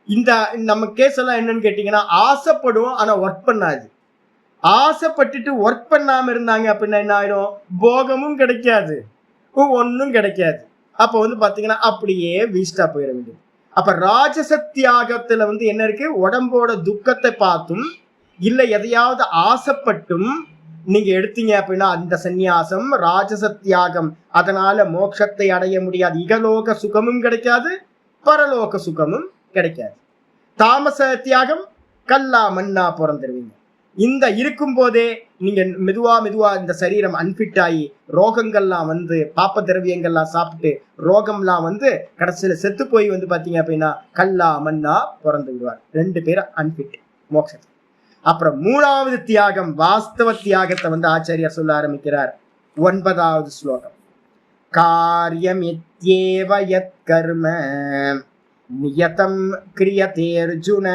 இந்த நம்ம கேஸ் எல்லாம் என்னன்னு கேட்டீங்கன்னா, ஆசைப்படுவோம் ஆனா ஒர்க் பண்ணாது. ஆசைப்பட்டுட்டு ஒர்க் பண்ணாம இருந்தாங்க அப்படின்னா என்ன ஆயிடும்? போகமும் கிடைக்காது, ஒன்னும் கிடைக்காது. அப்ப வந்து பாத்தீங்கன்னா அப்படியே வேஸ்டா போயிட வேண்டியது. அப்ப ராஜச தியாகத்துல வந்து என்ன இருக்கு? உடம்போட துக்கத்தை பார்த்தும் இல்ல எதையாவது ஆசைப்பட்டும் நீங்க எடுத்தீங்க அப்படின்னா அந்த சந்நியாசம் ராஜச தியாகம். அதனால மோட்சத்தை அடைய முடியாது. இகலோக சுகமும் கிடைக்காது, பரலோக சுகமும் கிடைக்காது. தாமச தியாகம் கல்லா மண்ணா பிறந்துருவீங்க. இந்த இருக்கும் போதே நீங்க மெதுவா இந்த சரீரம் அன்பிட் ஆகி ரோகங்கள்லாம் வந்து பாப்ப திரவியங்கள்லாம் சாப்பிட்டு ரோகம்லாம் வந்து கடைசியில செத்து போய் வந்து பாத்தீங்க அப்படின்னா கல்லா மண்ணா பிறந்து விடுவார். 2 பேரும் அன்பிட் மோட்சத்தை. அப்புறம் 3வது தியாகம், வாஸ்தவ தியாகத்தை வந்து ஆச்சாரியார் சொல்ல ஆரம்பிக்கிறார். 9வது ஸ்லோகம். காரியம் எத்யேவ யத் கர்ம நியதம் கிரியதே அர்ஜுன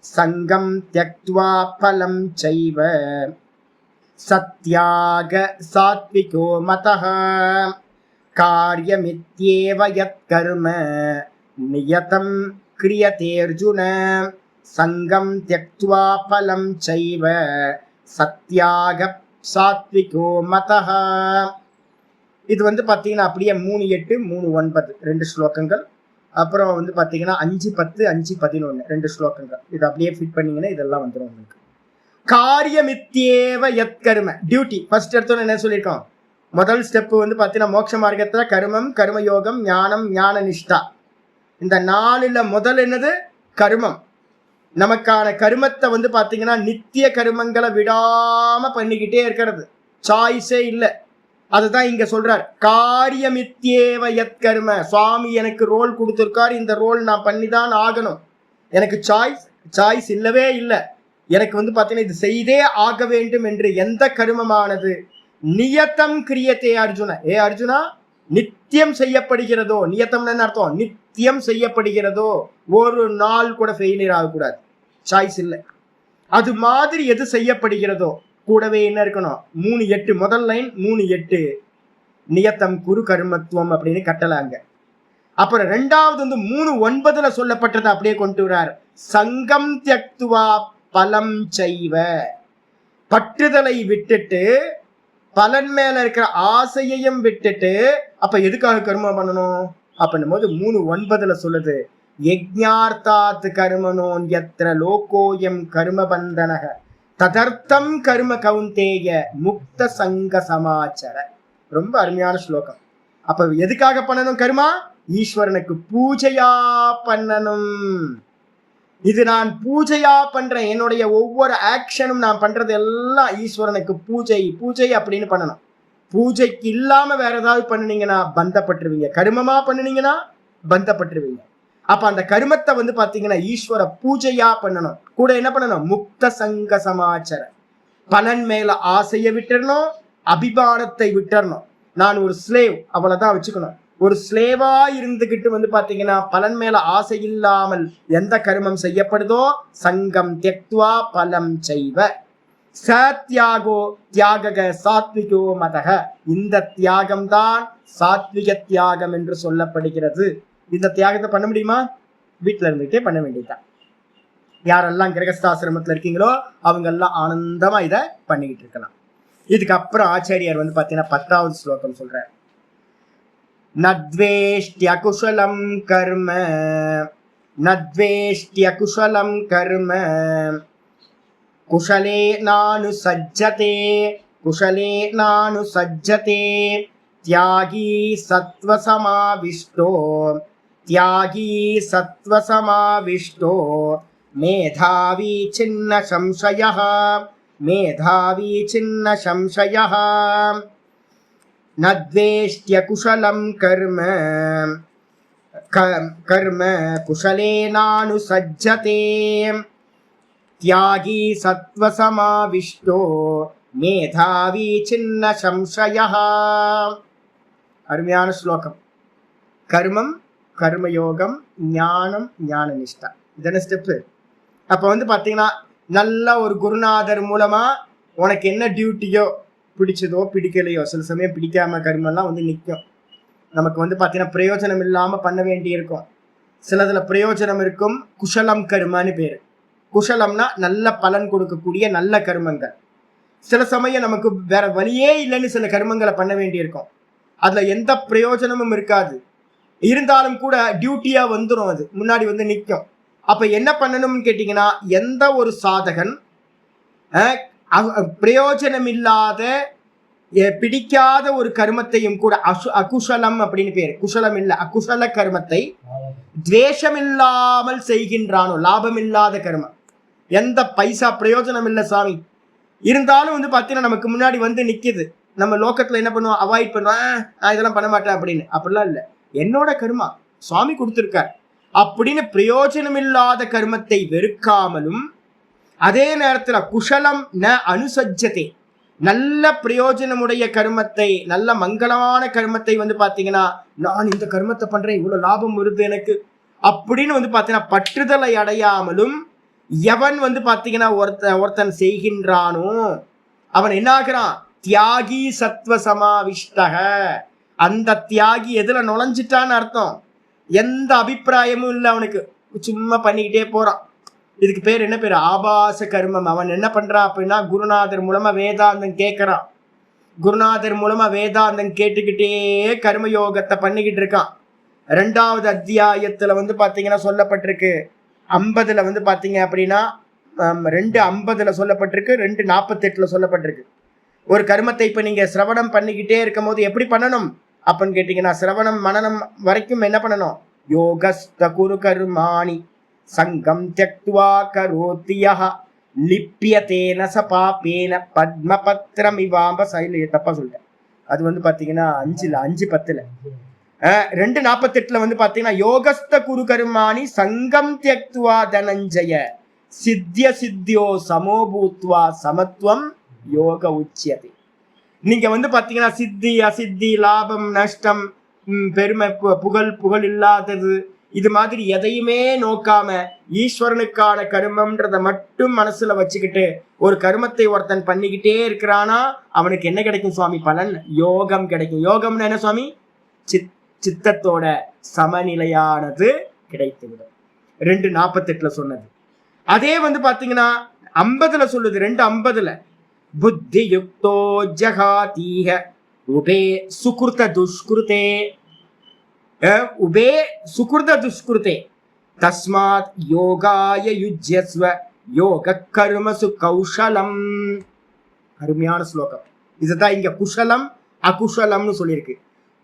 சங்கம் த்யக்த்வா பலம் சைவ சத்யாக சாத்விகோ மதஹ காரியமித்யேவ யத் கர்ம நியதம் கிரியதே அர்ஜுன சங்கம் த்யக்த்வா பலம் சைவ சத்யாக சாத்விகோ மதஹ. இது வந்து பார்த்தீங்கன்னா அப்படியே 3:8 3:9 2 ஸ்லோகங்கள். அப்புறம் வந்து பார்த்தீங்கன்னா 5:10 5:11 2 ஸ்லோகங்கள். இது அப்படியே ஃபிட் பண்ணீங்கன்னா இதெல்லாம் வந்துடும் உங்களுக்கு. காரியமித்யேவ யத் கர்ம டியூட்டி ஃபர்ஸ்ட் எடுத்தோன்னு என்ன சொல்லியிருக்கோம்? முதல் ஸ்டெப் வந்து பார்த்தீங்கன்னா மோட்ச மார்க்கத்துல கர்மம், கர்மயோகம், ஞானம், ஞான நிஷ்டா. இந்த 4ல முதல் என்னது? கர்மம். நமக்கான கர்மத்தை வந்து பார்த்தீங்கன்னா நித்திய கர்மங்களை விடாம பண்ணிக்கிட்டே இருக்கிறது, சாய்ஸே இல்லை. அதுதான் இங்க சொல்றார். காரியமித்யேவ யத் கர்ம. சுவாமி எனக்கு ரோல் கொடுத்துருக்காரு, இந்த ரோல் நான் பண்ணிதான் ஆகணும். எனக்கு சாய்ஸ் இல்லவே இல்லை. எனக்கு வந்து பார்த்தீங்கன்னா இது செய்தே ஆக வேண்டும் என்று எந்த கர்மமானது நியத்தம் கிரியத்தே அர்ஜுன. ஏ அர்ஜுனா, நித்தியம் செய்யப்படுகிறதோ, நியத்தம்னு அர்த்தம் நித்தியம் செய்யப்படுகிறதோ, ஒரு நாள் கூட ஃபெயிலியர் ஆகக்கூடாது, சாய்ஸ் இல்லை. அது மாதிரி எது செய்யப்படுகிறதோ கூடவே என்ன இருக்கணும்? 3:8 முதல் லைன் 3:8 நியத்தம் குரு கர்மத்துவம் அப்படின்னு கட்டலாங்க. அப்புறம் ரெண்டாவது வந்து 3:9 சொல்லப்பட்டதை அப்படியே கொண்டு வரார். சங்கம் தியக்துவா பலம் செய்வ. பற்றுதலை விட்டுட்டு பலன் மேல இருக்கிற ஆசையையும் விட்டுட்டு, அப்ப எதுக்காக கர்மம் பண்ணணும் அப்படின்னும் போது 3:9 சொல்லுது. யஜ்ஞார்த்தாத் கர்மனோன் யத்ர லோகோயம் கர்ம பந்தனக ததர்த்தம் கர்ம கௌந்தேய முக்த சங்க சமாச்சர. ரொம்ப அருமையான ஸ்லோகம். அப்ப எதுக்காக பண்ணணும் கர்மா? ஈஸ்வரனுக்கு பூஜையா பண்ணணும். இது நான் பூஜையா பண்றேன், என்னுடைய ஒவ்வொரு ஆக்ஷனும் நான் பண்றது எல்லாம் ஈஸ்வரனுக்கு பூஜை அப்படின்னு பண்ணணும். பூஜைக்கு இல்லாம வேற ஏதாவது பண்ணினீங்கன்னா பந்தப்பட்டுருவீங்க, கர்மமா பண்ணினீங்கன்னா பந்தப்பட்டுருவீங்க. அப்ப அந்த கர்மத்தை வந்து பாத்தீங்கன்னா ஈஸ்வர பூஜையா பண்ணணும். கூட என்ன பண்ணணும்? முக்த சங்க சமாச்சார. பலன் மேல ஆசையை விட்டுறணும், அபிமானத்தை விட்டுறணும். நான் ஒரு ஸ்லேவ், அவ்வளவுதான் வச்சுக்கணும். ஒரு ஸ்லேவா இருந்துகிட்டு வந்து பாத்தீங்கன்னா பலன் மேல ஆசை இல்லாமல் எந்த கர்மம் செய்யப்படுதோ சங்கம் தியக்த்வா பலம் செய்வ சத்யாகோ தியாக சாத்விகோ மதக. இந்த தியாகம் தான் சாத்விக தியாகம் என்று சொல்லப்படுகிறது. இந்த தியாகத்தை பண்ண முடியுமா? வீட்டுல இருந்துகிட்டே பண்ண வேண்டியதுதான். யாரெல்லாம் கிரகஸ்தாசிரமத்துல இருக்கீங்களோ அவங்க எல்லாம் ஆனந்தமா இத பண்ணிக்கிட்டு இருக்கலாம். இதுக்கப்புறம் ஆச்சாரியார் வந்து பாத்தீங்கன்னா 10வது ஸ்லோகம் சொல்றார். நத்வேஷ்ட்யகுஷலம் கர்ம நத்வேஷ்ட்யகுஷலம் கர்ம குஷலே நானு சஜ்ஜதே குஷலே நானு சஜ்ஜதே தியாகி சத்வசமாவிஷ்டோ தியாகி சத்வசமாவிஷ்டோ மேதாவி சின்ன சம்சயः மேதாவி சின்ன சம்சயः. நத்வேஷ்ட்ய குஷலம் கர்ம கர்ம குஷலே நானு சஜ்ஜதே தியாகி சத்வசமாவிஷ்டோ மேதாவி சின்ன சம்சயः. அருமையான ஸ்லோகம். கர்மம், கர்மயோகம், ஞானம், ஞான நிஷ்டா, இதன ஸ்டெப்பு. அப்ப வந்து பாத்தீங்கன்னா நல்ல ஒரு குருநாதர் மூலமா உனக்கு என்ன டியூட்டியோ, பிடிச்சதோ பிடிக்கலையோ, சில சமயம் பிடிக்காம கர்மெல்லாம் வந்து நிற்கும். நமக்கு வந்து பார்த்தீங்கன்னா பிரயோஜனம் இல்லாமல் பண்ண வேண்டி இருக்கும். சிலதுல பிரயோஜனம் இருக்கும். குஷலம் கர்மன்னு பேர். குஷலம்னா நல்ல பலன் கொடுக்கக்கூடிய நல்ல கர்மங்கள். சில சமயம் நமக்கு வேற வழியே இல்லைன்னு சில கர்மங்களை பண்ண வேண்டி இருக்கும். அதுல எந்த பிரயோஜனமும் இருக்காது, இருந்தாலும் கூட டியூட்டியா வந்துடும், அது முன்னாடி வந்து நிற்கும். அப்ப என்ன பண்ணணும்னு கேட்டீங்கன்னா, எந்த ஒரு சாதகன் பிரயோஜனம் இல்லாத பிடிக்காத ஒரு கர்மத்தையும் கூட அகுஷலம் அப்படின்னு பேரு, குஷலம் இல்ல அகுஷல கர்மத்தை துவேஷம் இல்லாமல் செய்கின்றானோ, லாபம் இல்லாத கர்மம், எந்த பைசா பிரயோஜனம் இல்லை சாமி, இருந்தாலும் வந்து பார்த்தீங்கன்னா நமக்கு முன்னாடி வந்து நிற்கிது. நம்ம லோக்கத்தில் என்ன பண்ணுவோம்? அவாய்ட் பண்ணுவோம், நான் இதெல்லாம் பண்ண மாட்டேன் அப்படின்னு. அப்படிலாம் இல்லை, என்னோட கர்மா சுவாமி கொடுத்துருக்கார் அப்படின்னு பிரயோஜனம் இல்லாத கர்மத்தை வெறுக்காமலும், அதே நேரத்தில் குஷலம் ந அனுசஜ்ஜதே, நல்ல பிரயோஜனமுடைய கர்மத்தை, நல்ல மங்களமான கர்மத்தை வந்து பார்த்தீங்கன்னா, நான் இந்த கர்மத்தை பண்றேன், இவ்வளவு லாபம் வருது எனக்கு அப்படின்னு வந்து பார்த்தீங்கன்னா பற்றுதலை அடையாமலும், எவன் வந்து பார்த்தீங்கன்னா ஒருத்தன் செய்கின்றானோ அவன் என்ன ஆகிறான்? தியாகி சத்வ சமாவிஷ்டக, அந்த தியாகி எதுல நுழைஞ்சிட்டான்னு அர்த்தம். எந்த அபிப்பிராயமும் இல்லை அவனுக்கு, சும்மா பண்ணிக்கிட்டே போறான். இதுக்கு பேர் என்ன பேர்? ஆபாச கர்மம். அவன் என்ன பண்றான் அப்படின்னா, குருநாதர் மூலமா வேதாந்தம் கேட்கறான். குருநாதர் மூலமா வேதாந்தம் கேட்டுக்கிட்டே கர்மயோகத்தை பண்ணிக்கிட்டு இருக்கான். 2வது அத்தியாயத்துல வந்து பாத்தீங்கன்னா சொல்லப்பட்டிருக்கு, 50ல வந்து பாத்தீங்க அப்படின்னா 2:50 சொல்லப்பட்டிருக்கு, 2:48 சொல்லப்பட்டிருக்கு. ஒரு கர்மத்தை இப்ப நீங்க சிரவணம் பண்ணிக்கிட்டே இருக்கும் போது எப்படி பண்ணணும் அப்படின்னு கேட்டீங்கன்னா, சிரவணம் மனனம் வரைக்கும் என்ன பண்ணணும்? யோகஸ்த குரு கர்மாணி சங்கம் தியக்த்வா கரோதியஹ லிப்யதேன ச பாபேன பத்மபத்ரம் இவாம்ப சைல. தப்பா சொல்லிட்டேன். அது வந்து பாத்தீங்கன்னா 5:10. 2:48 வந்து பாத்தீங்கன்னா, யோகஸ்த குரு கர்மாணி சங்கம் தியக்த்வா தனஞ்சய சித்திய சித்தியோ சமோபூத்வா சமத்துவம் யோக உச்சியதை. நீங்க வந்து பாத்தீங்கன்னா சித்தி அசித்தி, லாபம் நஷ்டம், பெருமை புகழ் இல்லாதது, இது மாதிரி எதையுமே நோக்காம ஈஸ்வரனுக்கான கர்மம்ன்றத மட்டும் மனசுல வச்சுக்கிட்டு ஒரு கர்மத்தை ஒருத்தன் பண்ணிக்கிட்டே இருக்கிறானா அவனுக்கு என்ன கிடைக்கும் சுவாமி? பலன் யோகம் கிடைக்கும். யோகம்னு என்ன சுவாமி? சித்தத்தோட சமநிலையானது கிடைத்துவிடும். 2:48 சொன்னது. அதே வந்து பாத்தீங்கன்னா 50ல சொல்லுது, 2:50 புத்தி யுக்தோ ஜகாதீஹ உபே சுக்ருத துஷ்கிருதே உபே சுக்ருத துஷ்கிருதே தஸ்மாத் யோகாய யுஜ்யஸ்வ யோக கர்மசு கௌஷலம். அருமையான ஸ்லோகம். இதுதான் இங்க குஷலம் அகுஷலம்னு சொல்லியிருக்கு.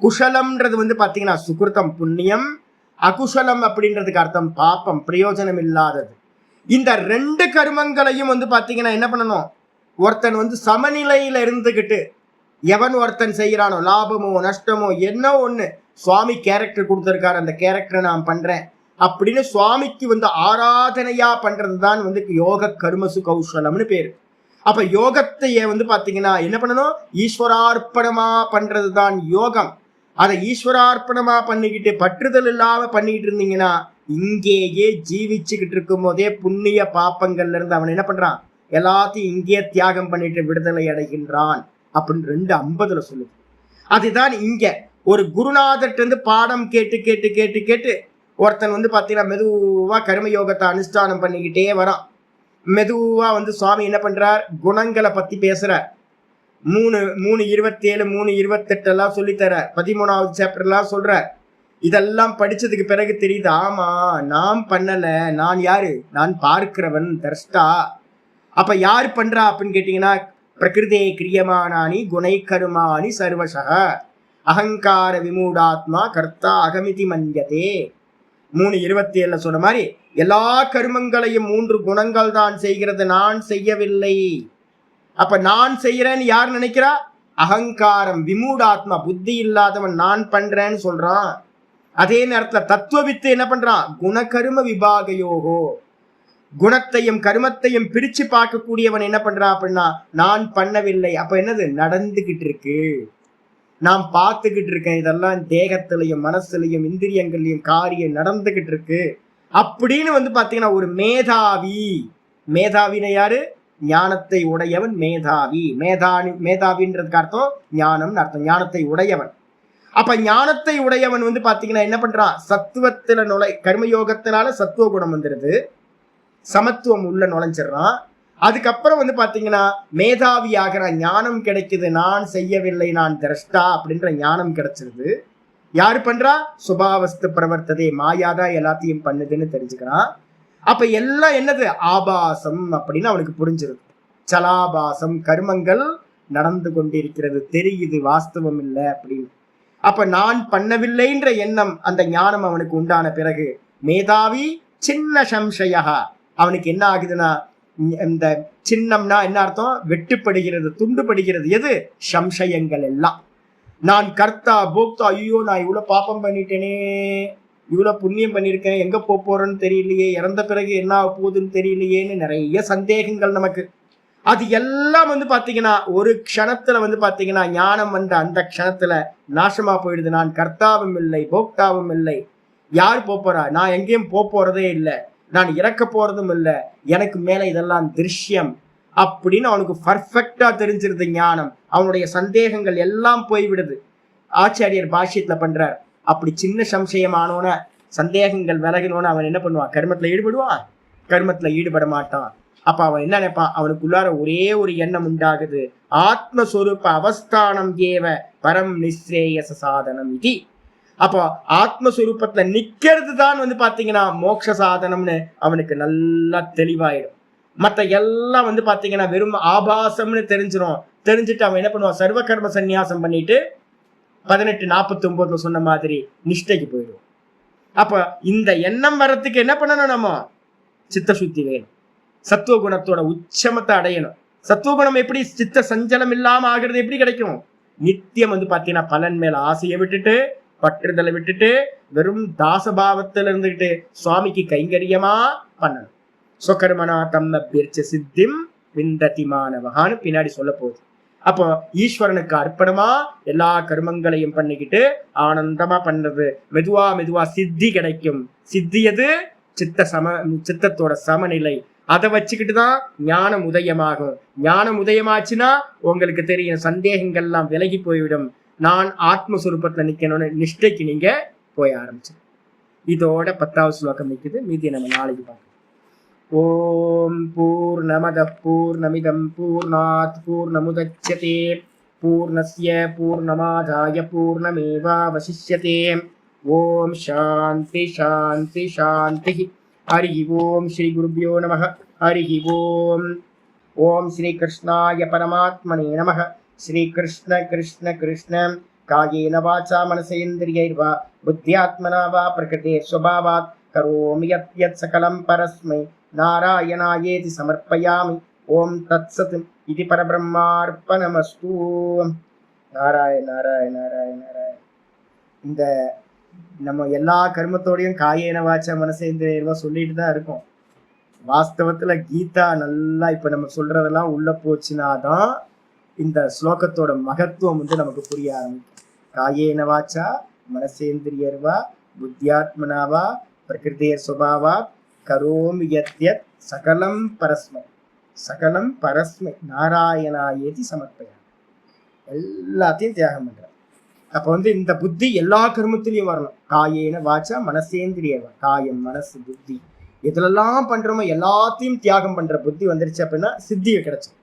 குஷலம்ன்றது வந்து பாத்தீங்கன்னா சுக்ருதம் புண்ணியம், அகுஷலம் அப்படின்றதுக்கு அர்த்தம் பாப்பம், பிரயோஜனம் இல்லாதது. இந்த 2 கர்மங்களையும் வந்து பாத்தீங்கன்னா என்ன பண்ணணும்? ஒருத்தன் வந்து சமநிலையில இருந்துகிட்டு எவன் ஒருத்தன் செய்யறானோ, லாபமோ நஷ்டமோ என்ன ஒண்ணு, சுவாமி கேரக்டர் கொடுத்திருக்காரு, அந்த கேரக்டரை நான் பண்றேன் அப்படின்னு சுவாமிக்கு வந்து ஆராதனையா பண்றதுதான் வந்து யோக கர்மசு கௌஷலம்னு பேரு. அப்ப யோகத்தையே வந்து பாத்தீங்கன்னா என்ன பண்ணணும்? ஈஸ்வரார்ப்பணமா பண்றதுதான் யோகம். அதை ஈஸ்வரார்ப்பணமா பண்ணிக்கிட்டு பற்றுதல் இல்லாம பண்ணிக்கிட்டு இருந்தீங்கன்னா இங்கேயே ஜீவிச்சுக்கிட்டு இருக்கும் போதே புண்ணிய பாப்பங்கள்ல இருந்து அவன் என்ன பண்றான்? எல்லாத்தையும் இங்கே தியாகம் பண்ணிட்டு விடுதலை அடைகின்றான் அப்படின்னு 2:50 சொல்லுது. அதுதான் இங்க ஒரு குருநாதர்கிட்ட இருந்து பாடம் கேட்டு கேட்டு கேட்டு கேட்டு ஒருத்தன் வந்து பாத்தீங்கன்னா மெதுவா கர்மயோகத்தை அனுஷ்டானம் பண்ணிக்கிட்டே வரான். மெதுவா வந்து சுவாமி என்ன பண்றார்? குணங்களை பத்தி பேசுறார். 3:27 3:28 எல்லாம் சொல்லித்தர, 13வது சாப்டர்லாம் சொல்ற. இதெல்லாம் படிச்சதுக்கு பிறகு தெரியுது, ஆமா நான் பண்ணல, நான் யாரு? நான் பார்க்கிறவன், தர்ஷ்டா. அப்ப யார் பண்றா அப்படின்னு கேட்டீங்கன்னா, பிரகிருதே கிரியமானானி குணை கருமானி சர்வசக அகங்கார விமூடாத்மா கர்த்தா அகமிதி மன்யதே. 3:27 சொன்ன மாதிரி எல்லா கர்மங்களையும் 3 குணங்கள் தான் செய்கிறது, நான் செய்யவில்லை. அப்ப நான் செய்யறேன்னு யார் நினைக்கிறா? அகங்காரம், விமூடாத்மா, புத்தி இல்லாதவன் நான் பண்றேன்னு சொல்றான். அதே நேரத்துல தத்துவவித்து என்ன பண்றான்? குணகர்ம விபாகயோகோ, குணத்தையும் கர்மத்தையும் பிரிச்சு பார்க்கக்கூடியவன் என்ன பண்றான் அப்படின்னா நான் பண்ணவில்லை. அப்ப என்னது? நடந்துகிட்டு இருக்கு, நான் பார்த்துக்கிட்டு இருக்கேன், இதெல்லாம் தேகத்திலையும் மனசுலையும் இந்திரியங்கள்லையும் காரியம் நடந்துகிட்டு இருக்கு அப்படின்னு வந்து பாத்தீங்கன்னா ஒரு மேதாவி. மேதாவின யாரு? ஞானத்தை உடையவன் மேதாவி. மேதாவின்றதுக்கு அர்த்தம் ஞானம்னு அர்த்தம், ஞானத்தை உடையவன். அப்ப ஞானத்தை உடையவன் வந்து பாத்தீங்கன்னா என்ன பண்றான்? சத்துவத்துல கர்மயோகத்தினால சத்துவ குணம் வந்துருது, சமத்துவம் உள்ள நுழைஞ்சிடறான். அதுக்கப்புறம் வந்து பாத்தீங்கன்னா மேதாவி ஆகிறான், ஞானம் கிடைக்குது, நான் செய்யவில்லை, நான் திரஷ்டா அப்படின்ற ஞானம் கிடைச்சிருது. யாரு பண்றா? சுபாவஸ்து பிரவர்த்ததே, மாயாதான் எல்லாத்தையும் பண்ணுதுன்னு தெரிஞ்சுக்கிறான். அப்ப எல்லாம் என்னது? ஆபாசம் அப்படின்னு அவனுக்கு புரிஞ்சிருது. சலாபாசம், கர்மங்கள் நடந்து கொண்டிருக்கிறது, தெரியுது, வாஸ்தவம் இல்லை அப்படின்னு. அப்ப நான் பண்ணவில்லைன்ற எண்ணம், அந்த ஞானம் அவனுக்கு உண்டான பிறகு மேதாவி சின்ன சம்சயா, அவனுக்கு என்ன ஆகுதுன்னா இந்த சின்னம்னா என்ன அர்த்தம்? வெட்டுப்படுகிறது, துண்டுபடுகிறது. எது? சம்சயங்கள் எல்லாம். நான் கர்த்தா போக்தா, ஐயோ நான் இவ்வளவு பாப்பம் பண்ணிட்டேனே, இவ்வளவு புண்ணியம் பண்ணியிருக்கேன், எங்க போறேன்னு தெரியலையே, இறந்த பிறகு என்ன ஆக போகுதுன்னு தெரியலையேன்னு நிறைய சந்தேகங்கள் நமக்கு. அது எல்லாம் வந்து பாத்தீங்கன்னா ஒரு க்ஷணத்துல வந்து பாத்தீங்கன்னா ஞானம் வந்த அந்த க்ஷணத்துல நாசமா போயிடுது. நான் கர்த்தாவும் இல்லை, போக்தாவும் இல்லை. யார் போறா? நான் எங்கேயும் போறதே இல்லை, நான் இறக்க போறதும் இல்லை, எனக்கு மேல இதெல்லாம் திருஷ்யம் அப்படின்னு அவனுக்கு பர்ஃபெக்டா தெரிஞ்சிருது ஞானம். அவனுடைய சந்தேகங்கள் எல்லாம் போய்விடுது. ஆச்சாரியர் பாஷ்யத்துல பண்றார். அப்படி சின்ன சம்சயமானோன சந்தேகங்கள் விலகணும்னு அவன் என்ன பண்ணுவான்? கர்மத்துல ஈடுபடுவான்? கர்மத்துல ஈடுபட மாட்டான். அப்ப அவன் என்ன நினைப்பான்? அவனுக்குள்ளார ஒரே ஒரு எண்ணம் உண்டாகுது, ஆத்மஸ்வரூப அவஸ்தானம் ஏவ பரம் நிஸ்ரேயச சாதனம் இது. அப்போ ஆத்மஸ்வரூபத்துல நிக்கிறது தான் பாத்தீங்கன்னா மோட்ச சாதனம்னு அவனுக்கு நல்லா தெளிவாயிடும். மற்ற எல்லாம் பாத்தீங்கன்னா வெறும் ஆபாசம்னு தெரிஞ்சுட்டு அவன் என்ன பண்ணுவான்? சர்வ கர்ம சந்நியாசம் பண்ணிட்டு 18:49 சொன்ன மாதிரி நிஷ்டைக்கு போயிடுவோம். அப்ப இந்த எண்ணம் வர்றதுக்கு என்ன பண்ணணும்? நம்ம சித்த சுத்தி வேணும். சத்துவகுணத்தோட உச்சமத்தை அடையணும். சத்துவகுணம் எப்படி சித்த சஞ்சலம் இல்லாம ஆகிறது எப்படி கிடைக்கும்? நித்தியம் பாத்தீங்கன்னா பலன் மேல ஆசையை விட்டுட்டு, பற்றுதலை விட்டுட்டு, வெறும் தாசபாவத்துல இருந்துகிட்டு சுவாமிக்கு கைங்கரியமா பண்ணணும். சொகர்மனா தம்ம பிரிச்ச சித்திம் விந்ததி மானவகான்னு பின்னாடி சொல்ல போகுது. அப்போ ஈஸ்வரனுக்கு அர்ப்பணமா எல்லா கர்மங்களையும் பண்ணிக்கிட்டு ஆனந்தமா பண்றது. மெதுவா சித்தி கிடைக்கும். சித்தி எது? சித்தத்தோட சமநிலை. அதை வச்சுக்கிட்டுதான் ஞானம் உதயமாகும். ஞானம் உதயமாச்சுன்னா உங்களுக்கு தெரியும், சந்தேகங்கள்லாம் விலகி போய்விடும். நான் ஆத்மஸ்வரூபத்துல நிக்கணும்னு நிஷ்டைக்கு நீங்க போய் ஆரம்பிச்சு. இதோட 10வது ஸ்லோகம் நிக்குது. மீதி நம்ம நாளைக்கு பார்க்கலாம். ஓம் பூர்ணமத பூர்ணமிதம் பூர்ணாத் பூர்ணமுதச்யதே பூர்ணஸ்ய பூர்ணமாதாய பூர்ணமேவாவசிஷ்யதே. ஓம் சாந்தி சாந்தி சாந்தி. ஹரி ஓம் ஸ்ரீ குருப்யோ நமः. ஹரி ஓம். ஓம் ஸ்ரீ கிருஷ்ணாய பரமாத்மனே நமः. ஸ்ரீ கிருஷ்ண கிருஷ்ண கிருஷ்ண காயேன வாசா மனசேந்திரியைர்வா புத்தியாத்மனா வா பிரகிருதே ஸ்வபாவாத் கரோமி யத் சகலம் பரஸ்மை நாராயணாயேதி சமர்ப்பயாமி. ஓம் தத்சத் இது பரபிரம்மார்ப்பணமஸ்து. நாராயண நாராயண நாராயண நாராயண. இந்த நம்ம எல்லா கர்மத்தோடையும் காயேன வாச்ச மனசேந்திரியர்வா சொல்லிட்டு தான் இருக்கோம். வாஸ்தவத்துல கீதா நல்லா இப்ப நம்ம சொல்றதெல்லாம் உள்ள போச்சுனாதான் இந்த ஸ்லோகத்தோட மகத்துவம் நமக்கு புரிய ஆரம்பிக்கும். காயேன வாச்சா மனசேந்திரியர்வா புத்தியாத்மனாவா பிரகிருதே சுபாவா கரோமி யத் சகலம் பரஸ்மை. சகலம் பரஸ்மை நாராயணாயேதி சமர்ப்பயா. எல்லாத்தையும் தியாகம் பண்ற. அப்ப இந்த புத்தி எல்லா கர்மத்திலையும் வரணும். காயேன வாச்சா மனசேந்திரியர்வா. காயம் மனசு புத்தி எதுலெல்லாம் பண்றோமோ எல்லாத்தையும் தியாகம் பண்ற புத்தி வந்துருச்சு அப்படின்னா சித்தியை கிடைச்சிடும்.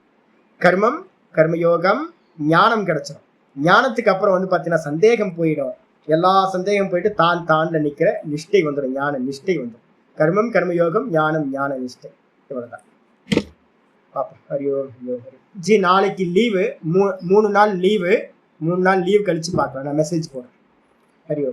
கர்மம் கர்மயோகம் ஞானம் கிடைச்சிடும். ஞானத்துக்கு அப்புறம் பாத்தீங்கன்னா சந்தேகம் போயிடும். எல்லா சந்தேகம் போயிட்டு தான்ல நிக்கிற நிஷ்டை வந்துடும். ஞான நிஷ்டை வந்துடும். கர்மம் கர்மயோகம் ஞானம் ஞான நிஷ்டை. இவ்வளவுதான் பாப்போம். ஹரியோ ஜி. நாளைக்கு லீவு. 3 நாள் லீவு. 3 நாள் லீவ் கழிச்சு பார்க்கலாம். நான் மெசேஜ் போடுறேன். ஹரியோ.